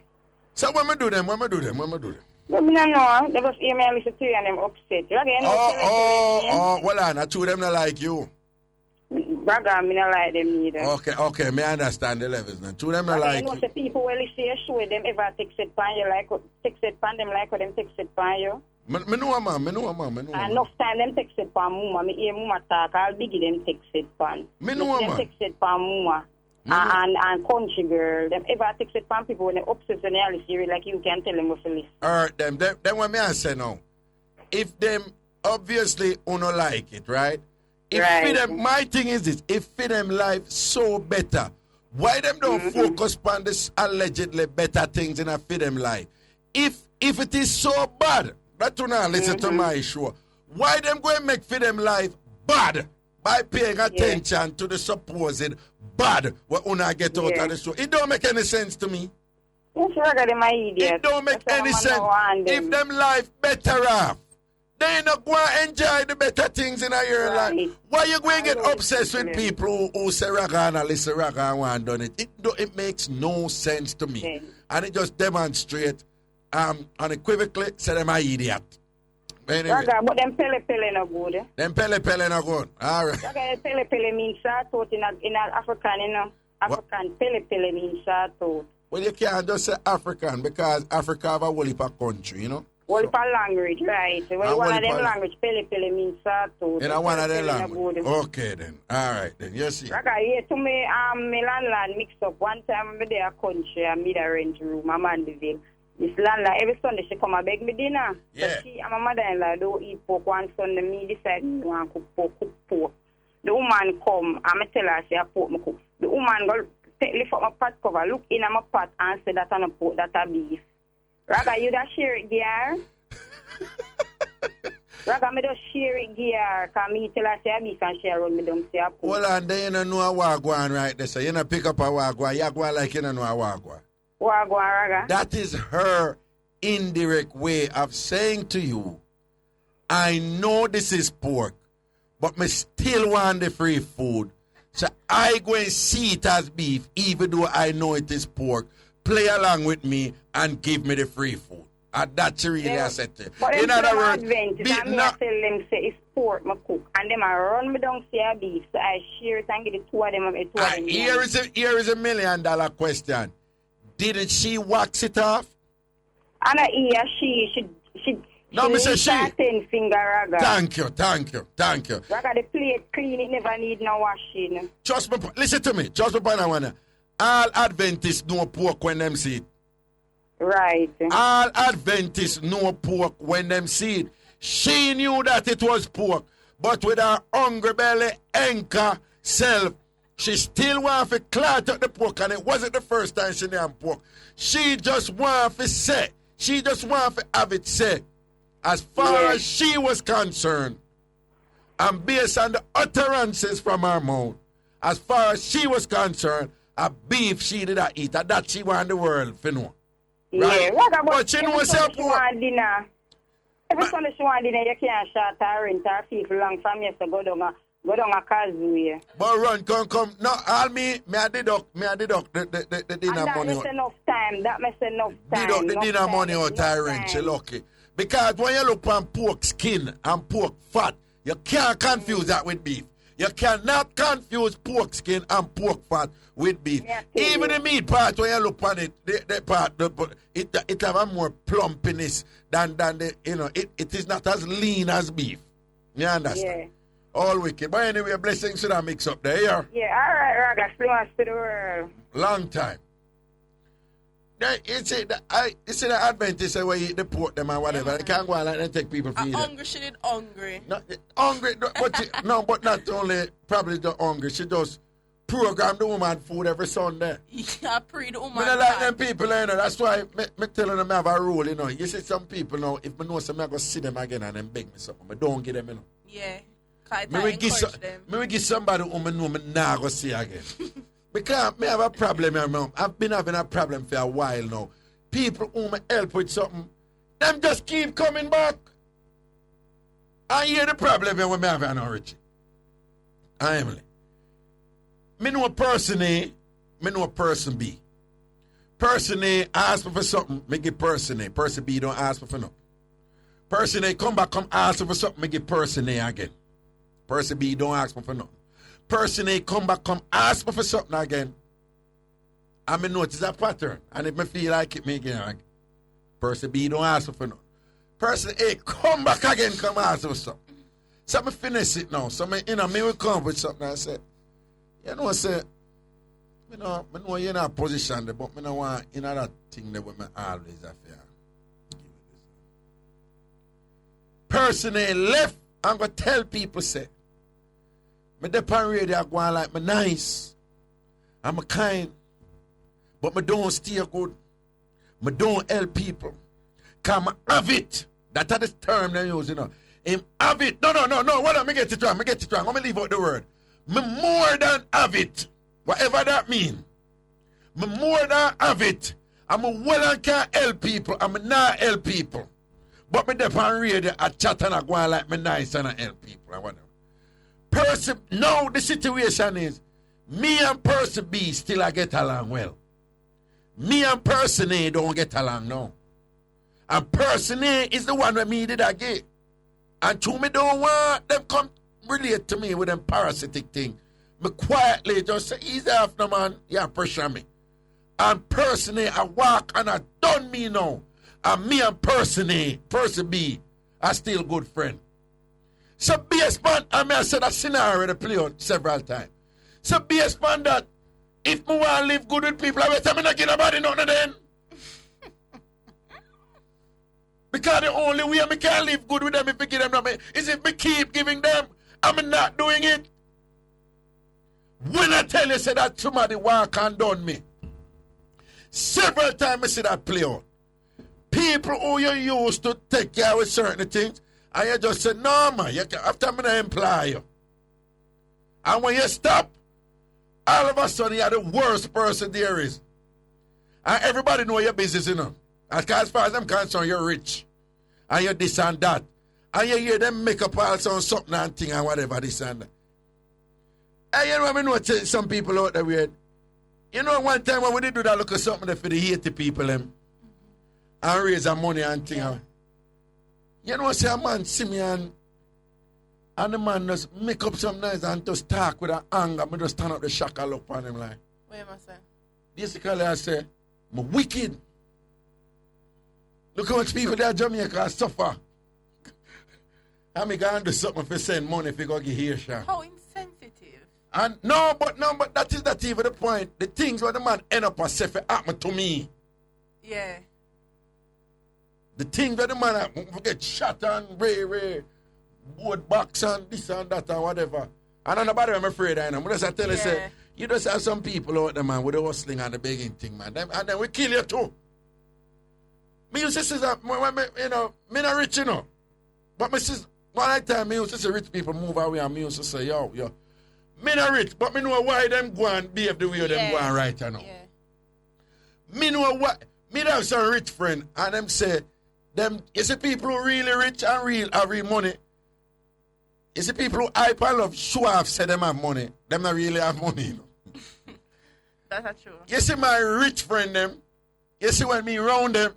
So when we do them? But me no know, they just hear me and listen to you and them upset. Raga, you know well, I two of them not like you. Raga, me not like them either. Okay, me understand the levels now. Two of them not like you. You know, the people will see a show them ever text it pan you like text it pan them like them text it pan you. Me know, man. Enough time them text it pan mama. Me hear mama talk, I'll big them text it pan. Me know, man. Them text it pan mama. And country girl, them ever text it pan people when they upset when they see like you can tell them what to listen. Alright, then what me I say now. If them obviously don't like it, right? If them, my thing is this, if for them life so better, why them don't focus on this allegedly better things in a for them life? If it is so bad, that do not listen to my show. Why them go and make for them life bad by paying attention to the supposed bad what una get out of the show? It don't make any sense to me. It don't make any sense. If them life better off, they not go and enjoy the better things in your life. Why you going to get obsessed with people who say raga and listen raga and want done it? It makes no sense to me. And it just demonstrates unequivocally say them an idiot. Anyway. Raga, but them pele no good. Them pele no good. All right. Raga, pele means short in African, you know. African pele means short. Well, you can't just say African because Africa have a whole heap of country, you know. Whole heap of language, right. Well, one of them language, pele means short. In one of them language. Okay then. All right then. You see. Raga, to me, my landlord mix up. One time I'm there a country, I'm in a range room, I'm on the veil. This landlord, every Sunday she come and beg me dinner. Yeah. So she and my mother-in-law don't eat pork. One Sunday, me decide me want to cook pork. The woman come, and I tell her, she a pork me cook. The woman go lift up my pot cover, look in my pot and say that on a pork, that a beef. Raga, you da share it, gear? Raga, me just share it, gear, because me tell her, say a beef and share on me don't say a pork. Well, and then you don't know a wagwan right there, so you don't pick up a wagwan. You go like you don't know a wagwan. Raga. That is her indirect way of saying to you, I know this is pork, but me still want the free food. So I go and see it as beef, even though I know it is pork. Play along with me and give me the free food. And that's really I said to you. But in other words, I tell them say it's pork me cook, and them I run me down see a beef, so I share it and get the two of them. Here is a $1 million question. Didn't she wax it off? And she no, Mr. She. Finger, Raga. Thank you. Raga, the plate clean, it never need no washing. Trust me, listen to me. Trust me, Panawana. All Adventists know pork when them see it. Right. All Adventists know pork when them see it. She knew that it was pork, but with her hungry belly, anchor, self, she still want to clot out the pork, and it wasn't the first time she named pork. She just want to say, she just want to have it said. As far as she was concerned, and based on the utterances from her mouth, as far as she was concerned, a beef she did not eat, and that she want the world to know. Right? Yeah, but she knows her pork. Every Sunday she want dinner, you can't shut her rent her feet long from yesterday go down Go down a causeway. But run, come. No, all me I deduct the dinner And that money. makes enough time. That makes enough time. Deduct the Enough dinner time, money out enough tyrant, time. you lucky. Because when you look on pork skin and pork fat, you can't confuse that with beef. You cannot confuse pork skin and pork fat with beef. Even the meat part, when you look on it, it have a more plumpiness than the, it is not as lean as beef. You understand? Yeah. All wicked. But anyway, blessings to that mix up there, yeah? Yeah, all right, Raga. Blessings to the world. Long time. You see the Adventists say where you deport them or whatever. They can't go out and take people for you. Hungry, she did hungry. Hungry, but not only probably the hungry. She does program the woman food every Sunday. Yeah, pre the woman. I don't like them people, That's why me telling them I have a rule, You see some people now, if I know something, I go see them again and then beg me something. But don't give them, Yeah. Me will give somebody who I know me nah go see again. Because me have a problem here, man. I've been having a problem for a while now. People who me help with something, them just keep coming back. I hear the problem here when me have an origin. I am. Me know a person A, me know a person B. Person A ask me for something, me give person A. Person B don't ask me for nothing. Person A come ask me for something, me give person A again. Person B don't ask me for nothing. Person A come ask me for something again. And me notice a pattern. And if me feel like it, me again. Person B don't ask me for nothing. Person A come back again, come ask me for something. So me finish it now. So me will come with something and say, me know you're in a position there, but me know want in that thing that me always have here. Person A left, I'm going to tell people, say, me depend radio go on like me nice. I'm a kind. But me don't stay good. Me don't help people. Cause me have it. That's the term they use, Him have it. No. Hold on, me get it wrong. I'm leave out the word. Me more than have it. Whatever that mean. Me more than have it. I'm a well and can help people. I'm not help people. But me depend radio I chat and I go on like me nice and I help people. I whatever. Person, now the situation is, me and person B still I get along well. Me and person A don't get along now. And person A is the one that me did I get. And to me don't want them come relate to me with them parasitic thing. Me quietly just say, easy off no man, yeah, pressure me. And person A, I walk and I done me now. And me and person A, person B, are still good friend. So based on, I said that scenario to play out several times. So based on that, if I want to live good with people, I will tell me not give nobody nothing then. Because the only way I can live good with them if I give them nothing is if I keep giving them. I'm not doing it. When I tell you say that somebody walk and done me, several times I see that play out. People who you used to take care with certain things, and you just say, no, man, after I'm going to employ you. And when you stop, all of a sudden you're the worst person there is. And everybody know your business, As far as I'm concerned, you're rich. And you're this and that. And you hear them make up all something and thing and whatever, this and that. And you know what I know, some people out there weird. You know, one time when we did do that, look at something for the 80 people, and raise their money and thing. Yeah. You know, say a man see me and the man just make up some noise and just talk with an anger. I just stand up the shock and look on him like. What am I saying? Basically, I say, I'm wicked. Look how much people there in Jamaica suffer. And me going to do something for send money if you go get here, Sean. How insensitive. And no, but that is not even the point. The things where the man end up as if it happened to me. Yeah. The thing that the man get shot and board box and this and that and whatever. And nobody I'm afraid of them. I just tell you, say, you just have some people out there, man, with the hustling and the begging thing, man. And then we kill you too. Me used to say that, me not rich, But me says, one time me used to say rich people move away and me used to say, yo. Me not rich, but me know why them go and behave the way them go and right now. Yeah. Me know what, me have some rich friend and them say, them, you see people who really rich and have real money, You see, people who hype and love show off say them have money. Them not really have money, you know. That's true. You see my rich friend them. You see when me round them.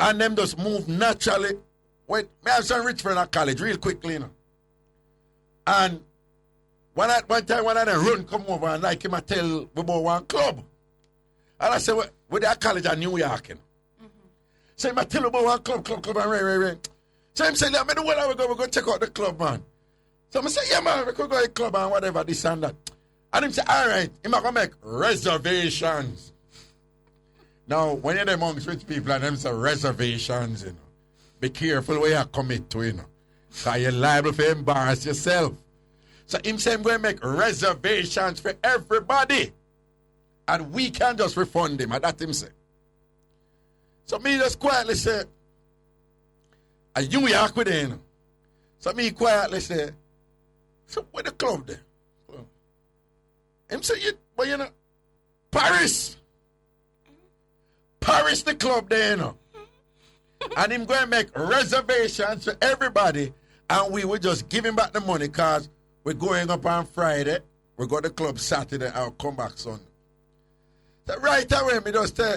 And them just move naturally. Wait, me have some rich friend at college real quickly, you know. And one time one of them run come over and like him I tell we about one club. And I say, we at college at New York, you know. So him I tell about one club and ring. So him say, let me do what we go check out the club, man. So I say, yeah, man, we could go to the club and whatever, this and that. And him say, all right, him going to make reservations. Now, when you're amongst rich people and them say reservations, you know, be careful where you commit to, you know. Because you're liable to embarrass yourself. So him say, I'm going to make reservations for everybody. And we can just refund him. And that him say. So me just quietly say, and New York with him. So me quietly say, so where the club there? Him say, but you know, Paris the club there, you know. And him going to make reservations for everybody. And we will just give him back the money because we're going up on Friday. We go to the club Saturday. I'll come back Sunday. So right away, me just say,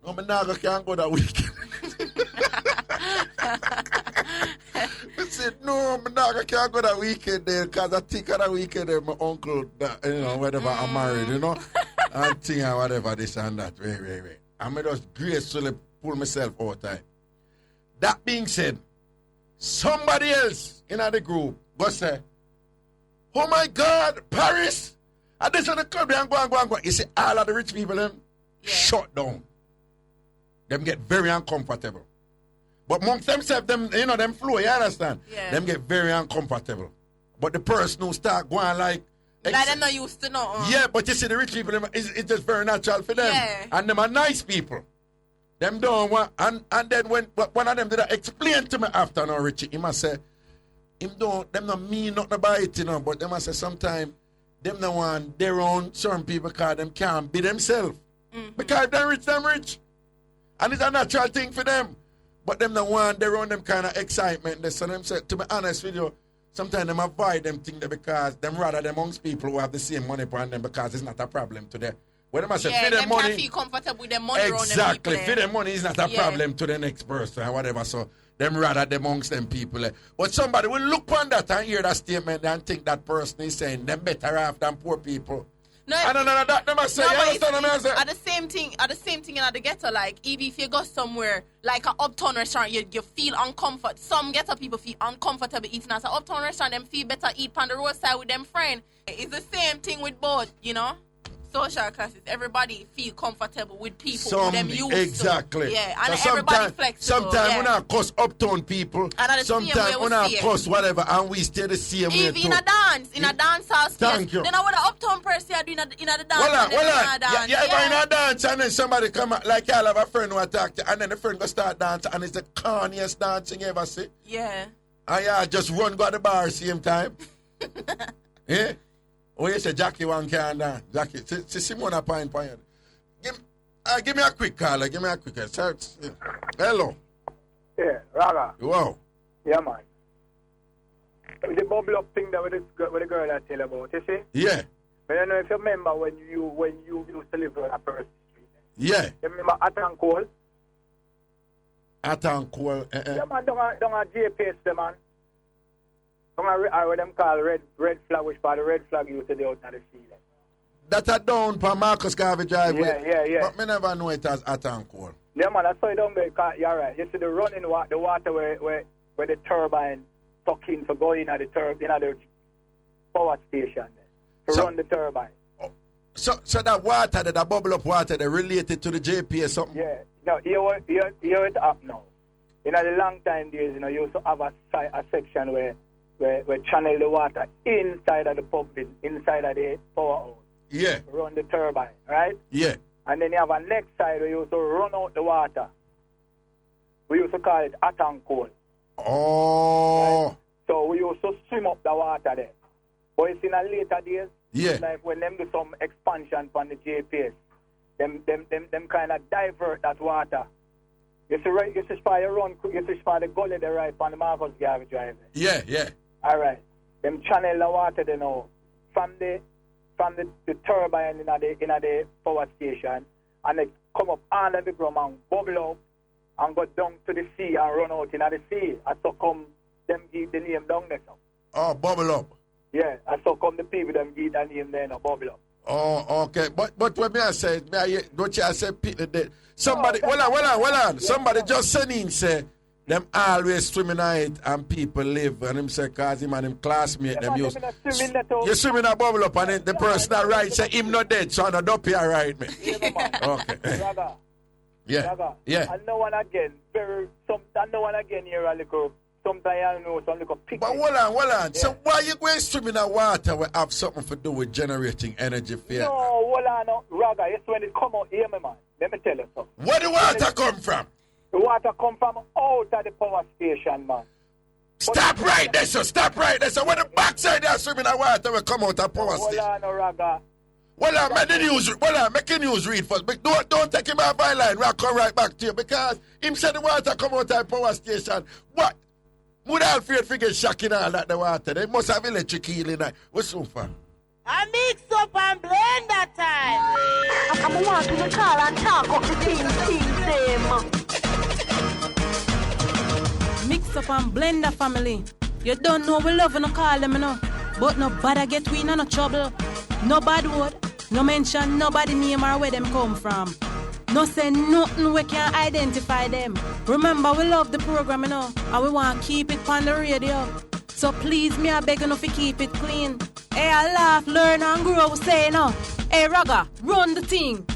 no, me never can go that weekend. I said, no, me never can go that weekend there because I think of that weekend there, my uncle, you know, whatever, I'm married, you know, and thing and whatever, this and that. Wait. And I just gracefully pull myself out there. That being said, somebody else in the group go say, oh my God, Paris! And this is the club, and go. You see, all of the rich people, them, shut down. Them get very uncomfortable. But amongst themselves, them, you know, them flow, you understand? Yeah. Them get very uncomfortable. But the person who start going like... they're not used to know. Yeah, but you see, the rich people, it's just very natural for them. Yeah. And them are nice people. Them don't want... And then when one of them did explain to me after, no, Richie, he must say, them not mean nothing about it, you know, but them must say sometimes, them don't want their own certain people because them can't be themselves. Because if they're rich. And it's a natural thing for them. But them don't want their own them kind of excitement. So them say, to be honest with you, sometimes them avoid them things because them rather them amongst people who have the same money upon them because it's not a problem to them. When them say, for them money, can feel comfortable with their money around them. Exactly. For them money is not a problem to the next person or whatever. So them rather them amongst them people. But somebody will look on that and hear that statement and think that person is saying them better off than poor people. No, that them I say, you understand what I say? At the same thing in the ghetto, like even if you go somewhere like an uptown restaurant, you feel uncomfortable. Some ghetto people feel uncomfortable eating at an uptown restaurant, them feel better eat on the roadside with them friend. It's the same thing with both, you know. Social classes, everybody feel comfortable with people who them used exactly. to. Yeah, and so everybody flexible. Sometimes we not cuss uptown people. Sometimes we not cuss whatever, and we stay the same way too. Even in a dance house. Thank you. Then what the uptown person are doing in the dance. Yeah, in a dance, and then somebody come out, like y'all have a friend who attack you, and then the friend go start dancing, and it's the corniest dancing you ever see. Yeah. And y'all just run go to the bar same time. Yeah. Oh, you say Jackie one can dance. Jackie, see Simona Pine. Give me a quick call. Hello. Yeah, Raga. Wow. Yeah, man. The bubble up thing that with the girl I tell about, you see? Yeah. But I don't know if you remember when you used to live on a person street. Yeah. You remember Atancol? Atancol. Yeah, man, don't a JPS, man. What them call red flag, which part the red flag used to do out on the field. That a down for Marcus Garvey Drive. Yeah. But me never know it as Atancol. Yeah, man, that's why you don't go, you're right. You see the running the water where the turbine tuck in for going at the power station to run the turbine. So that water, that bubble up water, they related to the JP or something? Yeah. No, here it up now. In the long time days, you used to have a section where channel the water inside of the pumping, inside of the power house. Yeah. Run the turbine, right? Yeah. And then you have a next side where you used to run out the water. We used to call it Atancol. Oh. Right? So we used to swim up the water there. But it's in a later days, like when them do some expansion from the JPS, them kind of divert that water You see, right, you see, for your run, you see, for the gully, the right, on the Marcus Garvey Drive. Yeah, yeah. All right. Them channel the water, they know, from the turbine in the power station, and they come up under the ground and bubble up and go down to the sea and run out in the sea. And so come them give the name down there. Oh, bubble up. Yeah, and so come the people them give the name there, no, bubble up. Oh, okay. But what me I say, don't you say people that somebody hold on. Somebody just send in say them always swimming at and people live and him say cause him and him classmate them use you swimming a bubble up and the person that right say him not dead, so I don't here right me. Okay. Raga. Yeah. Raga. Yeah. And no one again, here a little sometimes I know some little picnic. But hold on. Yeah. So why you going swimming in water will have something to do with generating energy for you? No, hold on, no. Raga, it's when it come out here, man. Let me tell you something. Where the water come from? The water come from out of the power station, man. Stop right there, so when the backside there swimming in water will come out of power station. Hold on, no, Raga. Well, make the news read first. But don't take him out by line. We'll come right back to you because him said the water come out of the power station. What? Would I fear figure shocking all that the water? They must have electric eel in that. What's so far? I mix up and blend that time. I'm want to call and talk of the things them. Mix up and blend the family. You don't know we love and call them, you know. But nobody get we in no trouble. No bad word. No mention nobody name or where them come from. No say nothing we can identify them. Remember, we love the program, you know, and we want to keep it on the radio. So please, me I beg you to keep it clean. Hey, I laugh, learn and grow, say no. Hey, Raga, run the thing.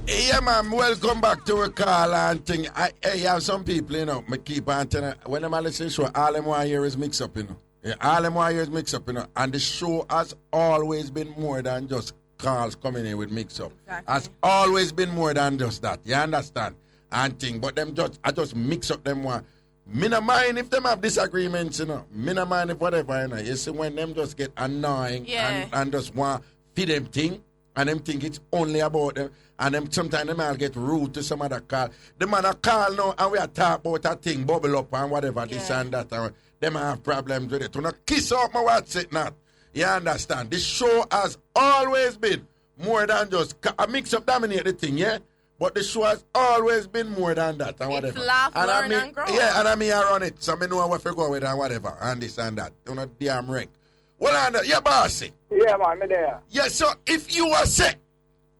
Yeah, man, welcome back to a call and thing. I have some people, you know, me keep on telling, when I'm listening to the show, all them want here is mix up, you know. Yeah, all them want here is mix up, you know. And the show has always been more than just calls coming in with Mixup. Exactly. Has always been more than just that. You understand? And thing. But them I just mix up them one. Me no mind if them have disagreements, you know. Me no mind if whatever, you know. You see when them just get annoying and just want feed them thing. And them think it's only about them. And them sometimes them all get rude to some other call. The man a call now and we are talk about a thing, bubble up and whatever, this and that. And them have problems with it. To not kiss off my what's it not. You understand? This show has always been more than just a Mix-Up dominate the thing, yeah? But the show has always been more than that and whatever. It's laugh, and learn, and grow. Yeah, and I run it, so I know what to go with and whatever, and this and that. You're not damn rank. Well, yeah, bossy. Yeah, man, me there. Yeah, so if you are sick,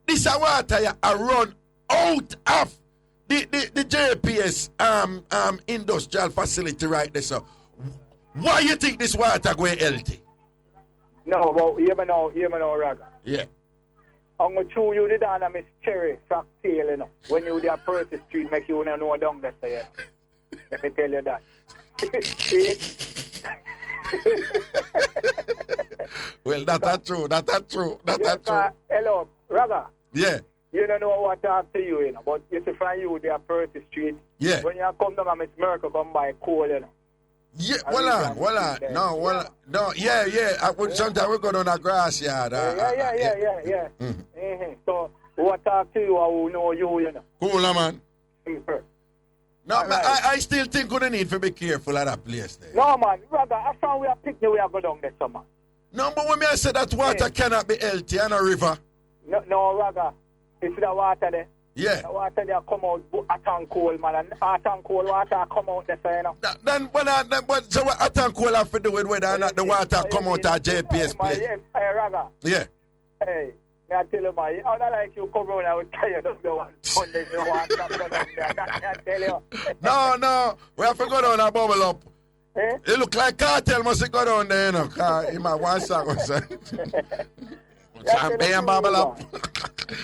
this water I run out of the JPS industrial facility right there, so why you think this water going healthy? No, but hear me now, Raga. Yeah. I'm going to chew you the down and Miss Cherry track tail, you know. When you there Percy Street, make you know down there, so yeah. Let me tell you that. Well, that's true. Hello, Raga. Yeah. You don't know what to talk to you, you know. But you see from you there Percy Street. Yeah. When you come down and Miss Merkel come by coal, you know. Yeah, no, yeah. Sometimes we go down the grass yard. Yeah. Mm-hmm. So, who talk to you or who know you know. Cool, man. No, right. I still think we need to be careful at that place there. No, man. Rather, after we are picnic, we are going down there, man. No, but when I say that water cannot be healthy and a river. No, rather. It's the water there. Yeah. The water there come out hot and cold, man. And hot and cold water come out there, so, you know. So what hot and cold have to do with whether or not the water come out of JPS place? Yes, hey, Raga. Yeah. Hey, I tell you, man, I don't like you come around and I will tell you the one Sunday you want to go down there. I tell you. No, we have to go down and bubble up. Eh? It look like cartel must go down there, you know, because he might want song or something. Champagne bubble up.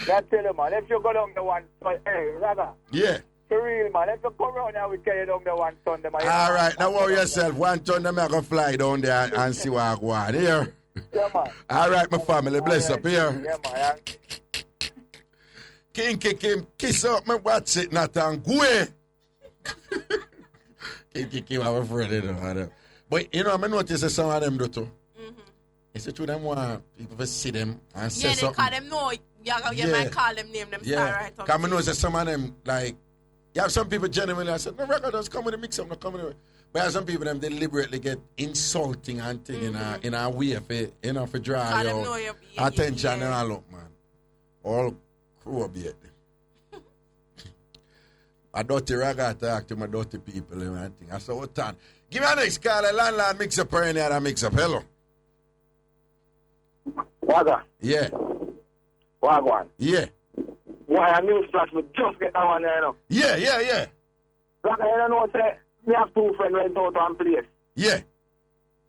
I tell you, man, if you go down the one, hey, Raga. Yeah. For real, man, if you come around and we tell you down the one Sunday, man. All right, now worry yourself. One Sunday, I'm going to fly down there and see what I go on. Here. Yeah, man. All right, my family, bless up here. Yeah, man. King, kiss up, me watch it, not and go away. King, I'm afraid, you know. But, you know, I notice that some of them do too. It's true them want people to see them and say something. Yeah, they call them know You might call them name them star right on. Because I know that some of them, like, you have some people genuinely, I said, no, Reggae just come with the mix up, not come with it. But you have some people them deliberately get insulting and thing in a way for draw your attention and all up, man. All crew up yet. A dirty Reggae talk to my dirty people and thing. I said, what time? Give me a next call, a landlord mix up or any other mix up. Hello. Waga. Yeah. Wagwan. Yeah. Why a news flash me just get that one there, you know. Yeah. Waga, you know, say, me have two friends rent out one place. Yeah.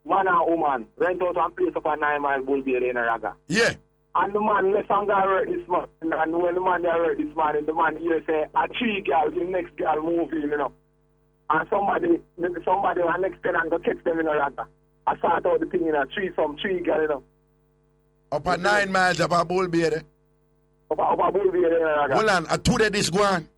Man and woman rent out one place up a 9 Mile Bull Beard in a Raga. Yeah. And the man left and got hurt this month. And when the man got hurt this morning, the man here say, a 3 girls, the next girl move in, you know. And somebody the next tenant go catch them in a Raga. I start out the thing in a 3 girls, you know. Up at 9 miles up a Bull Beard. Up a Bull Beard in a Raga. Hold on, at 2 days this go on.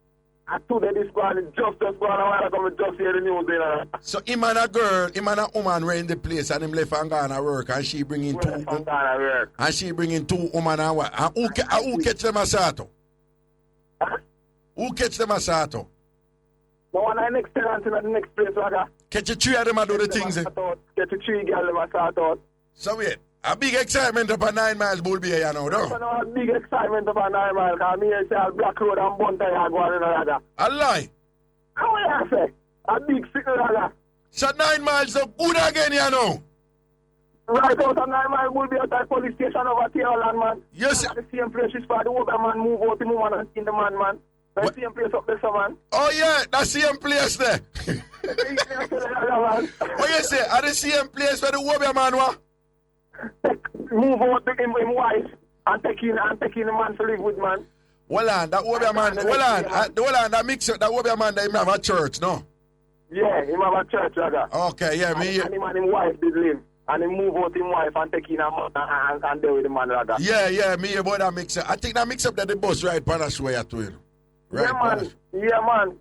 At 2 days this go on, just go on a while ago, just hear the news in a Raga. So him and a woman were in the place and him left and gone to work and she bringing two. And she bringing 2 women and what? And who catch them a sato? Who catch them a sato? The one I next tenant in the next place, Raga. Catch the 3 of them and do the things. Get the 3 girls them a start out. So wait, a big excitement up at 9 Miles Bull Beard, you know, though. A big excitement up at 9 Miles, because me say I'll Black Road and Bunta go on in a Raga. A lie. How will I say? A big signal, Raga. So 9 miles up good again, you know. Right out of 9 Mile Bull Beard at the police station over Taylorland, man. Yes. The same place is for the older man move out the woman and in the man. The same place up there, so, man. Oh, yeah, that same place there. What you say? At the same place where the Wobia man was? Move out to him wife and take in the man to live with, man. Hold on, that Wobia man, hold on, that mix up, that Wobia man, they have a church, no? Yeah, he have a church, Raga. Okay, yeah, me. And him and his wife did live. And he move out his wife and take in a man and deal with the man, Raga. Yeah, me about that mix up. I think that mix up that the bus right past way at you. Right, yeah, man.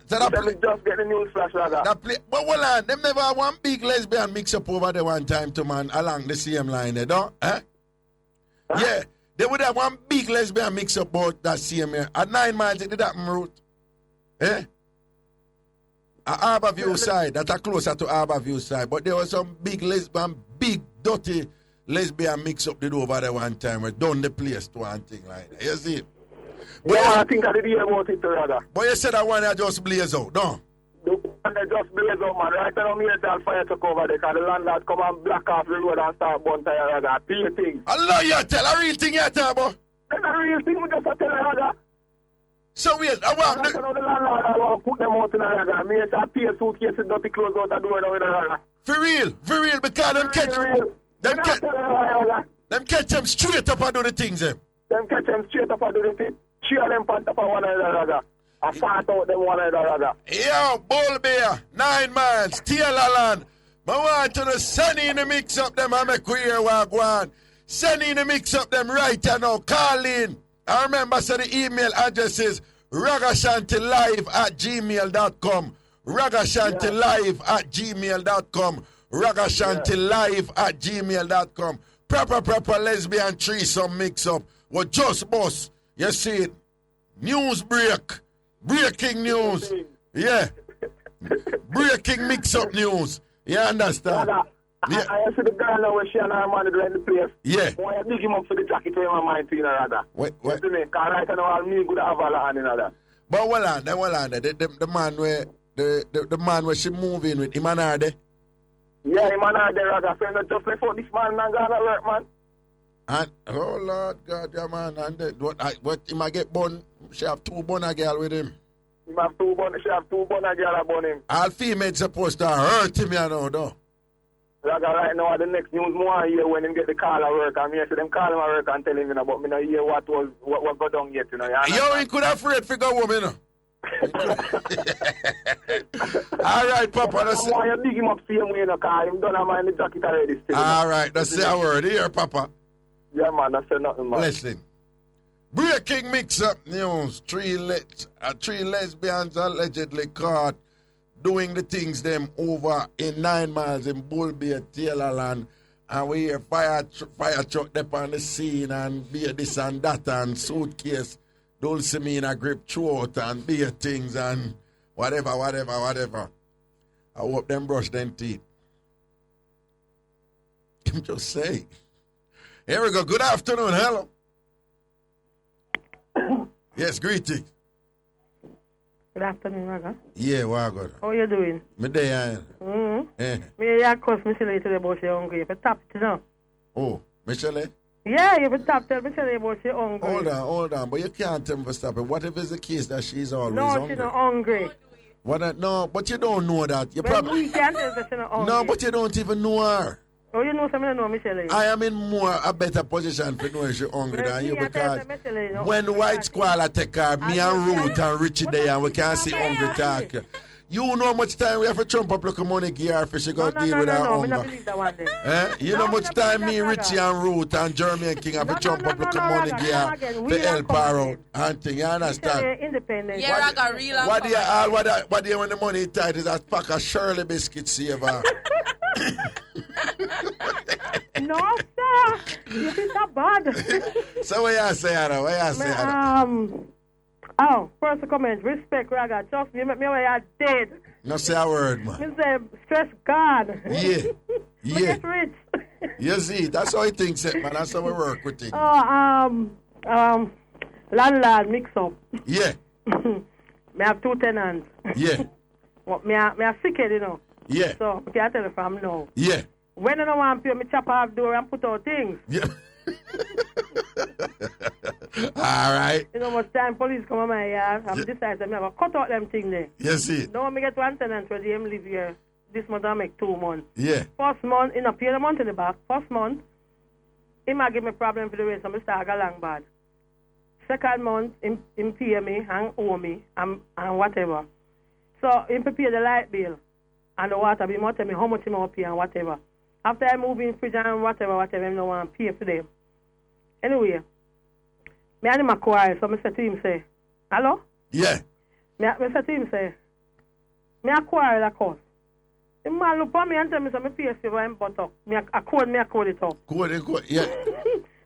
So that just get the news flash, Raga. But hold on, them never have one big lesbian mix up over there one time to man along the same line, they don't? Eh? Huh? Yeah, they would have one big lesbian mix up about that same here. At 9 miles, it did that route. Eh? At Harborview side, that's closer to Harborview side. But there was some big lesbian, big dirty lesbian mix up did over there one time. We done the place to one thing like that. You see? But yeah, I think I did hear about it, Raga. But you said that one that just blaze out, no? The one that just blaze out, man. Right now, me tell fire to cover there, because the landlord come and block off the road and start burn tire, Raga. Pay thing. Allah, you tell a real thing you tell, boy. That's a real thing, we just tell Raga. So wait, I want the landlord, I want to put them out in a Raga. Me say, pay a suitcase, dirty clothes out the door now in a Raga. For real, because them catch them straight up and do the things, them. Them catch them straight up and do the things. Cheer them pant up on one another, Raga. I fart out them one another, Raga. Yo, Bull Bear, 9 miles, Taylorland. I want to send in the mix up them and make queer wagwan. Send in the mix up them right now. Call in. I remember, so the email address is ragashanti@gmail.com. ragashanti@gmail.com. ragashanti@gmail.com. Proper lesbian threesome mix up. What just boss. You see it? News break. Breaking news. Yeah. Breaking mix-up news. You understand? Yeah. I see the girl now where she and her man are in the place. Yeah. Why I dig him up for the jacket in my mind to you, Raga. What? You see me? Because right now, all me good have all on in that. But well on, the man where the man where she moving with, him and her there? Yeah, him and her there, Raga. So not just before this man and gonna work, man. And oh Lord God, yeah man, and what he might get born, she have 2 bonner girl with him. She have 2 bonner girl about him. All females supposed to hurt him, you know, though. Raga, right now, the next news more here when him get the call at work, and me see them call him at work and tell him, you know, but me not hear what go down yet, you know. Yo, he could have afraid to go home, you know. All right, Papa. I want you dig him up same way, you know, because him done a mind the jacket already still. All right, that's the word here, Papa. Yeah, man, I said nothing, man. Listen. Breaking mix-up news. 3 lesbians allegedly caught doing the things them over in 9 miles in Bull Beard, Taylorland. And we hear fire truck up on the scene and be this and that and suitcase. Dulcimina grip throat and beer things and whatever. I hope them brush them teeth. I'm just saying. Here we go. Good afternoon. Hello. Yes, greetings. Good afternoon, Raga. Yeah, what good? How you doing? Me there. Me ya cause Michelle today about she hungry. If you tap it, you know. Oh, Michelle? Yeah, if you tap tell Michelle about she hungry. Hold on. But you can't tell me to stop it. What if it's the case that she's always hungry? No, she's not hungry. No, but you don't know that. You Well, we can't tell that she's not hungry. No, but you don't even know her. Oh, you know something I know Michelle. I am in a better position to know if she's hungry than you because when the white squall take her, me and Ruth and Richie there and we can't see hungry talk. You know how much time we have to trump up like money gear if she go deal with her hunger. I believe that one day. You know how much time me, Richie and Ruth and Jeremy and King have to trump up like money gear to help her out and thing. You understand? Independent. Yeah, Raga, real and What do you when the money tight is that pack of Shirley biscuit saver? No, sir. You think that bad. So what you say, Anna? What you say, Anna? First comment, respect, Raga. Trust me, make me where you're dead. No say a word, man. Me say, stress God. Yeah. Me get rich. You see, that's how he thinks it, man. That's how we work with things. Landlord, Mixup. Yeah. Me have 2 tenants. Yeah. Me a sick head, you know. Yeah. So, I can't tell you from now. Yeah. When I don't want to pay, me chop off door and put out things. Yeah. All right. You know how much time police come on my yard. I've decided I'm going to cut out them things there. You see. Now I get 1 tenant where they live here. This month I make 2 months. Yeah. First month, in a pay the month in the back. First month, he might give me problem for the rest, so I start along bad. Second month, him pay me and owe me and whatever. So, him pay the light bill and the water bill. He tell me how much he must pay and whatever. After I move in fridge and whatever, I don't want to pay for them. Anyway, me and him a quarrel, so I say to him, say, hello? Yeah. Me say to him, say, me a quarrel, of course. The man look at me and tell me, so I pay for him butt up. I code it up. Code, yeah.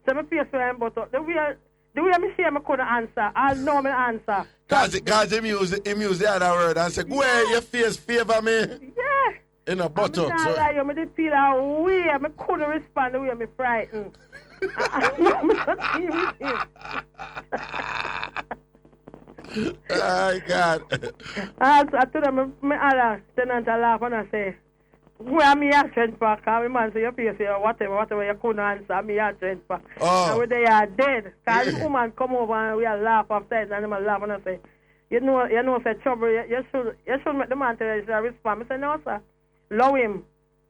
So I pay for him butt up. The way I say I couldn't answer, I know me answer. Because him use the other word and say, go ahead, your face favor me. Yeah. In a butt up. So. I did feel a way. I couldn't respond the way I'm frightened. Oh, God. I told them, my other tenant laugh and I say, where me a transfer? Because my man say, you pay say, whatever you couldn't answer, me a transfer. Oh. And when they are dead, because the woman come over and we all laugh after it, and them laugh and I say, you know, say trouble, you should make the man tell you to respond. I say, no, sir. Allow him,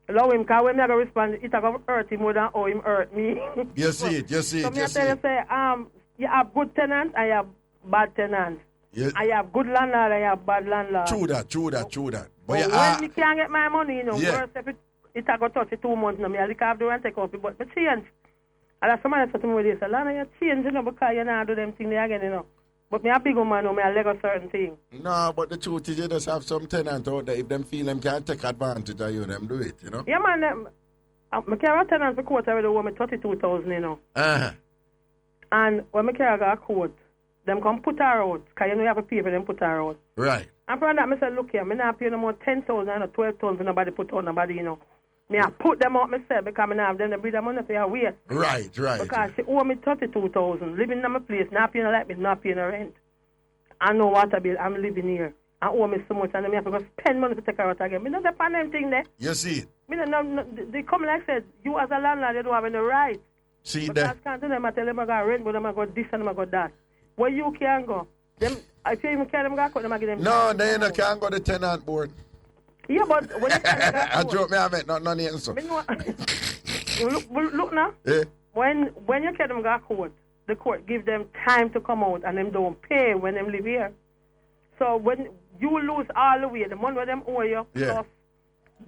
because when I go respond, it going to hurt him more than how him hurt me. You see it. So me tell you, say, you have good tenants and you have bad tenants. Yeah. I have good landlord and you have bad landlord. True that. But when me can't get my money, you know, yeah. worse if it going to touch it 2 months now, me I look after and take off it, but me change. And that's somebody said to me, they say, Lana, you change, you know, because you not do them things again, you know. But me a big woman now, me I leg a certain thing. No, but the truth is you just have some tenant out there. If them feel them can't take advantage of you, them do it, you know? Yeah, man. I carry a tenant for court every day with me 32,000, you know. Uh-huh. And when I carry a court, them come put her out, because you know you have to pay for them put her out. Right. And from that, I said, look here, I not pay no more 10,000 or 12,000 for nobody put out nobody, you know. Me I put them out myself because I not have them to bring them money for your waste. Right. Because she owe me 32,000, living in my place, not paying like me, not paying her rent. I know water bill, I'm living here. I owe me so much, and then I have to go spend money to take her out again. Me not depend on them thing there. You see it. Me no, they come like I said, you as a landlord, you don't have any right. See because that. I can't tell them, I tell them I got rent, but them I got this and them I got that. Where you can go? Them, if you even carry them, I them, I give them. No, they no can't go to the tenant board. Yeah, but when you I joke me, I meant not none yet, so. Look now. Yeah. When you carry them go court, the court give them time to come out and them don't pay when them live here. So when you lose all the way, the money where them owe you, plus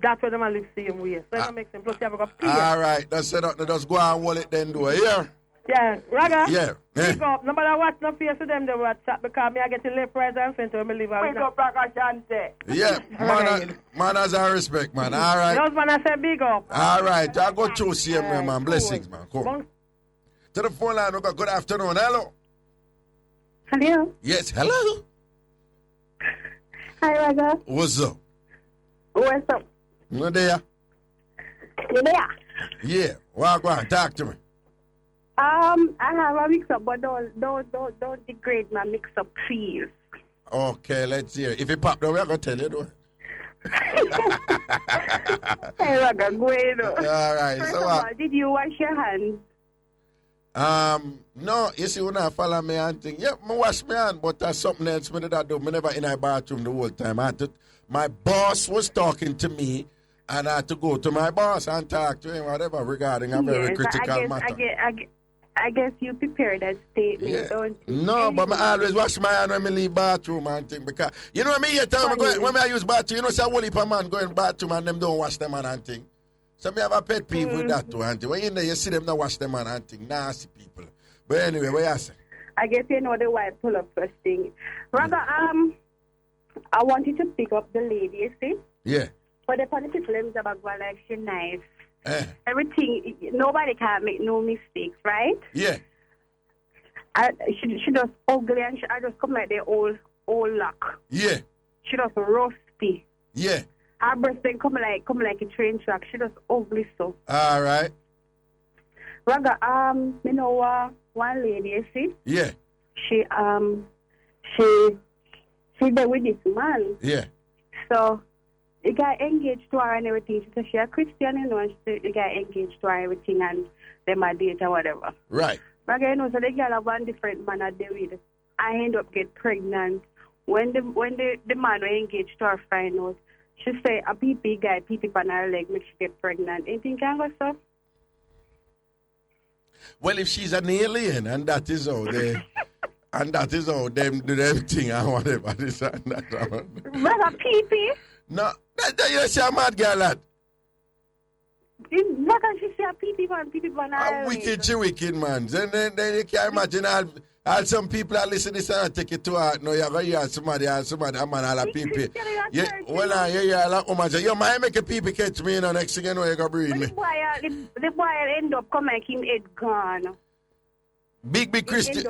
that's where them live same way. So it makes sense. Plus you have to pay. All right, that's it. Just go and hold it then, do it. Here. Yeah, Raga. Yeah. Pick up. No matter what, no face to them, they will chat because me I get to left, right, and center. Me leave. Pick up, Ragashanti. Yeah, manners and respect, man. All right. Those man I say big up. All right, I go through CM, man. Blessings, man. Come. To the phone line, we got good afternoon. Hello. Hello. Yes, hello. Hi, Raga. What's up? What's up? You there? You there? Yeah. Well, go on. Talk to me. I have a mix-up, but don't degrade my mix-up, please. Okay, let's hear. If it pop down, we're going to tell you, though. Hey, Raga, go ahead. All right. First So, of all, did you wash your hands? No, you see, when I follow me and thing, yeah, I wash my hand, but that's something else me that do. Me never in a bathroom the whole time. My boss was talking to me, and I had to go to my boss and talk to him, whatever, regarding a very critical matter. I guess you prepared that statement, Yeah. don't you? No, but I always wash my hand when I leave bathroom and thing, because, you know what I mean, when I use bathroom, you know, say, whole heap of man go in bathroom and them don't wash them and thing. So me have a pet peeve with that too, auntie. When you know you see them not wash them and thing, nasty people. But anyway, what you say? I guess you know the white pull up first thing. Rather, I wanted to pick up the lady, you see? Yeah. But the political limbs about well, like she nice. Everything, nobody can make no mistakes, right? Yeah. She does ugly and I just come like the old luck. Yeah. She does rusty. Yeah. Her breast then come like a train track. She does ugly so. All right. Raga, you know one lady, you see? Yeah. She there with this man. Yeah. So the guy engaged to her and everything. She said she a Christian, you know, and the guy engaged to her and everything and them a date or whatever. Right. Raga, you know, so the girl have one different man at the with. I end up get pregnant. When the man who engaged to her find out, she say a PP guy PP on her leg make she get pregnant. Anything can go so? Well, if she's an alien and that is how they them do them thing and whatever this and that. Brother PP? No, that you see a mad girl lad. Because she say a PP on her leg. She wicked man. Then you can't imagine all some people that listen to this and take it to heart. No, you're going to hear somebody, a man, all a PP. Well, yeah, like, yo, my make a PP catch me, you know, next thing you know, you're going to breathe me. The boy end up come like him head gone. Big Christian.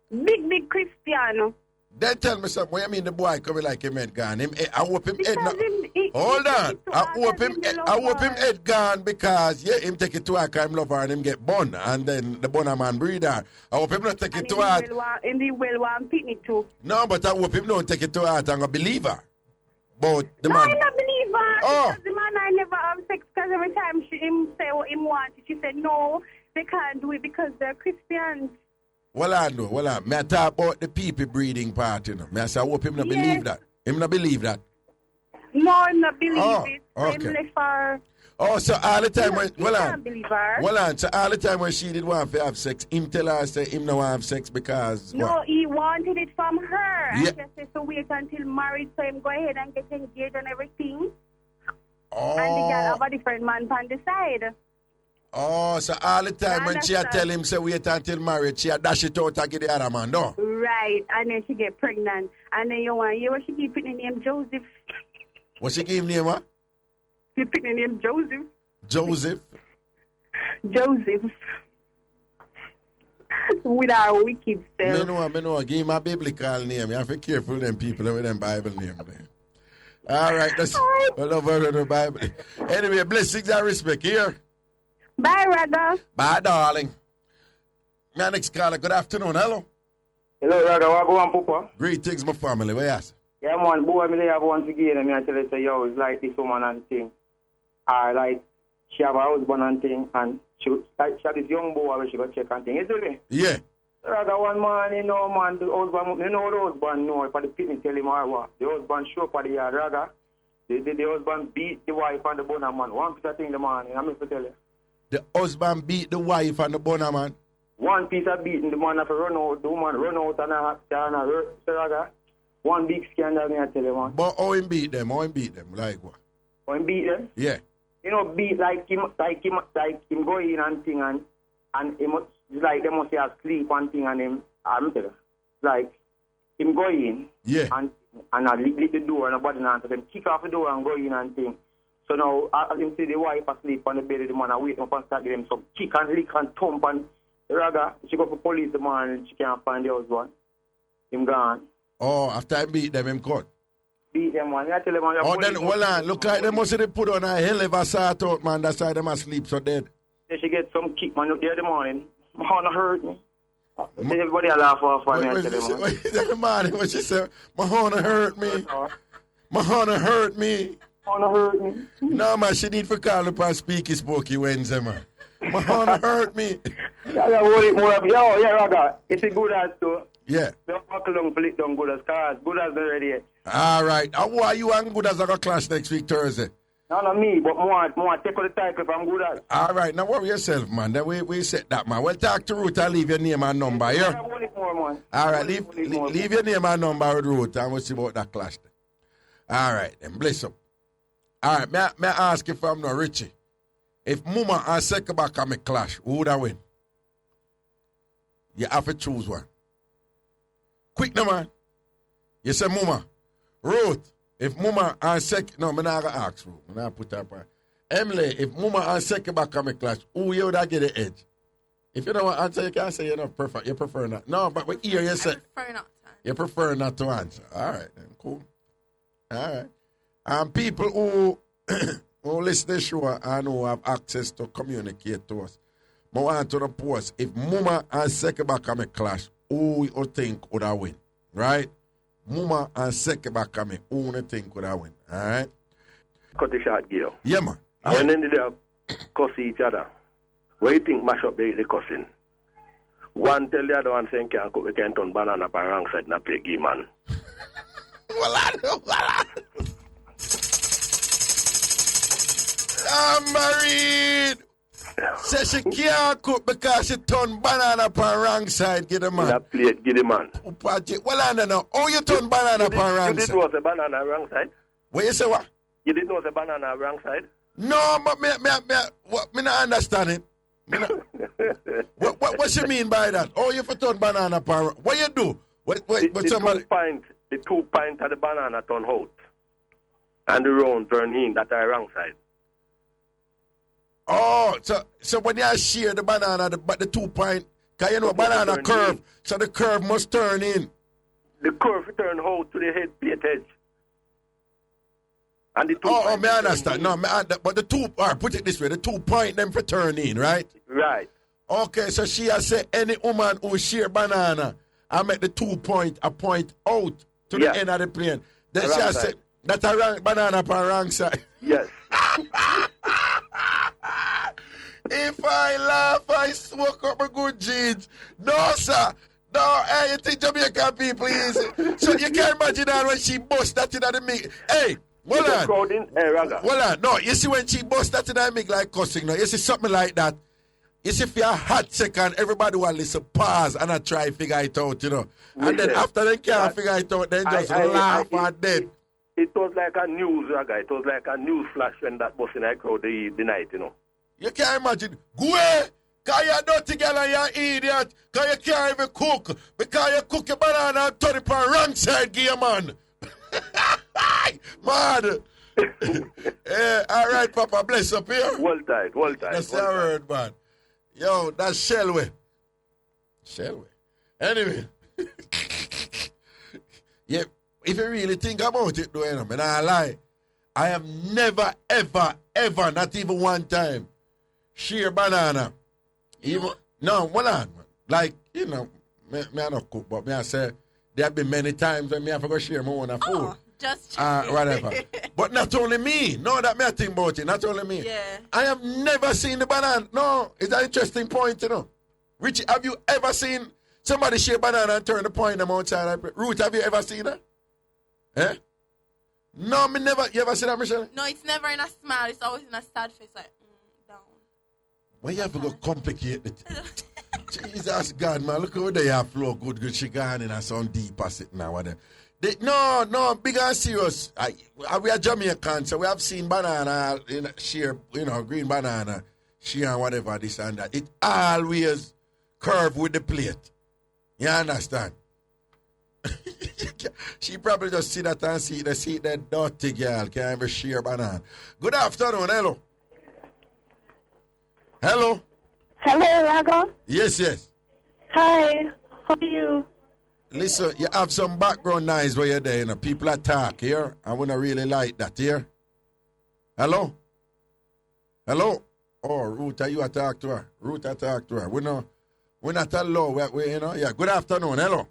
Big Christian. Then tell me something. What you mean the boy coming like him head gone? I hope him head hold on. I hope him head gone because him take it to her because him love her and him get born and then the born man breed her. I hope him not take it to her. In the well one picnic too. No, but I hope him don't take it to her and go believe her. But the man. I don't believe her. Oh. Because the man I never have sex because every time him say what him wanted, she said no, they can't do it because they're Christians. Well, I know. Me I talk about the people breeding part, you know. Me I say I hope him not believe that. Him not believe that. No, I'm not believe it. Okay. Him left her. Oh, so all the time when so all the time when she did want to have sex, him tell her say him no want to have sex because no, he wanted it from her. Yeah. And she said to wait until married, so him go ahead and get engaged and everything. Oh. And the girl have a different man on the side. Oh, so all the time when she tell him say wait until married, she dash it out and get the other man, no? Right, and then she get pregnant. And then you want to hear what she keep putting the name Joseph. What she give him name, what? She put the name Joseph. Joseph? Joseph. With our wicked self. Me know. Give him a biblical name. You have to be careful with them people with them Bible name. All right, that's I love her the Bible. Anyway, blessings and respect here. Bye, Raga. Bye, darling. My next caller, good afternoon. Hello. Hello, Raga. What go on, Papa? Greetings, my family. Where you at? Yeah, man. Boy, me have once again, and I tell you, say, yo, it's like this woman and thing. Like, she have a husband and thing, and she have this young boy where she got check and thing. You see me? Yeah. Raga, one man, you know, man, the husband, you know the husband know, for the people tell him what. The husband show up at the yard, Raga. The husband beat the wife and the bonner man. One piece of thing the morning, I mean to tell you. The husband beat the wife and the bonner man? One piece of beating, the man have to run out, the woman run out and a hurt, Raga. One big scandal, me I tell you, man. But how him beat them? Like what? How him beat them? Yeah. You know, beat like him go in and thing and him it's like they must have sleep and thing and him, I'm telling you, like, him go in, and I lick the door and nobody answer them, kick off the door and go in and thing. So now, as him see the wife asleep on the bed of the man, I wait up and start giving him some kick and lick and thump and Raga, she go for police the man and she can't find the husband. Him gone. Oh, after I beat them, him caught. Beat them, man. I tell them, man. Oh, then, hold on. Look like they must have put on a hell of a sort out, man. That's why them asleep so dead. Then she get some kick, man, up there in the morning. My hand hurt me. Everybody laugh off for me. I tell them, man. In the morning, what she said, my hand hurt me. My hand hurt me. My hand hurt me. No, man, she need to call up and speak his spooky Wednesday, man. My hand hurt me. Yeah, worry more of yo, yeah, Raga. It's a good as too. Yeah. Don't buckle down, flip down good as cars. Good as already. All right. How are you and good as I got class next week, Thursday? No, not me, but more take on the title if I'm good as. All right. Now worry yourself, man. Then we set that, man. Well, talk to Ruth and leave your name and number, yeah? All right. Leave your name and number with Ruth and we'll see about that clash. All right. Then bless up. All right. May I ask if I'm not Richie? If Muma and Sekaba come a clash, who would I win? You have to choose one. Quick now, man. You say Muma. Ruth, if Muma and Sekaba... No, I'm not going to ask Ruth. I'm not put up. Emily, if Muma and Sekaba come a clash, who you would I get the edge? If you don't want to answer, you can't say you prefer not. No, but we hear you say... I prefer not to. You prefer not to answer. All right, then. Cool. All right. And people who... who listen to the show and who have access to communicate to us. I want to post if Muma and Sekeba come a clash, who you think would I win? Right? Muma and Sekeba come, who you think would I win? All right? Cut the short, Gil. Yeah, man. And then they cuss each other. What do you think mash up the cussing? One tell the other one saying can't cook, we can't turn banana up and wrong side and play game, man. I'm married. Say she can't cook because she turn banana up on wrong side, get the man. That plate, get the man. Well, I don't know. Oh, you turn banana up on wrong side? You didn't know the banana wrong side? What you say, what? You didn't know the banana wrong side? No, but me not understand it. What you mean by that? Oh, you for turn banana up on... What you do? The 2 pints of the banana turn out. And the round turn in, that are wrong side. Oh, so when you shear the banana, the 2 pint, because you know banana curve, in. So the curve must turn in. The curve turn out to the head plate edge. And the 2 I understand. No, but the 2, or put it this way, the 2 point them for turn in, right? Right. Okay, so she has said any woman who shear banana, I make the 2 point, a point out to the end of the plane. Then she has said, that's a wrong banana on wrong side. Yes. If I laugh, I smoke up my good jeans. No, sir. No, hey, you think Jamaican people easy? So you can't imagine that when she bust that in the mic. Hey, hold on. Hold on. No, you see when she bust that in the mic like cussing, no, you see something like that. You see for a hot second, everybody will listen, pause, and I try to figure it out, you know. And then after they can't figure it out, then just laugh and dead. It was like a news, Raga. It was like a news flash when that bus in the crowd the night, you know. You can't imagine. Go away! Because you're dirty girl and you're idiot. Because you can't even cook. Because you cook your banana and turn it on the wrong side, gear man. Mad. All right, Papa. Bless up here. Well tight. That's the word, man. Yo, that's Shellway. Anyway. Yeah, if you really think about it, though, you know, man, I lie. I have never, ever, not even one time, shear banana. Even no, hold on, man. Like, you know, me I not cook, but me I say there have been many times when me have to go share my own food. Oh, just whatever. But not only me. No, that me I think about it. Not only me. Yeah. I have never seen the banana. No, it's an interesting point, you know. Richie, have you ever seen somebody share banana and turn the point them outside? Ruth, have you ever seen that? Eh? No, me never. You ever see that, Michelle? No, it's never in a smile. It's always in a sad face, like, down. Why you have to go complicate it? Jesus God, man, look how they have flow good. She gone in and sound deep as it now. No, big and serious. We are Jamaican, so we have seen banana, share, green banana, share and whatever, this and that. It always curve with the plate. You understand? She probably just see that and see that dirty girl can't even share banana. Good afternoon, hello. Hello. Hello, Raga. Yes, yes. Hi. How are you? Listen, you have some background noise where you're there, you know. People are talking here. I wouldn't really like that here. Hello? Hello? Oh, Ruth, you talk to her. Ruth, I talk to her. We're not alone. We, you know. Yeah. Good afternoon. Hello.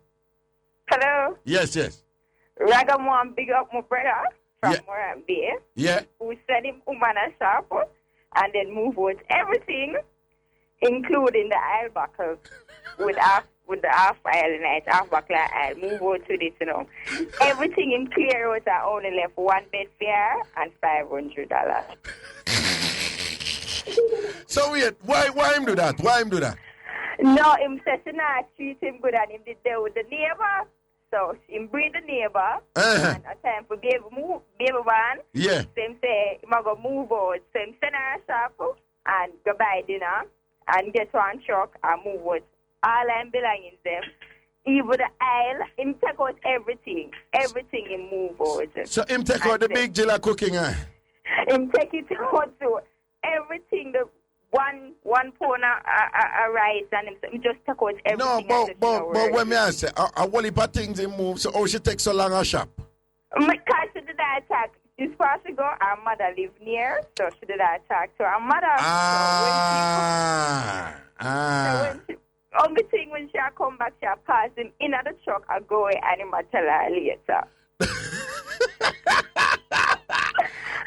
Hello. Yes, yes. Raga want big up my brother from where I'm there. Yeah. We send him a shop and then move with everything, including the aisle buckles with the half aisle and half buckle aisle. Move over to this, you know. Everything in clear out. I only left one bed fare and $500. So wait, why him do that? Why him do that? No, him says not treat him good and him did there with the neighbor. So him bring the neighbor and a time for baby one. Yeah. So him say him go move out. So him send her a shop and go buy dinner and get one truck and move out. All I'm belongings them. Even the aisle, him take out everything. Everything him move out. So him take out the big jill of cooking. Him take it out to everything, the one pound of rice and him just take out everything. No, but when me answer, I want to things in move, so how she take so long a shop? Because she did that attack. She's supposed to go, her mother live near, so she did that attack. So her mother, only thing when she come back, she pass him in the truck, I go and him tell her later.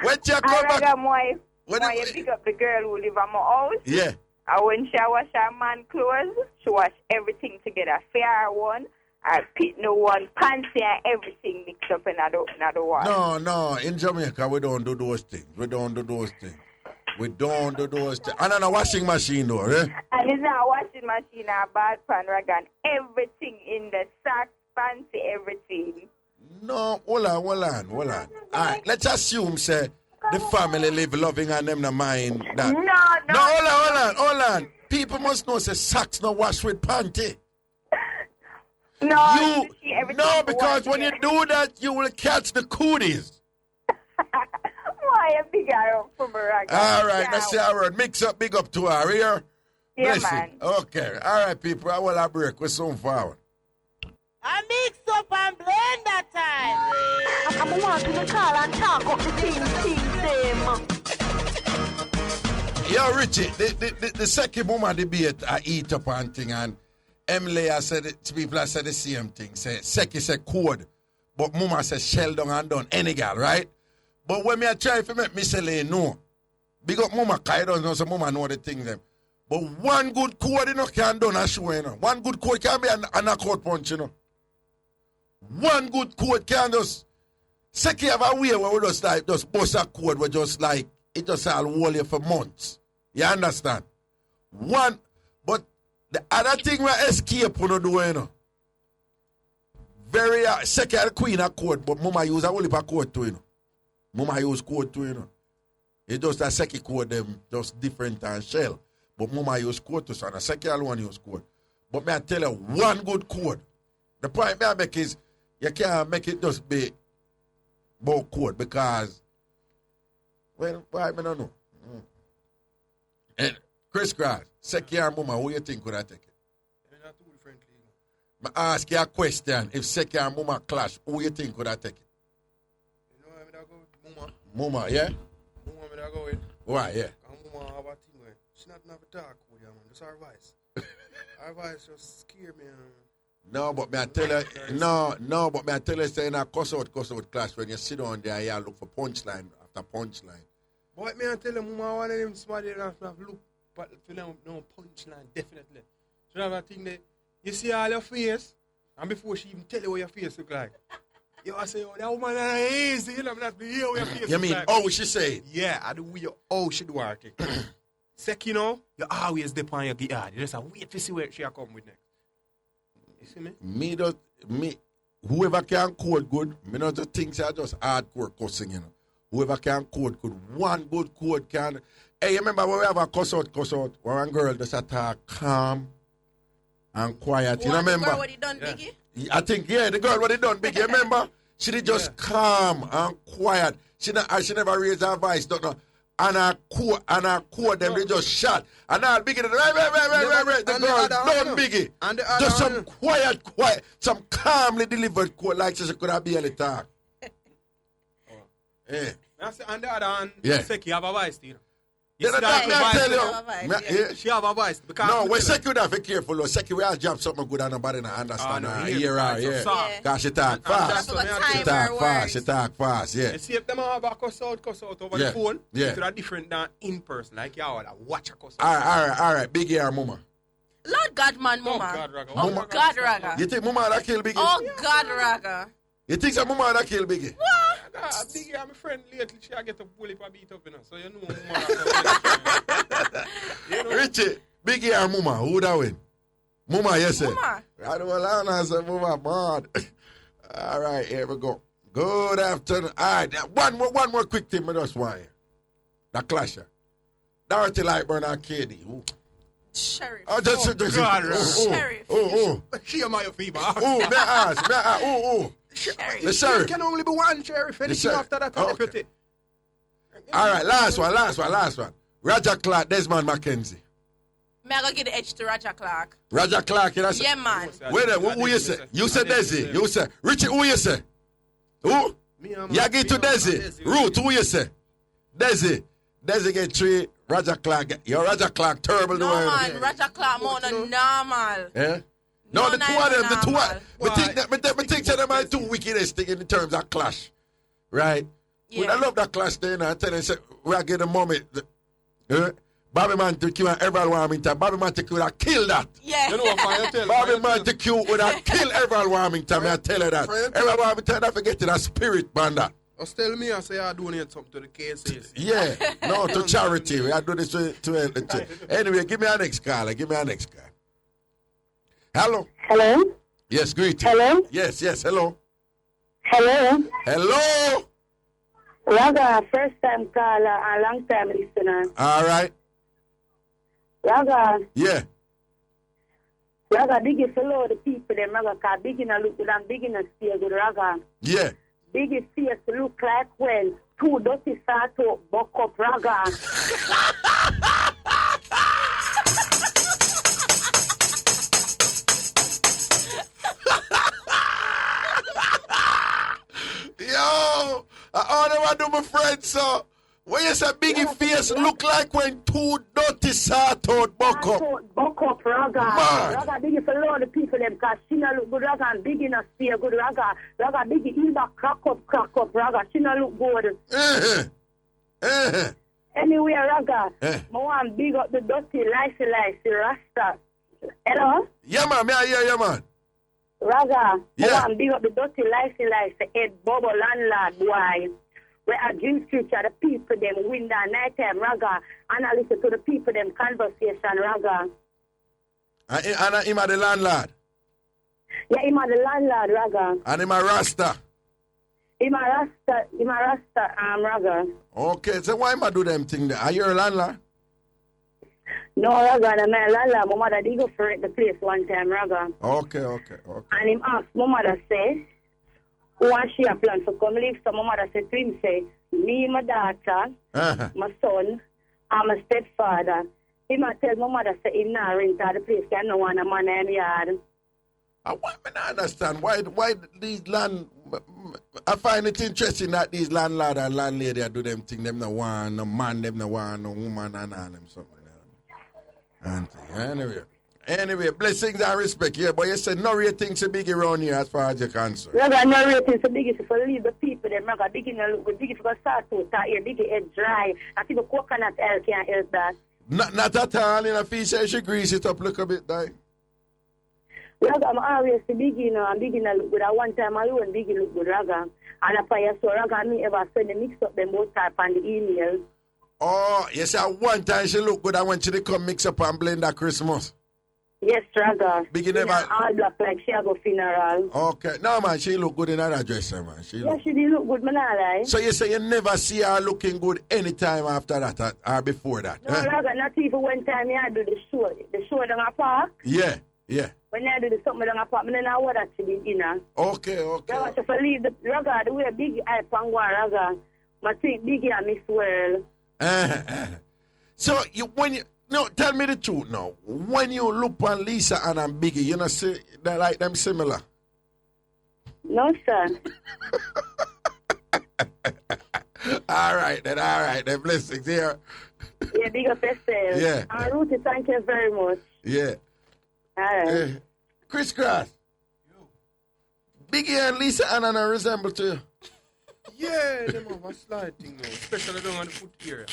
When she come back, when you pick up the girl who live at my house, yeah. And when she wash her man clothes, she wash everything together. Fair one, pit no one, pants and everything mixed up in another one. No, in Jamaica we don't do those things. And on a washing machine though, eh? And it's not a washing machine or bad pan ragan. Everything in the sack, fancy everything. No, hold on. All right, let's assume, say, the family live loving and them no mind that. No, hold on. People must know, say, socks no wash with panty. No, because when you do that, you will catch the cooties. Why a big arrow from a ragan? All right, let's say our word. Mix up, big up to our ear. Yeah, Listen. man. Okay, all right, people. I will have break. We're soon forward. I mix up and blend that time. I'm wanting to call and talk up the things them. Yo, Richie, the second moment debate I eat up and thing, and Emily I said it, people I said the same thing. Say Seki say code, but Mama says shell down and done any girl, right? But when me I try to make me say no. Big up Mama, I don't know, so Mama know the thing them. But one good code, you know, can done a show, you know. One good code can be a knockout punch, you know. One good code can just Seki have a way where we just bust a code where just like it just all hold you for months. You understand? One, but the other thing we escape when we do, you know. Very Seki the queen of code, but Mama use a whole heap of code too, you know. Mama use code too, you know. It just a Seki code them just different than shell. But Mama use code too, so and a Seki alone use code. But may I tell you one good code. The point I make is you can't make it just be about code because, well, why I don't know. And Chris Cross, Seki and Mama, who you think could I take it? I ask you a question. If Seki and Mama clash, who you think could I take it? You know I go with Mama. Mama, yeah? Mama I go with. Why, yeah? Mama have a thing where she not have a talk with you, man. That's her voice. Her voice just scare me. No, but me I tell you, but me I tell you, say in a cuss out class when you sit down there, you look for punchline after punchline. But me I tell you, Mama, one of them somebody have look for them no punchline, definitely. So have a thing that you see all your face, and before she even tell you what your face look like. You I say, oh, that woman is easy, you know, that's the hear what your face You look mean, like. oh, she say? Yeah, I do with your oh she do work. Second, you know, you always depend on your guard. You just wait to see where she come with next. You see me? Whoever can code good, me not just think I just hardcore cussing, you know. Whoever can code good, one good code can. Hey, you remember when we have a cuss out, when one girl just attack calm, and quiet. You What, the remember? girl what he done, Biggie? I think, the girl what he done, Biggie, remember? She did just calm and quiet. She never raised her voice, don't know. And her core, them, they just shot. And now Biggie, right. The girl done, Biggie. Just some quiet, some calmly delivered quote like she could have barely talk. Yeah. On the other hand, Yeah. Seki have a voice, you know. Then I tell you. She have a voice. No, when Seki would have to be careful. Seki will have dropped something good and nobody not understand her. Hear her, yeah. Because she talk fast. She talk fast, yeah. You see if them have a cuss out over the phone, yeah. it's different than in person. Like you all watch a cuss out. All right. Biggie or Mama? Lord God, man, Mama. Oh, God, Raga. You think Mama that kill Biggie? Oh, God, Raga. You think some Mama that kill Biggie? What? Biggie, I'm a friend lately. She get a bully for beat up, you know. So you know Mama. Richie, Biggie or Mama, who that win? Mama, yes, sir. Mama. I don't want to answer Mama, bad. All right, here we go. Good afternoon. All right, one more quick thing, I just want you. The clasher. Dorothy Lightburn and KD. Ooh. Sheriff. Oh, just Sheriff. She am my fever. May I ask? Sheriff. The sheriff. There can only be one sheriff. Anything after that, deputy. All right, last one. Roger Clark, Desmond McKenzie. May I go get the edge to Roger Clark? Roger Clark, you know? Yeah, man. Wait a minute, who you say? You say Desi. You say Richie, who you say? Who? You get to Desi. Ruth, who you say? Desi get 3. Roger Clark, your Roger Clark terrible. No, man, Roger Clark more than normal. Yeah? No, the two of them, we think that them are two wickedest thing in terms of clash. Right? Yeah. I love that clash there, I tell them, say, we are getting a moment. Bobby Man took you and everyone Warmington. Bobby Man took you would have killed that. Yeah. You know what I Bobby Man took you would have killed everyone Warmington, I tell you that. Everyone Warmington, don't forget that spirit band that. Just tell me I say I donate something to the KSAC. Yeah, no, to charity. We are doing this to anyway, give me our next caller. Hello? Hello? Yes, greeting. Hello? Yes, hello. Hello? Raga, first time caller and long time listener. All right. Raga. Yeah. Raga, big follow the people, them Raga, because big in a look good and big in a stay good, Raga. Yeah. Big face look like when 2 dirty sato buck up, Raga. Yo, I don't want to do my friend, so when you say Biggie face look like when 2 dirty sort out buck up. Buck up, Raga. Man. Raga, Biggie for all the people, them, because she not look good, Raga, and Biggie not stay good, Raga. Raga, Biggie, he back crack up, Raga. She not look good. Anyway, Raga, I want big up the dirty, licey, Rasta. Hello? Yeah, man, me I hear you, man. Raga, Yeah. I want big up the dirty, licey, head bubble landlord, boy. Where I dream scripture, the people, them win that night time, Raga. And I listen to the people, them conversation, Raga. And him are the landlord. Yeah, him are the landlord, Raga. And him a Rasta. Him a Rasta, Raga. Okay, so why am I do them thing there? Are you a landlord? No, Raga, I'm a landlord. My mother did go for the place one time, Raga. Okay. And him asked my mother, say, who and she a plan to come live? So my mother said to him, say, me, my daughter, my son, and my stepfather. Him a tell my mother, say, him not rent out the place, because no one a man in the yard. I understand why these land. I find it interesting that these landlord and landlady do them thing. Them no want no man, them no want no woman, and all them something. Anyway, blessings and respect here. But you said no ratings to big around here as far as you're concerned. Raga, no ratings to big for leave the people. Them Raga, big in a look good, big for start out here, big head dry. I think the coconut oil can't help that. Not at all. In a fish, I should grease it up a little bit, die. Raga, I'm always the big, I'm big in a look good. At one time, I alone big look good, Raga. And if I saw Raga, me ever send the mix up them both type on the email. Oh, yes, at one time she look good. I want you to come mix up and blend that Christmas. Yes, Raga. Big never. All black like she a go funeral. Okay. No, man, she look good in her dress, man. She did look good, man, lie. So you say you never see her looking good anytime after that or before that? No, Raga, not even one time I do the show. The show in a park. Yeah. when I do something in the apartment, I know what actually, you know. Okay. I just leave the Raga, the way big I pangwa Raga, I think biggie I miss well. So tell me the truth now. When you look on Lisa and Biggie, you know say they like them similar. No, sir. All right then. Blessings here. Yeah, big up yourself. Yeah. And Ruthie, thank you very much. Yeah. All right. Chris Cross. Biggie and Lisa Anna resemble to you. Yeah, them have a slight thing now, especially down on the foot area.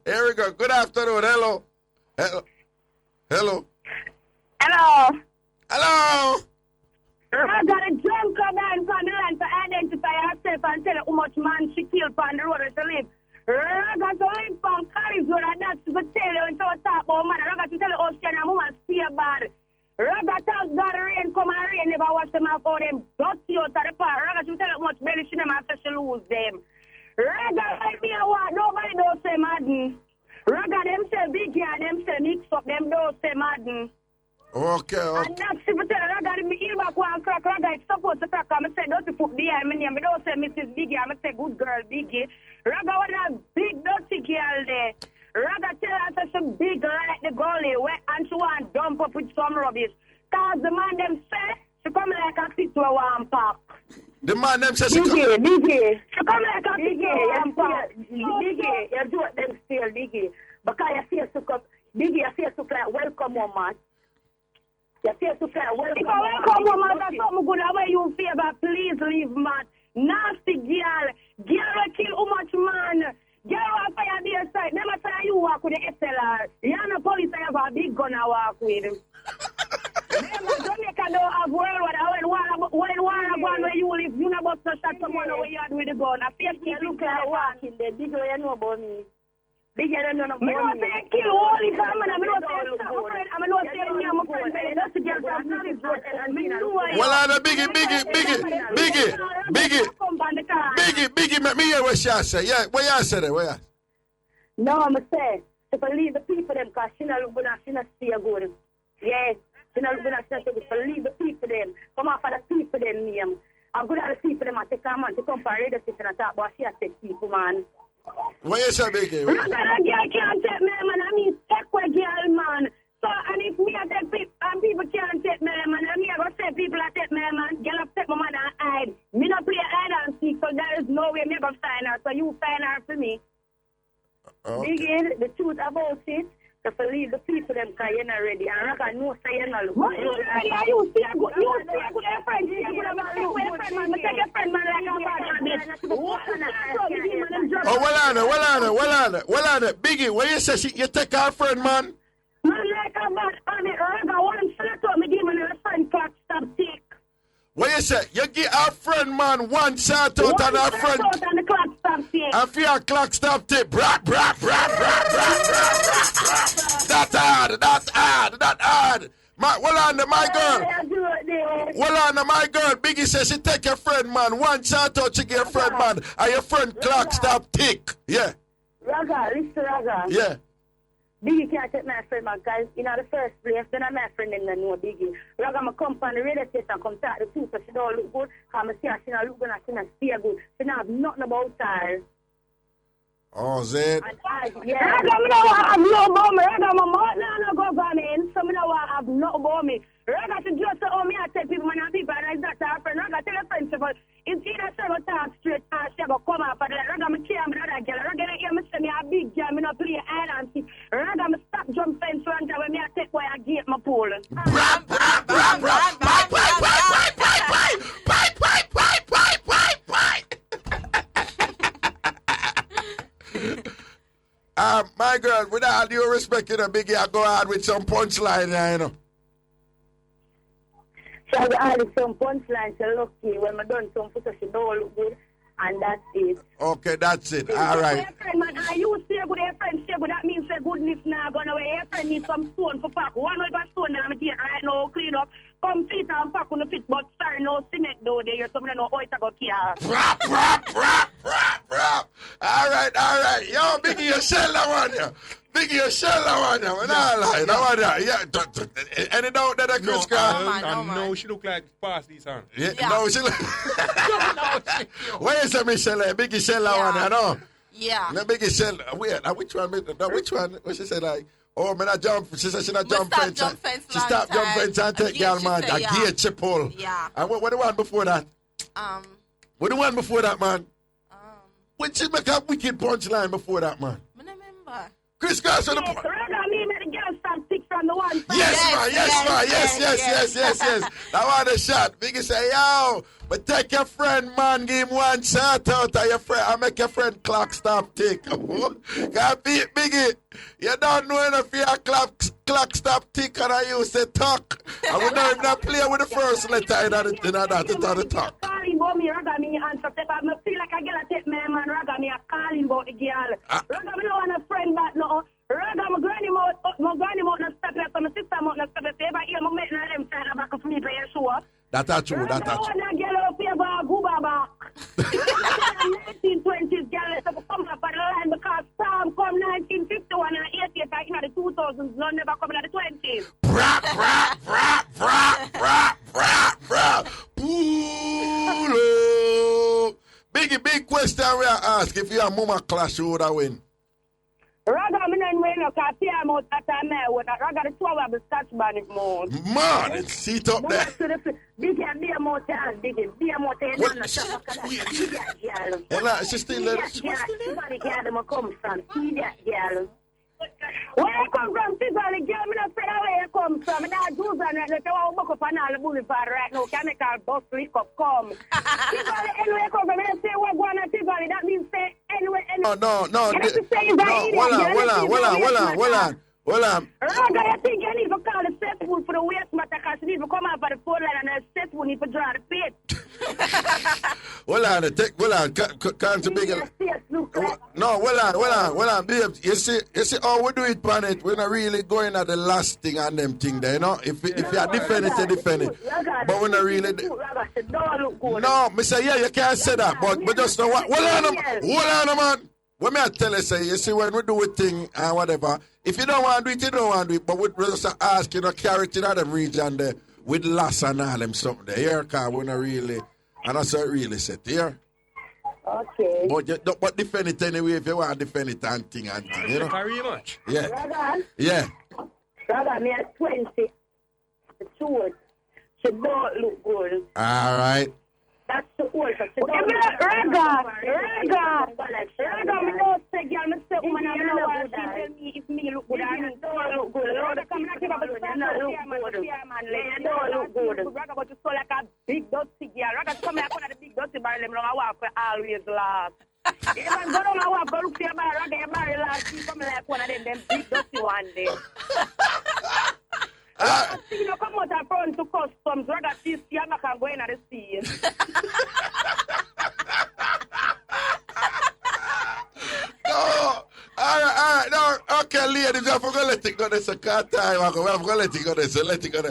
Here we go. Good afternoon. Hello. I got a drunk man from the land to identify herself and tell her how much man she killed on the road to live. I got to live from Carries Road and that's to tell her and talk about man. I got to tell her how she and her woman stay bad. I got to God rain come and rain never wash them off all them dirty out of the park. I got to tell her how much belly she them after she lose them. I got like me and what nobody don't say madden. Raga them say Biggie and them say Mixup, them don't say madden. Okay. And that's if I tell Raga me heal back one crack, Raga it's supposed to crack. I say don't put behind my name. I don't say Mrs. Biggie, I say good girl Biggie. Raga was a big dirty girl there. Raga tell her that she big like the gully wet and she want dump up with some rubbish. Cause the man them say she come like a sit to a warm park. The man them say she Biggie. She come like a Biggie. Biggie, you do it them still Biggie. Because you see to Biggie, you see to like welcome woman. You see to like welcome woman. That's something good. How you favor? Please leave man. Nasty girl. Girl will kill how much man. Girl will fire their side. Never say you walk with the SLR. You're not police. I have a big gun I walk with. Jamaica don't have world when war where you live, you know about to shot someone where you had with the gun. I feel you look like walking there. Big way you know about me. Big you don't know about me. I don't say kill all the time and I don't say friend. I don't say me I'm a friend. That's the girl from the well, I'm a Biggie, let me hear what she say. Yeah, what you say there? What you? No, I'm say to believe the people them because she not look good and she not see a good. Yes. You know, we're not saying to believe the people them. Come off of the people them name. I'm good at the people them and take a man to come for radio station and talk about she has take people, man. What you say, Biggie? A girl can't take me, man. I mean, take a girl, man. So, and if me I take people, and people can't take me, man, and me I go say people I take me, man. Girl have take my man and hide. Me not play hide and seek, so there is no way me go sign her. So you sign her for me. Okay. Biggie, the truth about it. To believe the people them because you're not ready. And Raga no say you're not look. But you ready and you see a good friend. You see a good friend, man. But take your friend, man, like a bad. Oh, well on it. Biggie, when you say you take our friend, man? Man, like a bad. Raga one shot up, me give me a friend clock stop tick. What you say? You give our friend, man, one shout out and our friend. One shout out and the clock stop tick. And for your clock stop tick. Brat. That's hard. My girl. Biggie says she take your friend, man. One shout out she give your friend, man. And your friend clock stop tick. Yeah. Raga, listen, Raga. Yeah. Biggie can't take my friend, man, because in the first place, then I'm my friend and I know Biggie. Raga, I come from the radio station and come talk to the two, so she don't look good. Because I see her, she don't look good and she don't stay good. She don't have nothing about her. Oh, Zed. Yeah. Raga, I don't have no about me. Raga, my mouth no government, so I don't have no about me. Raga, she just say, oh, me, I tell people, man, and people, and that's her friend. Raga, tell her friend, if either she go talk straight, she go come up, and Raga, me care me that girl. Raga, hear me say me a big girl, me not play hide and seek. Raga, me stop jump fence around when me a take boy a gate my pool. My girl, with all due respect, you know, Biggie, I go hard with some punchline, you know. So I go hard with some punchline, so lucky when I done some photo, she don't look good, and that's it. Okay, that's it. All right. Friend, man, are you stay good, your friend stay good, that means say goodness now gone away. Your friend needs some stone for pack. One with a stone that I'm here right now, clean up. Come fit and pack on the fit, but sorry, no cement though, there. You're something no oil to go care. Rap. All right. Yo, Biggie, you sell that one, yeah. Biggie, a shell that one, man. Nah, lie. That one, yeah. Any doubt that Chris Cross? No, she look like past these hands. Yeah. No, she look. Where is the Michelle? Biggie shell that one, I know. Yeah. The Biggie shell. Wait, which one? Which one? What she said, like, oh, man, I jump. She said she not jump fence. She stopped jump fence and take girl, man. I gear chip pull. Yeah. And what the one before that? What the one before that, man? When she make a wicked punchline before that, man? I remember. Chris Cross on the point. Yes. That was the shot. Biggie say, yo, but take your friend, man, give him one shout out to your friend. I make your friend clock stop tick. Can't beat Biggie. You don't know enough for your clock stop tick and I used to talk. I would not even play with the first letter in the talk. I feel like I get a take man, Raga me a calling about the girl. Raga me no want a friend back no. Raga my granny mouth no step up, my sister mouth no step up. If I hear my mate na them side back of me for your show. That's true. That's true. I want a girl up here go back. 1920s girl so come up on the line because Sam come 1951 and 88 back in the 2000s. None never come in the 20s. Big question we are ask if you are mama clash, you would have win. Raga, I'm not win no car. See, I'm out at time. Raga, the 12 of the Scotch Bonnet mode. Man, it's seat up there. Big and be a motel, big a motel. She's still there. Somebody get them come from. See that girl. Where I come from, Tivoli, girl, I'm not afraid of where I come from. I'm not doing that. Let's go back up on all the boulevard right now. Can make our bus lick up, come. Tivoli, anyway, I come from. When I say we're going to Tivoli, that means say anyway. No. Hold on. Raga, I think I need to call the set food for the waste matter because you need to come out for the phone line and the set food need to draw the pit. Hold on, can't you big No, hold on, babe. You see how we do it, planet. We're not really going at the last thing and them thing there, you know? If you are defend it. But we're not really. No, me say, yeah, you can't say that, but just know what. Hold on, man. When I tell you, say, you see, when we do a thing and whatever, if you don't want to do it, you don't want to do it. But we just ask you to carry it in them region there with loss and all them something there. Here, because we're not really, and that's what really set here. Okay. But defend it anyway if you want to defend it and thing, you know? Very much. Yeah. Raga, me at 20. The Stewart. She don't look good. All right. That's the old. Raga, me don't say, girl, me say, woman, I don't know why she tell me if me look good or not. Don't look good. Raga, come and give up a stand up here, man. Don't look good. Raga, but you so like a big dirty girl. Raga, come here, come at the big dirty barrel, them long I walk for always laugh. If I go down, I walk, go look for your barrel, Raga, your barrel last, you come like one of them big dirty one day. You know, come out and front to customs. Raga, she's here, I can go in at the scene. No, all right, no, okay, ladies, we have to let it go. There's a car time. We have to let it go. Let it go.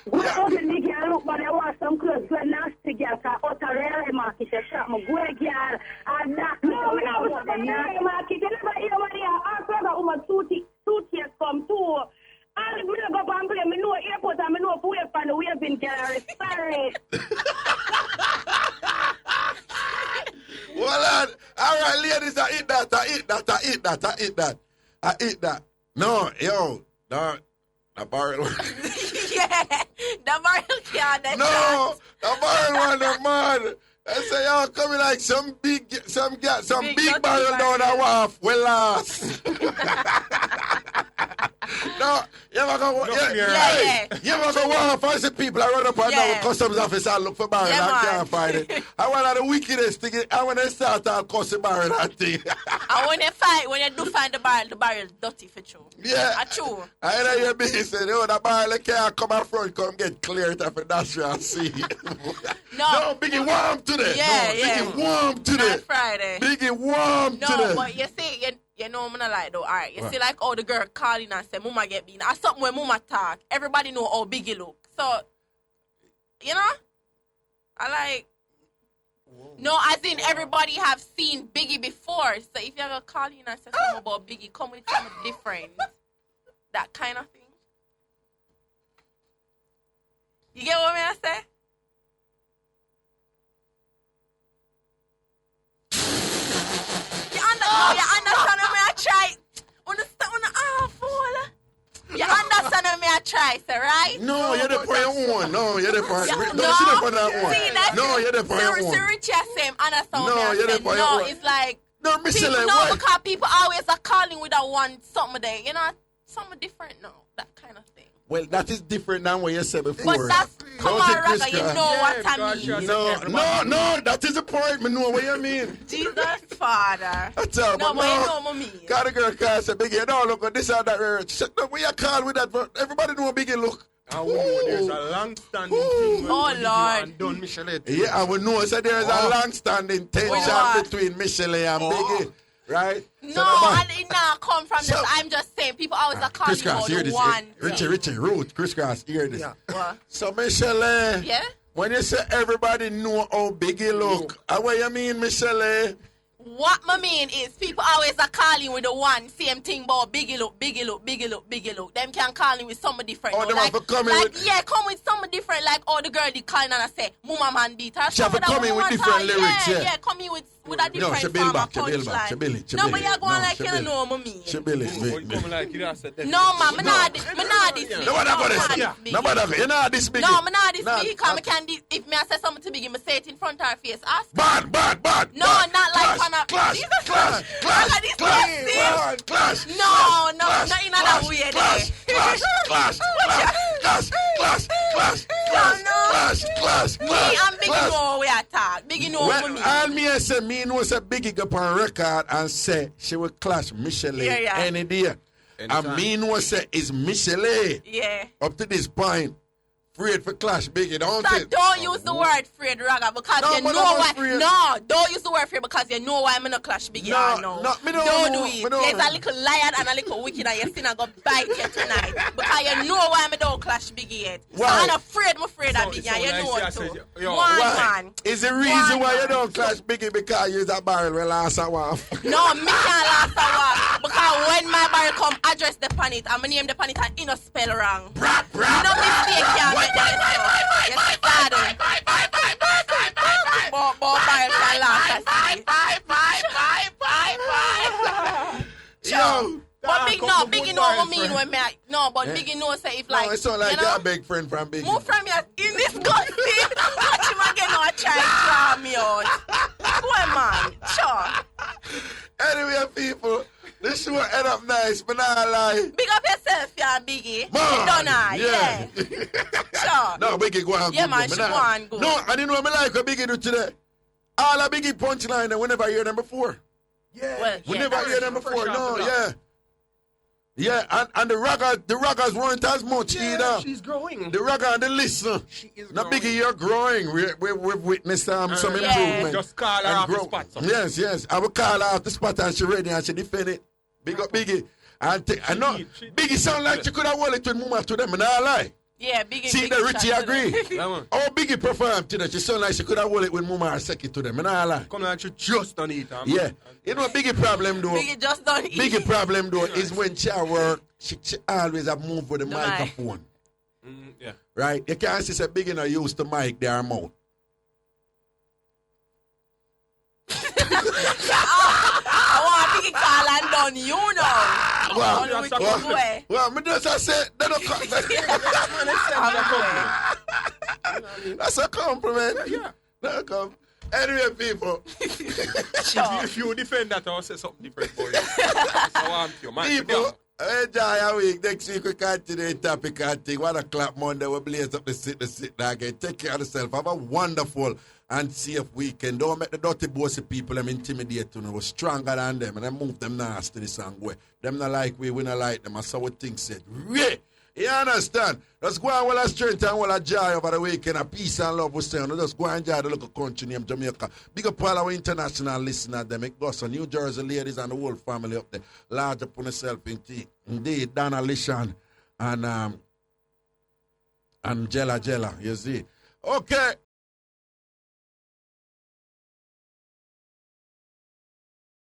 What else did you get? Look, but I want some clothes for nasty girl. Because out of real market, you shop my good girl. And that, no, we don't want to real market. You never hear what they are. I saw that woman 2 years come too. And we don't go and play. I know airport and I know wave and the waving girl. Sorry. Well, all right, ladies, I eat that. No, yo, the barrel. Yeah, the barrel can't. No, the barrel one, the man. I say, y'all coming like some big barrel down the wharf. We lost. No, you ever go? You ever go walk and see people? I run up and down with customs officer and look for barrel and can't find it. I want the wickedest thing. I want to start to custom barrel and thing. And when you do find the barrel dirty for true. Yeah. True. I know you're busy saying, oh, the barrel can't come out front, come get cleared of industrial sea. No, Biggie warm today. Biggie warm today. Not Friday. Biggie warm today. No, but you see, you know I'm not like though. All right, you see like all the girl calling and say, "Mama get bean." Or something when Mama talk, everybody know how Biggie look. So, you know, I like. No, as in everybody have seen Biggie before. So if you're gonna call in and say something about Biggie, come with something different. That kind of thing. You get what I say? You understand what I try? You understand what I try, sir, right? No, you're the for your one. No, you're the for Yeah, no, no. she the for that one. See, that's No, you're the for your Sir one. Richie same understand No, what you're I the said. for your No, one. it's like No, Miss people Elaine, know why? because people always are calling with that one something there. You know, something different now. That kind of thing. Well, that is different than what you said before. But that's come Don't on, take Raga, Chris you Cross. know what I mean. No, that is the point. I know what you mean. Jesus, Father. That's all, No, but but you no. know what I mean. Got a girl call say, Biggie, no, look at this or that. She said, no, we are call with that, but everybody know Biggie look. And we know there's a long-standing thing Oh, Lord. and Don Michelet. Yeah, and we know so there's a long-standing tension between Michelle and Biggie, right? No, and it now come from this. I'm just saying, people always are calling Chris Cross, about hear the this. one. Richie, Ruth, Chris Cross, hear this. What? So, Michelle, Yeah? when you say everybody know how Biggie look, what you mean, Michelle? What I mean is people always are calling with the one same thing about Biggie look, Biggie look, Biggie look, Biggie look. Them can call him with something different. Oh, no? them like, have to come in like with- yeah, come with something different. Like the girl did calling and I say, Mama man beat her. She have to come in with different lyrics, yeah. come in with a different No, she build back, punchline. she build it. No, but you're going like you don't know what I mean. She build it. Come like you just said that. No, man, me not this big. Nobody got this. Nobody got you know this big. No, me not this big. Because if me I say something to Biggie, me say it in front of her face. Ask. Bad. No, not like on a clash. No, not in other way there. Clash. Me and Biggie know we attack. Biggie know what me. All me I say, me know say Biggie go on record and say she will clash Michelle Yeah. any day. And me know say is Michelle. Yeah. Up to this point, afraid for clash Biggie, don't So it? don't use the word afraid, Raga, because No, you but know I'm why. afraid. No, don't use the word afraid because you know why I'm in a clash Biggie. No, me don't don't know, do me it. don't There's know. a little lion and a little wicked and you're still going to bite you tonight. Because you know why I don't clash Biggie yet. So Why? I'm afraid of Biggie and you know it too. One Why? man. Is the reason why you don't clash Biggie because you use a barrel will last a while? No, me can't last a while. Because when my barrel come, address the pan it. I'm going to name the pan it and you know spell wrong. You know mistake can't make that. Yes, started. But barrel can last. Yo. But Biggie know what I mean when me. But Yeah. Biggie know say if like. No, it sound like you know, you're a big friend from Biggie. move from here in this country. Watch him again now try to draw me out. Boy man, sure. Anyway, people, this show end up nice, but not lie. Big up yourself, yeah, Biggie. Man, You done her, yeah. Sure. No, Biggie go on Yeah, good. man, she go on good. No, I didn't know what I like what Biggie do today. All the Biggie punchline, and we never hear them before. Well, We yeah, never hear them before. No, yeah. Yeah, and the raggers weren't as much either. She's growing. The ragger and the listener. She is Now, growing. Biggie, you're growing. We've witnessed some improvement. Just call her and off the grow. spot. Yes. I will call her off the spot and she ready and she defend it. Big up Biggie. I know Biggie sound like you could have won it with Muma to them, and I lie. Yeah, Biggie. See, Biggie the Richie shot agree. today. Oh, Biggie performed today. She sound like she could have won it with Muma or Seki to them, and I lie. Come like she just done it. Yeah. You know what Biggie problem though? Biggie just done it. Biggie problem though is when she at work, she always have move with the No, right. microphone. Yeah. Right? You can't see say Biggie not use the mic their mouth. I want Biggie call and done, you know. Well, me just say they don't come. That's a compliment. Yeah. That's a compliment. Anyway, people. If you defend that, I'll say something different for you. I want you, man. People, enjoy our week. Next week we continue the topic and thing. 1 o'clock Monday, we blaze up the sit again. Take care of yourself. Have a wonderful and safe weekend. Don't make the dirty bossy people them intimidate you. We're stronger than them and then move them nasty this and way. Them not like we not like them. That's how we think said. You understand? Let's go on with our strength and with our joy over the weekend. A peace and love we say. Let's go and enjoy the local country named Jamaica. Big up all our international listeners. Them make us New Jersey ladies and the whole family up there. Large upon yourself indeed. Donna Lishan and Jella, you see. Okay.